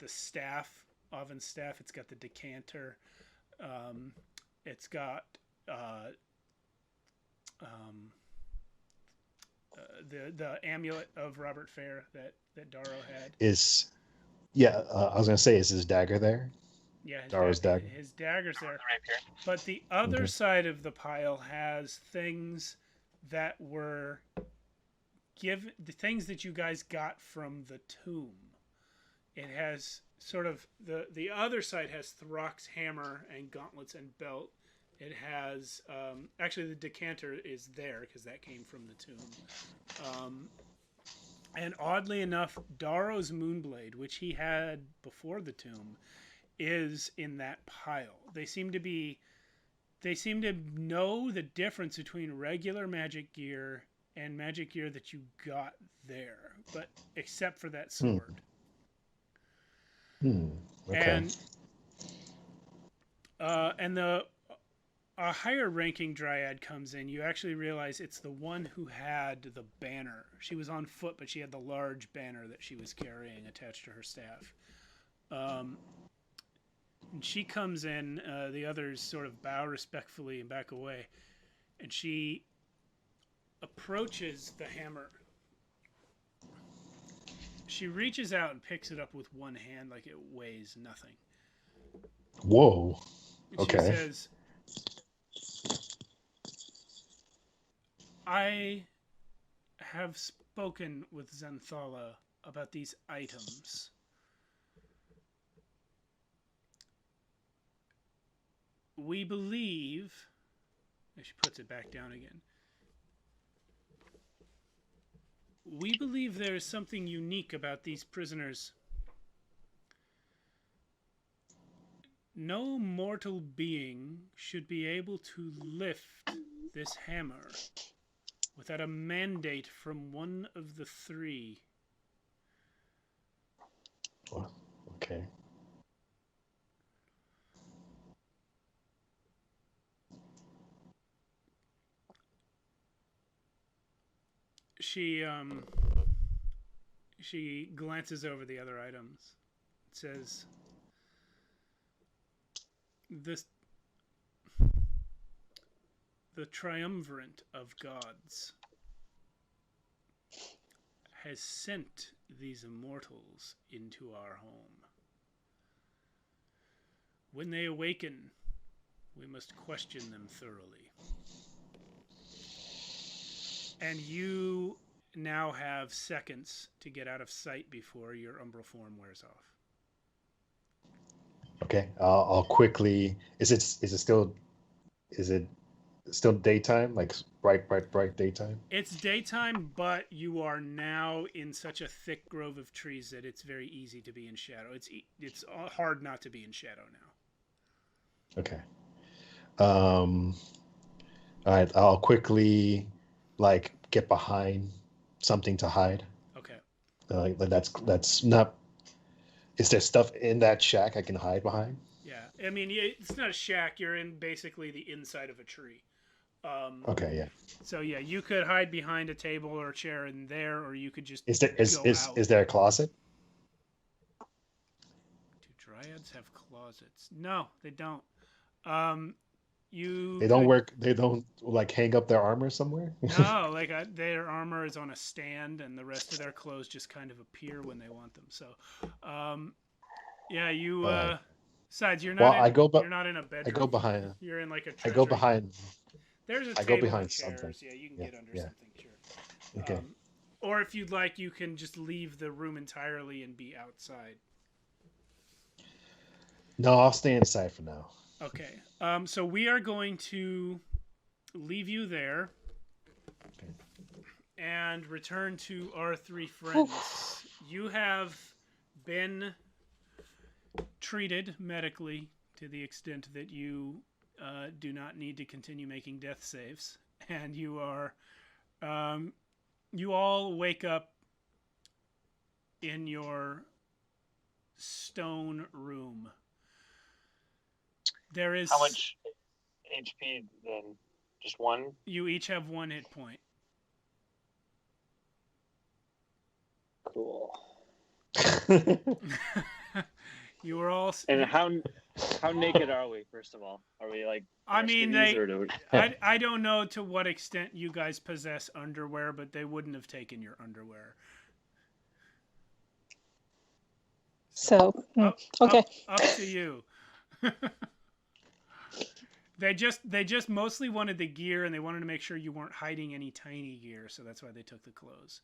staff, oven staff. It's got the decanter. It's got the amulet of Robert Fair that Darrow had. I was going to say, is his dagger there? Yeah, Darrow's dagger. His dagger's there. But the other side of the pile has things that were the things that you guys got from the tomb. It has sort of the other side has Throck's hammer and gauntlets and belt. It has actually the decanter is there because that came from the tomb. And oddly enough, Darrow's moonblade, which he had before the tomb, is in that pile. They seem to know the difference between regular magic gear and magic gear that you got there, but except for that sword. Okay. And a higher ranking dryad comes in. You actually realize it's the one who had the banner. She was on foot, but she had the large banner that she was carrying attached to her staff. And she comes in. The others sort of bow respectfully and back away. And she approaches the hammer. She reaches out and picks it up with one hand like it weighs nothing. Whoa. And Okay. she says, I have spoken with Xanthala about these items. We believe, and she puts it back down again. We believe there is something unique about these prisoners. No mortal being should be able to lift this hammer without a mandate from one of the three. Okay. She glances over the other items. It says, the triumvirate of gods has sent these immortals into our home. When they awaken, we must question them thoroughly. And you now have seconds to get out of sight before your umbral form wears off. Okay. I'll quickly. Is it still daytime? Like bright daytime? It's daytime, but you are now in such a thick grove of trees that it's very easy to be in shadow. It's hard not to be in shadow now. Okay. All right. I'll quickly get behind something to hide. Okay. That's not. Is there stuff in that shack I can hide behind? Yeah, I mean, it's not a shack. You're in basically the inside of a tree. Okay, yeah. So yeah, you could hide behind a table or a chair in there, or you could just Is go out. there a closet? To dryads have closets? No, they don't. They don't work. They don't like hang up their armor somewhere. No, like their armor is on a stand, and the rest of their clothes just kind of appear when they want them. So, yeah, you. Besides, you're not. You're not in a bedroom. I go behind. You're in like a. Treasure. I go behind. There's a I table go behind and chairs. something. Yeah, you can get under something. Sure. Okay. Or if you'd like, you can just leave the room entirely and be outside. No, I'll stay inside for now. Okay. So we are going to leave you there and return to our three friends. You have been treated medically to the extent that you do not need to continue making death saves. And you are... you all wake up in your stone room. There is... How much HP then? Just one? You each have 1 hit point. Cool. You were all... And how naked are we, first of all? Are we like... I mean, I don't know to what extent you guys possess underwear, but they wouldn't have taken your underwear. So, okay. Up to you. They just mostly wanted the gear, and they wanted to make sure you weren't hiding any tiny gear, so that's why they took the clothes.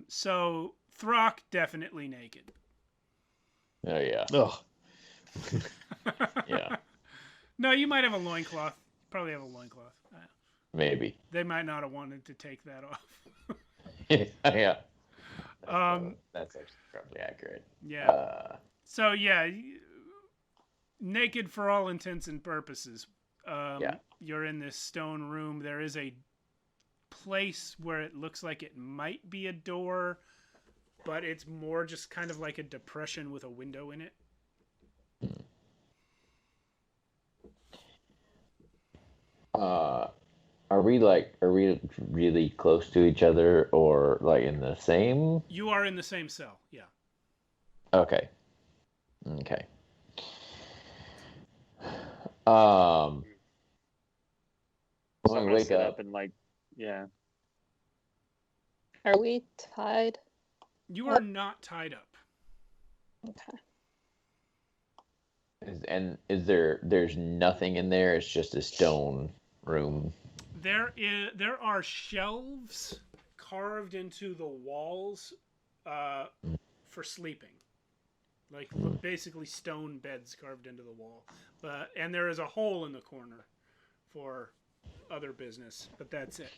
So Throck definitely naked. Oh yeah. Oh. Yeah. No, you might have a loincloth. Probably have a loincloth. Maybe. They might not have wanted to take that off. Yeah. That's actually probably accurate. Yeah. So yeah, naked for all intents and purposes. Yeah. You're in this stone room. There is a place where it looks like it might be a door, but it's more just kind of like a depression with a window in it. Are we really close to each other, or like in the same? You are in the same cell, yeah. Okay. When we wake up and like, yeah. Are we tied? You are not tied up. Okay. There's nothing in there? It's just a stone room. There are shelves carved into the walls for sleeping. Like basically stone beds carved into the wall. And there is a hole in the corner for other business, but that's it.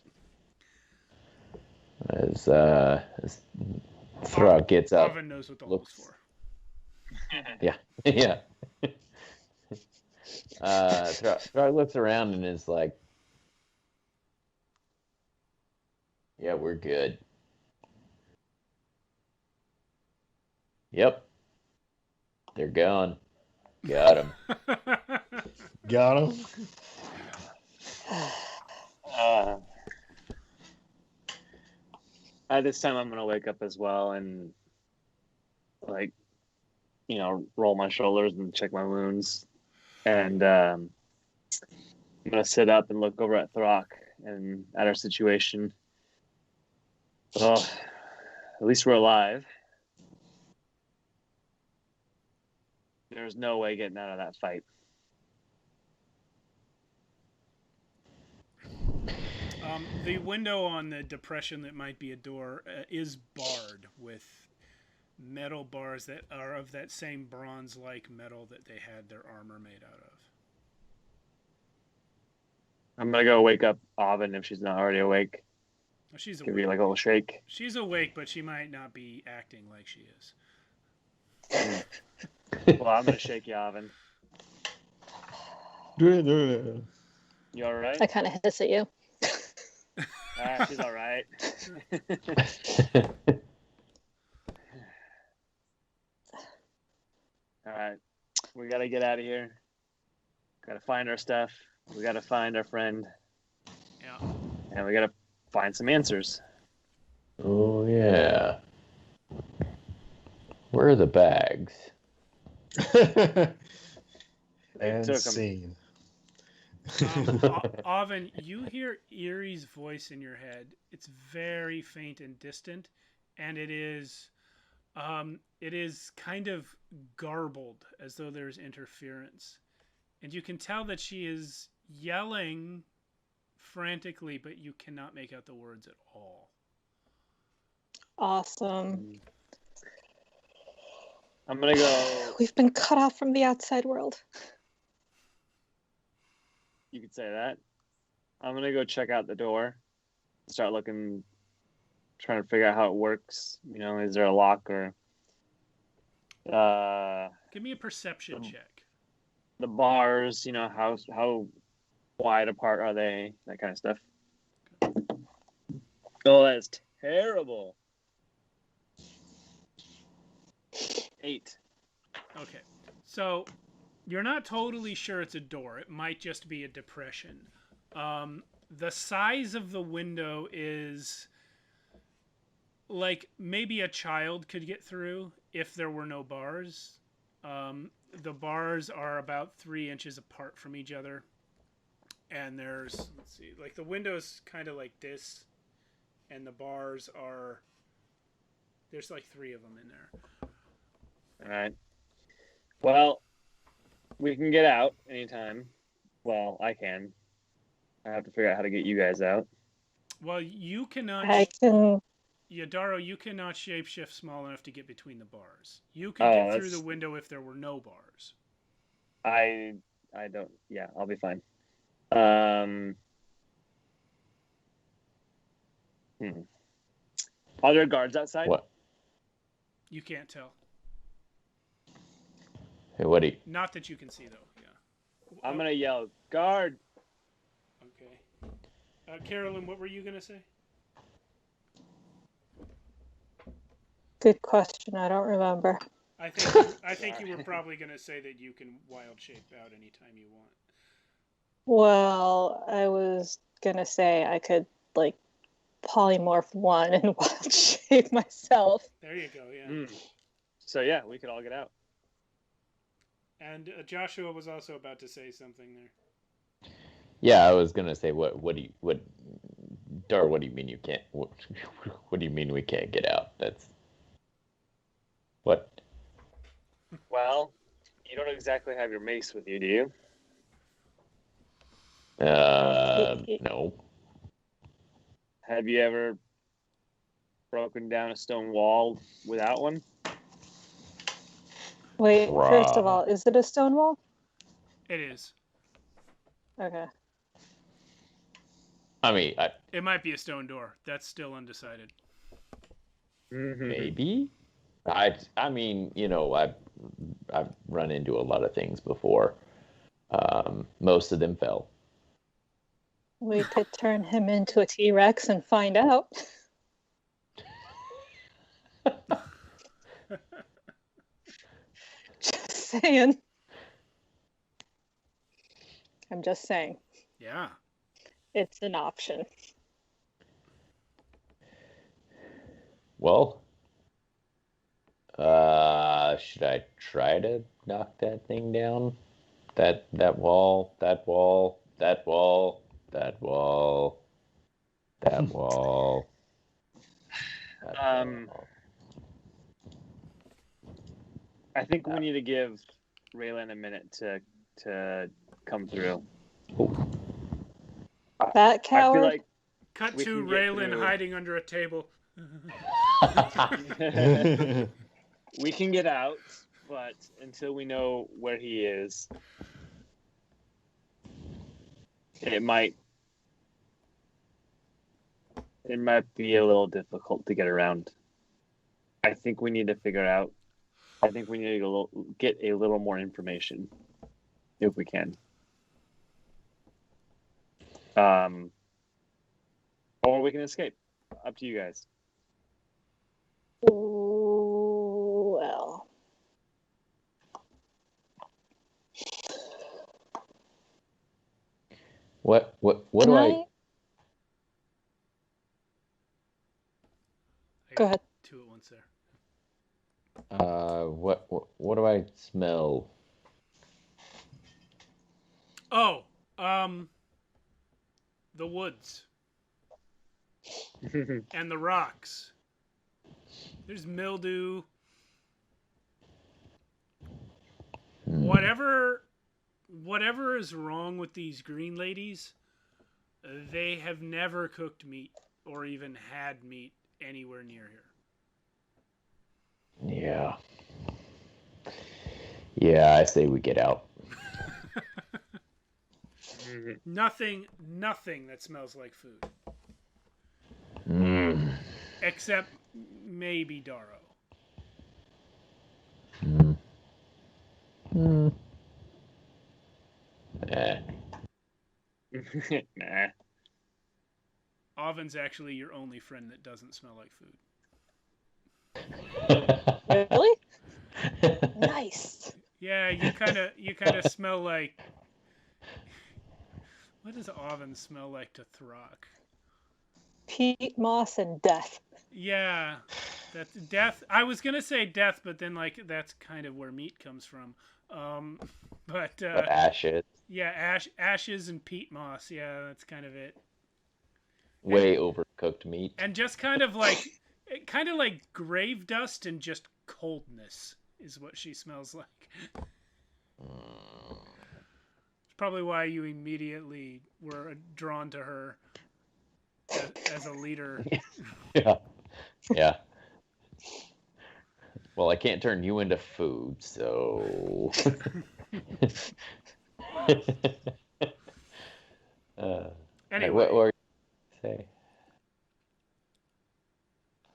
As Throg gets up, Oven knows what the hole's for. Yeah. Throg looks around and is like, "Yeah, we're good." Yep. They're gone. Got him. Got him. At this time, I'm gonna wake up as well and, like, roll my shoulders and check my wounds, and I'm gonna sit up and look over at Throck and at our situation. Well, at least we're alive. There's no way getting out of that fight. The window on the depression that might be a door is barred with metal bars that are of that same bronze-like metal that they had their armor made out of. I'm gonna go wake up Oven if she's not already awake. Well, she's Give awake. me like a little shake. She's awake, but she might not be acting like she is. Well, I'm gonna shake you, Oven. You all right? I kind of hiss at you. She's all right. All right, we gotta get out of here. Gotta find our stuff. We gotta find our friend. Yeah. And we gotta find some answers. Oh yeah. Where are the bags? And took 'em. scene. Oven, you hear Erie's voice in your head. It's very faint and distant, and it is kind of garbled, as though there's interference. And you can tell that she is yelling frantically, but you cannot make out the words at all. Awesome. I'm gonna go. We've been cut off from the outside world. You could say that. I'm gonna go check out the door. Start looking, trying to figure out how it works. You know, is there a lock or? Give me a perception check. The bars. You know, how wide apart are they? That kind of stuff. Oh, that's terrible. 8. Okay, so you're not totally sure it's a door. It might just be a depression. The size of the window is like maybe a child could get through if there were no bars. The bars are about 3 inches apart from each other. And there's, let's see, like the window's kind of like this. And the bars are, there's like 3 of them in there. All right. Well, we can get out anytime. Well, I can. I have to figure out how to get you guys out. Well, you cannot. I can. Yadaro, you cannot shapeshift small enough to get between the bars. You could get through the window if there were no bars. I don't. Yeah, I'll be fine. Are there guards outside? What? You can't tell. Hey, what do you... Not that you can see, though. Yeah. I'm gonna yell, guard. Okay. Carolyn, what were you gonna say? Good question. I don't remember. I think you were probably gonna say that you can wild shape out anytime you want. Well, I was gonna say I could like polymorph 1 and wild shape myself. There you go. Yeah. So yeah, we could all get out. And Joshua was also about to say something there. Yeah, I was gonna say what do you mean you can't? What do you mean we can't get out? That's what. Well, you don't exactly have your mace with you, do you? No. Have you ever broken down a stone wall without one? Wait, first of all, is it a stone wall? It is. Okay. I mean, it might be a stone door. That's still undecided. Maybe. I mean, you know, I've run into a lot of things before. Most of them fell. We could turn him into a T-Rex and find out. Just saying. I'm just saying. Yeah. It's an option. Well, should I try to knock that thing down? That wall, that wall, that wall, that wall, that wall. I think we need to give Raylan a minute to come through. That coward. I feel like Cut to Raylan hiding under a table. we can get out, but until we know where he is, it might be a little difficult to get around. I think we need to figure out. I think we need to get a little more information, if we can. Or we can escape. Up to you guys. Well. What do I... Go ahead. 2 at once there. What do I smell? Oh, the woods and the rocks. There's mildew. Whatever is wrong with these green ladies, they have never cooked meat or even had meat anywhere near here. Yeah. Yeah, I say we get out. Nothing that smells like food. Except maybe Darrow. Nah. Oven's actually your only friend that doesn't smell like food. Really? Nice. Yeah, you kind of smell like. What does Oven smell like to Throck? Peat moss and death. Yeah, that's death. I was gonna say death, but then like that's kind of where meat comes from. But ashes. Yeah, ashes and peat moss. Yeah, that's kind of it. Way overcooked meat. And just kind of like grave dust and just coldness is what she smells like. It's probably why you immediately were drawn to her as a leader. Yeah. Well, I can't turn you into food, so. Anyway, what were you say?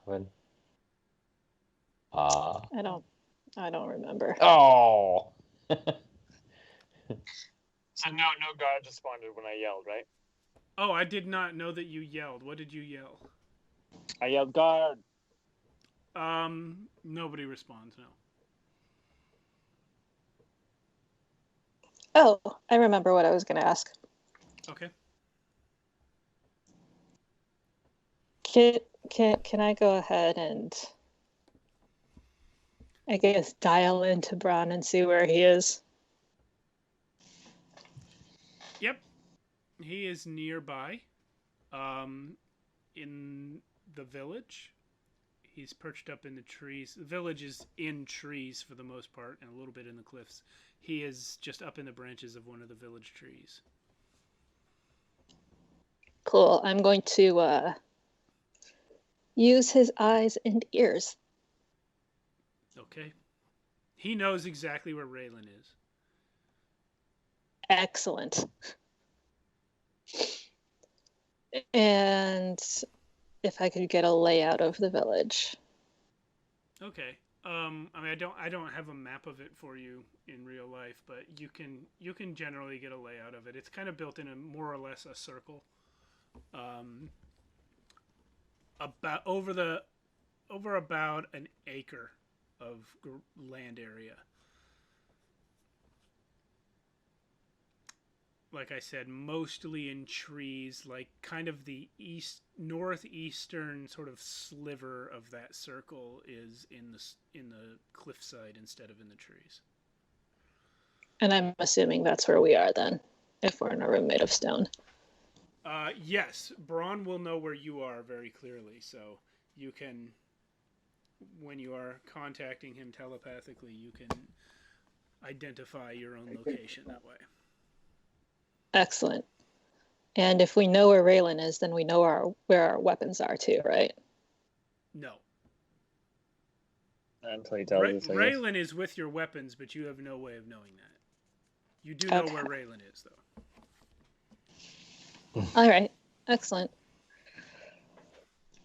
When? I don't remember. Oh. So no guard responded when I yelled, right? Oh, I did not know that you yelled. What did you yell? I yelled guard. Nobody responds. No. Oh, I remember what I was going to ask. Okay. Can I go ahead and, I guess, dial into Bron and see where he is? Yep. He is nearby. In the village. He's perched up in the trees. The village is in trees for the most part, and a little bit in the cliffs. He is just up in the branches of one of the village trees. Cool. I'm going to use his eyes and ears. Okay. He knows exactly where Raylan is. Excellent. And if I could get a layout of the village. Okay. I mean, I don't have a map of it for you in real life, but you can generally get a layout of it. It's kind of built in a more or less a circle. About over about an acre of land area. Like I said, mostly in trees, like kind of the northeastern sort of sliver of that circle is in the cliffside instead of in the trees. And I'm assuming that's where we are then, if we're in a room made of stone. Yes, Braun will know where you are very clearly, so you can, when you are contacting him telepathically, you can identify your own location that way. Excellent. And if we know where Raylan is, then we know where our weapons are too, right? No. Until he tells us. Raylan is with your weapons, but you have no way of knowing that. You do know where Raylan is, though. All right. Excellent.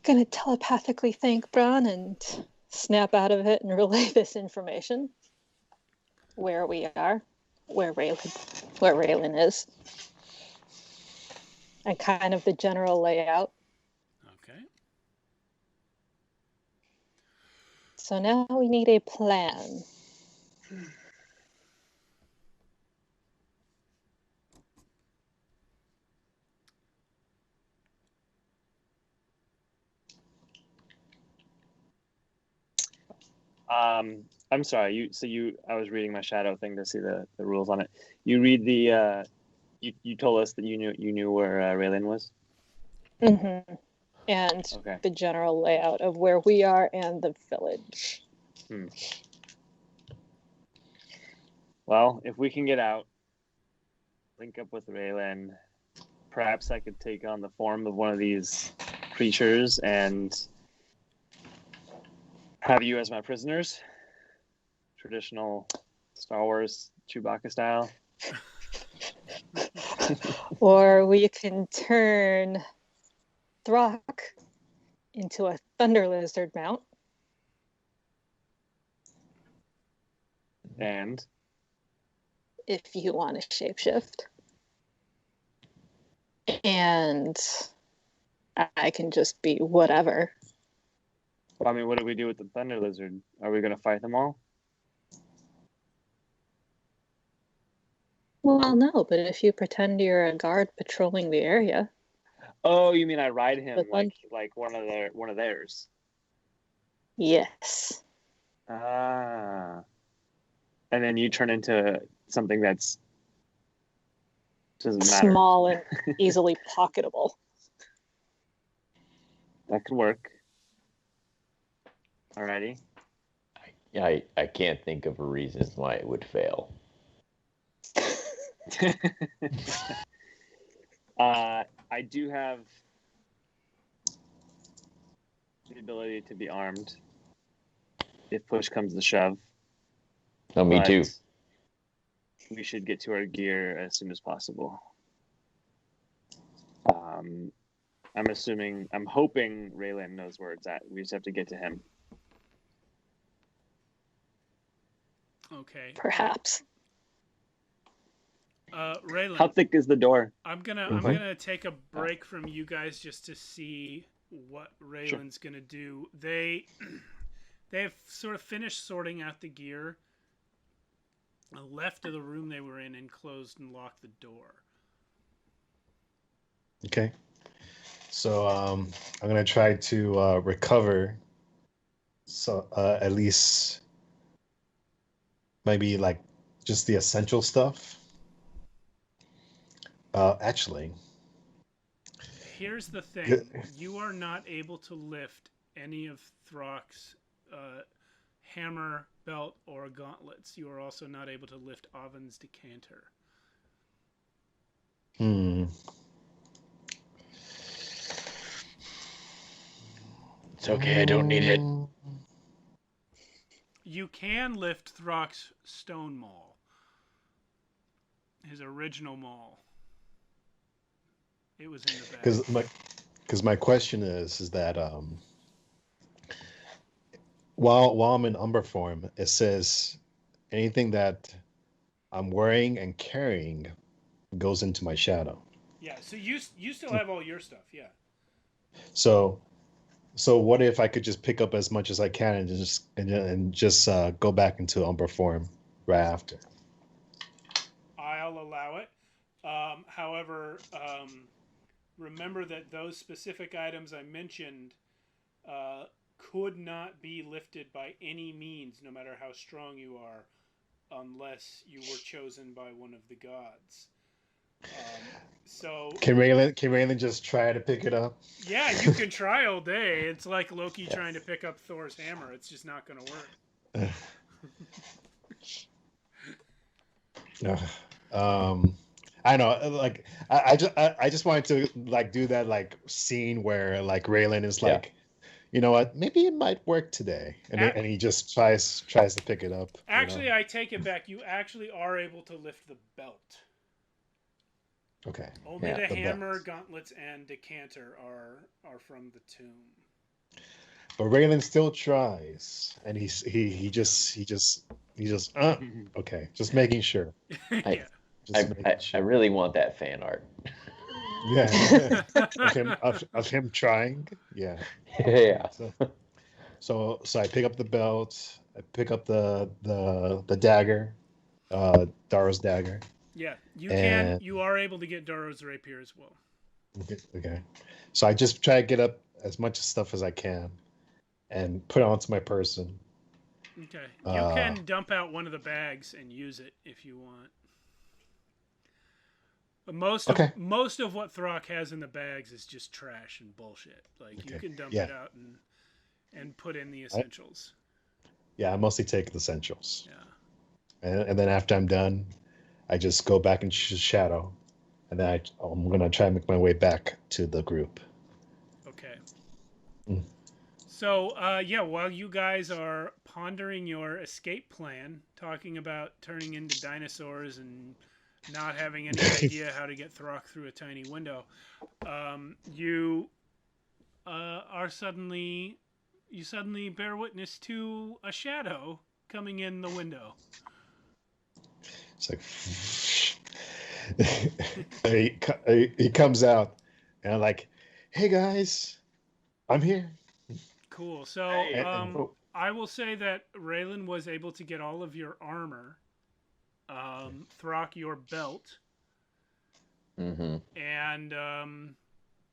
Gonna telepathically thank Bron and snap out of it and relay this information. Where we are, where Raylan is. And kind of the general layout. Okay. So now we need a plan. I'm sorry. I was reading my shadow thing to see the rules on it. You read the. You told us that you knew where Raylin was. Mm-hmm. And Okay. the general layout of where we are and the village. Well, if we can get out, link up with Raylin, perhaps I could take on the form of one of these creatures and have you as my prisoners. Traditional Star Wars Chewbacca style. Or we can turn Throck into a thunder lizard mount. And If you want to shapeshift. And I can just be whatever. well, I mean, what do we do with the thunder lizard? Are we going to fight them all? Well, no, but if you pretend you're a guard patrolling the area. Oh, you mean I ride him But then- like one of theirs? Yes. Ah. And then you turn into something that's doesn't matter. Small and easily pocketable. That could work. Alrighty. I can't think of a reason why it would fail. I do have the ability to be armed if push comes to shove. Oh, me but too. We should get to our gear as soon as possible. I'm hoping Raylin knows where it's at. We just have to get to him. Okay. Perhaps. Raylan, How thick is the door? I'm gonna take a break from you guys just to see what Raylan's gonna do. They've sort of finished sorting out the gear, left of the room they were in, and closed and locked the door. Okay. So I'm gonna try to recover. So at least maybe like just the essential stuff. Actually, Here's the thing: Good. you are not able to lift any of Throck's hammer, belt, or gauntlets. You are also not able to lift Oven's decanter. It's okay, I don't need it. You can lift Throck's stone maul, his original maul. It was in the bag. Because my question is that while I'm in Umber form, it says anything that I'm wearing and carrying goes into my shadow. Yeah, so you still have all your stuff, yeah. So what if I could just pick up as much as I can and just go back into Umber form right after? I'll allow it. However, remember that those specific items I mentioned could not be lifted by any means, no matter how strong you are, unless you were chosen by one of the gods. So Can Raylin just try to pick it up? yeah, you can try all day. It's like Loki trying to pick up Thor's hammer. It's just not going to work. I know, like I just wanted to like do that like scene where like Raylin is like, you know what, maybe it might work today, and he just tries to pick it up. Actually, I take it back. You actually are able to lift the belt. Okay. Only the hammer, belt. gauntlets, and decanter are from the tomb. But Raylan still tries, and he just okay, just making sure. Yeah. I really want that fan art. Yeah, of him trying. Yeah. Yeah. So I pick up the belt. I pick up the dagger, Daro's dagger. Yeah, you are able to get Daro's rapier as well. Okay. So I just try to get up as much stuff as I can, and put it onto my person, Okay. You can dump out one of the bags and use it if you want. But most of what Throck has in the bags is just trash and bullshit. Like you can dump it out and put in the essentials. I mostly take the essentials. Yeah. And then after I'm done, I just go back and shadow, and then I'm gonna try and make my way back to the group. Okay. So while you guys are pondering your escape plan, talking about turning into dinosaurs and not having any idea how to get Throck through a tiny window, you suddenly bear witness to a shadow coming in the window. It's like he comes out, and I'm like, "Hey guys, I'm here." Cool. So I will say that Raylan was able to get all of your armor, Throck your belt, and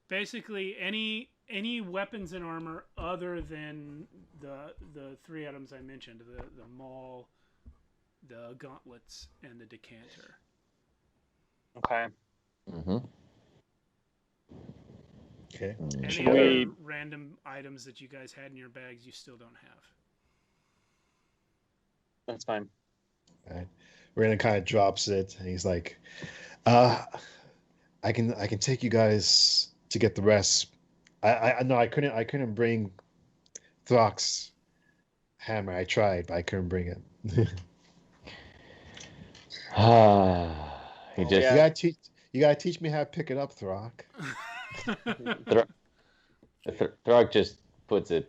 basically any weapons and armor other than the 3 items I mentioned, the maul, the gauntlets, and the decanter. Okay. Okay. Any other random items that you guys had in your bags you still don't have? That's fine. All right. Raylan kind of drops it, and he's like, "I can take you guys to get the rest. I couldn't bring Throck's hammer. I tried, but I couldn't bring it." You gotta teach me how to pick it up, Throck. Throck just puts a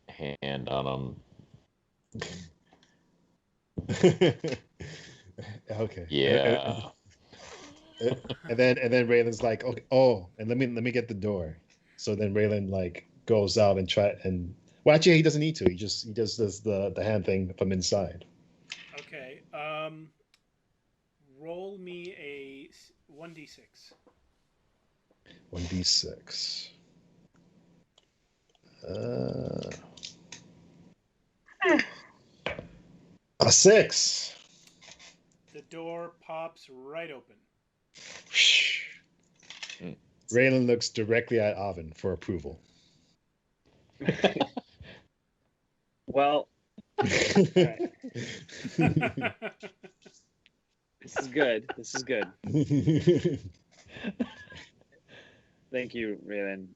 hand on him. Okay. Yeah. And then Raylan's like, "Okay, and let me get the door." So then Raylan like goes out and well, actually he doesn't need to. He just does the hand thing from inside. Okay. Roll me a 1d6. 1d6. A 6. The door pops right open. Raylan looks directly at Oven for approval. Well, right. This is good. Thank you, Raylan.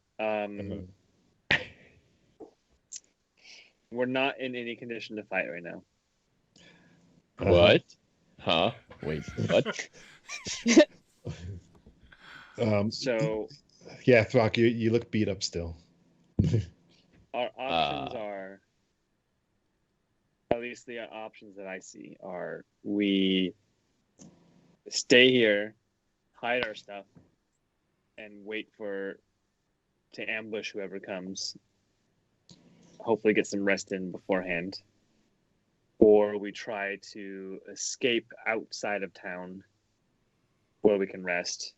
We're not in any condition to fight right now. What? Huh? Wait, what? So yeah, Throck, you look beat up still. our options are, at least the options that I see are, we stay here, hide our stuff, and wait to ambush whoever comes. Hopefully get some rest in beforehand. Or we try to escape outside of town where we can rest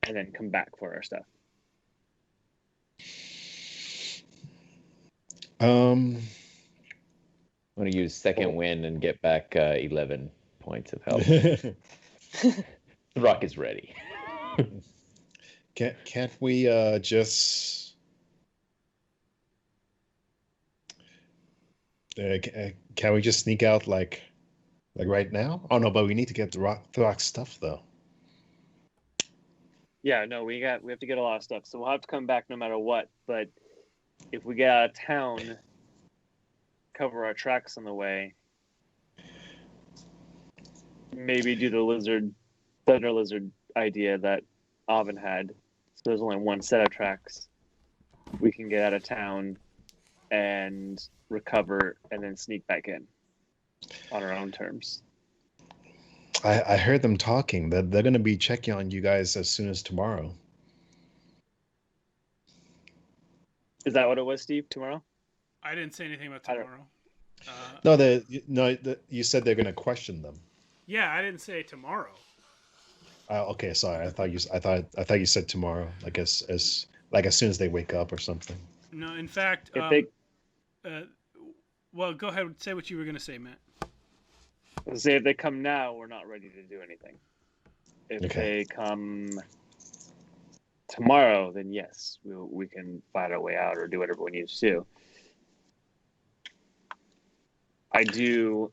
and then come back for our stuff. I'm going to use second wind and get back 11 points of health. The rock is ready. Can't we just... can we just sneak out like right now? Oh no, but we need to get the rock stuff though. Yeah, no, we have to get a lot of stuff, so we'll have to come back no matter what. But if we get out of town, cover our tracks on the way, maybe do the thunder lizard idea that Oven had. So there's only one set of tracks. We can get out of town and recover and then sneak back in on our own terms. I heard them talking that they're going to be checking on you guys as soon as tomorrow. Is that what it was, Steve? Tomorrow? I didn't say anything about tomorrow. You said they're going to question them. Yeah, I didn't say tomorrow. Okay, sorry. I thought you said tomorrow. Like as soon as they wake up or something. No, in fact, Well, go ahead. Say what you were going to say, Matt. Say if they come now, we're not ready to do anything. If Okay. they come tomorrow, then yes, we can fight our way out or do whatever we need to do. I do.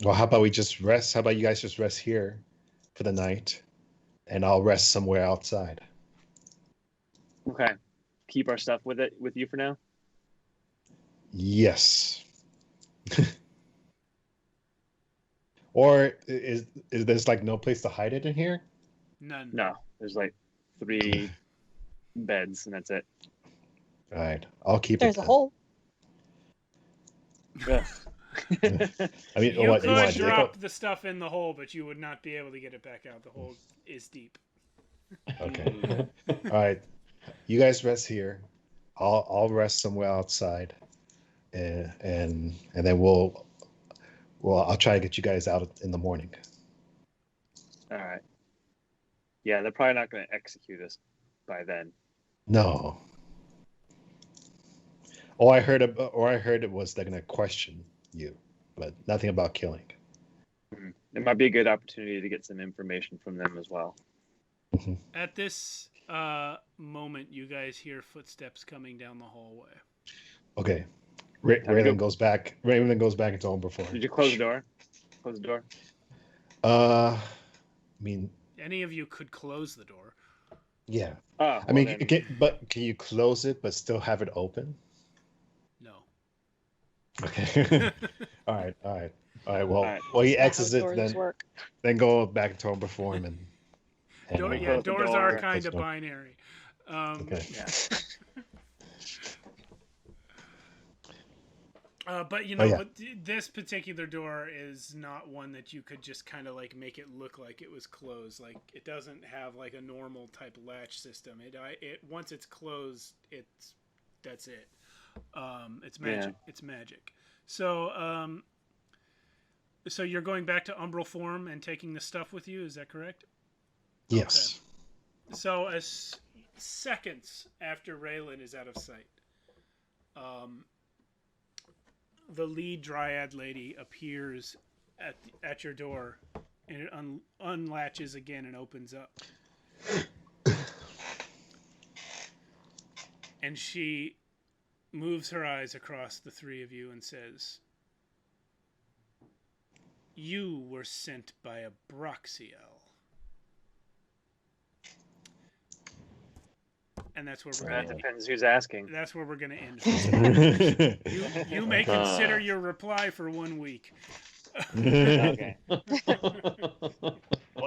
Well, how about we just rest? How about you guys just rest here for the night, and I'll rest somewhere outside. Okay. Keep our stuff with you for now. Yes. Or is there's like no place to hide it in here? None. No, there's like 3 beds and that's it. All right, I'll keep There's it. a hole. Ugh. I mean, You what you want could to dig drop up? the stuff in the hole, but you would not be able to get it back out. The hole is deep. Okay. All right, you guys rest here. I'll rest somewhere outside, and then I'll try to get you guys out in the morning. All right. Yeah, they're probably not going to execute us by then. No. Or I heard it was they're gonna question you, but nothing about killing. It might be a good opportunity to get some information from them as well. At this moment, you guys hear footsteps coming down the hallway. Okay. Time to Raylan go. goes back. Raylan goes back into Umberform. Did you close the door? Close the door. I mean, Any of you could close the door. yeah. Oh, I well mean, then- but can you close it but still have it open? No. Okay. All right. Well, right. well, he That's not how exits it, doors work. then go back into Umberform and. Door, Close yeah, the doors door. are kind Close of the door. binary. Okay. But you Oh, know, yeah. but this particular door is not one that you could just kind of like make it look like it was closed. Like it doesn't have like a normal type latch system. It once it's closed, that's it. It's magic. Yeah. It's magic. So so you're going back to umbral form and taking the stuff with you. Is that correct? Yes. So as seconds after Raylan is out of sight, the lead dryad lady appears at your door, and it unlatches again and opens up. And she moves her eyes across the 3 of you and says, "You were sent by a Broxiel." And that's where we're That going. depends who's asking. That's where we're going to end. You may consider your reply for 1 week. Okay. Well,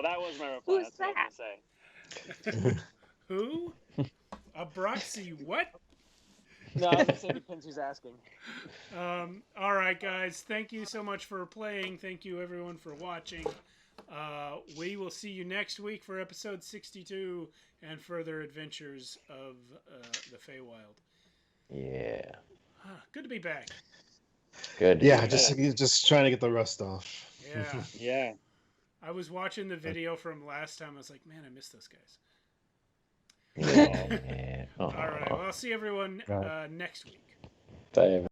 that was my reply. Who's That's what I was gonna say. Who? A Broxy what? No, I was gonna say depends who's asking. All right, guys. Thank you so much for playing. Thank you, everyone, for watching. We will see you next week for episode 62 and further adventures of the Feywild. Yeah. Good to be back. Good. Yeah, just trying to get the rust off. Yeah. Yeah. I was watching the video from last time. I was like, man, I miss those guys. Yeah. All right. Well, I'll see everyone next week. Bye.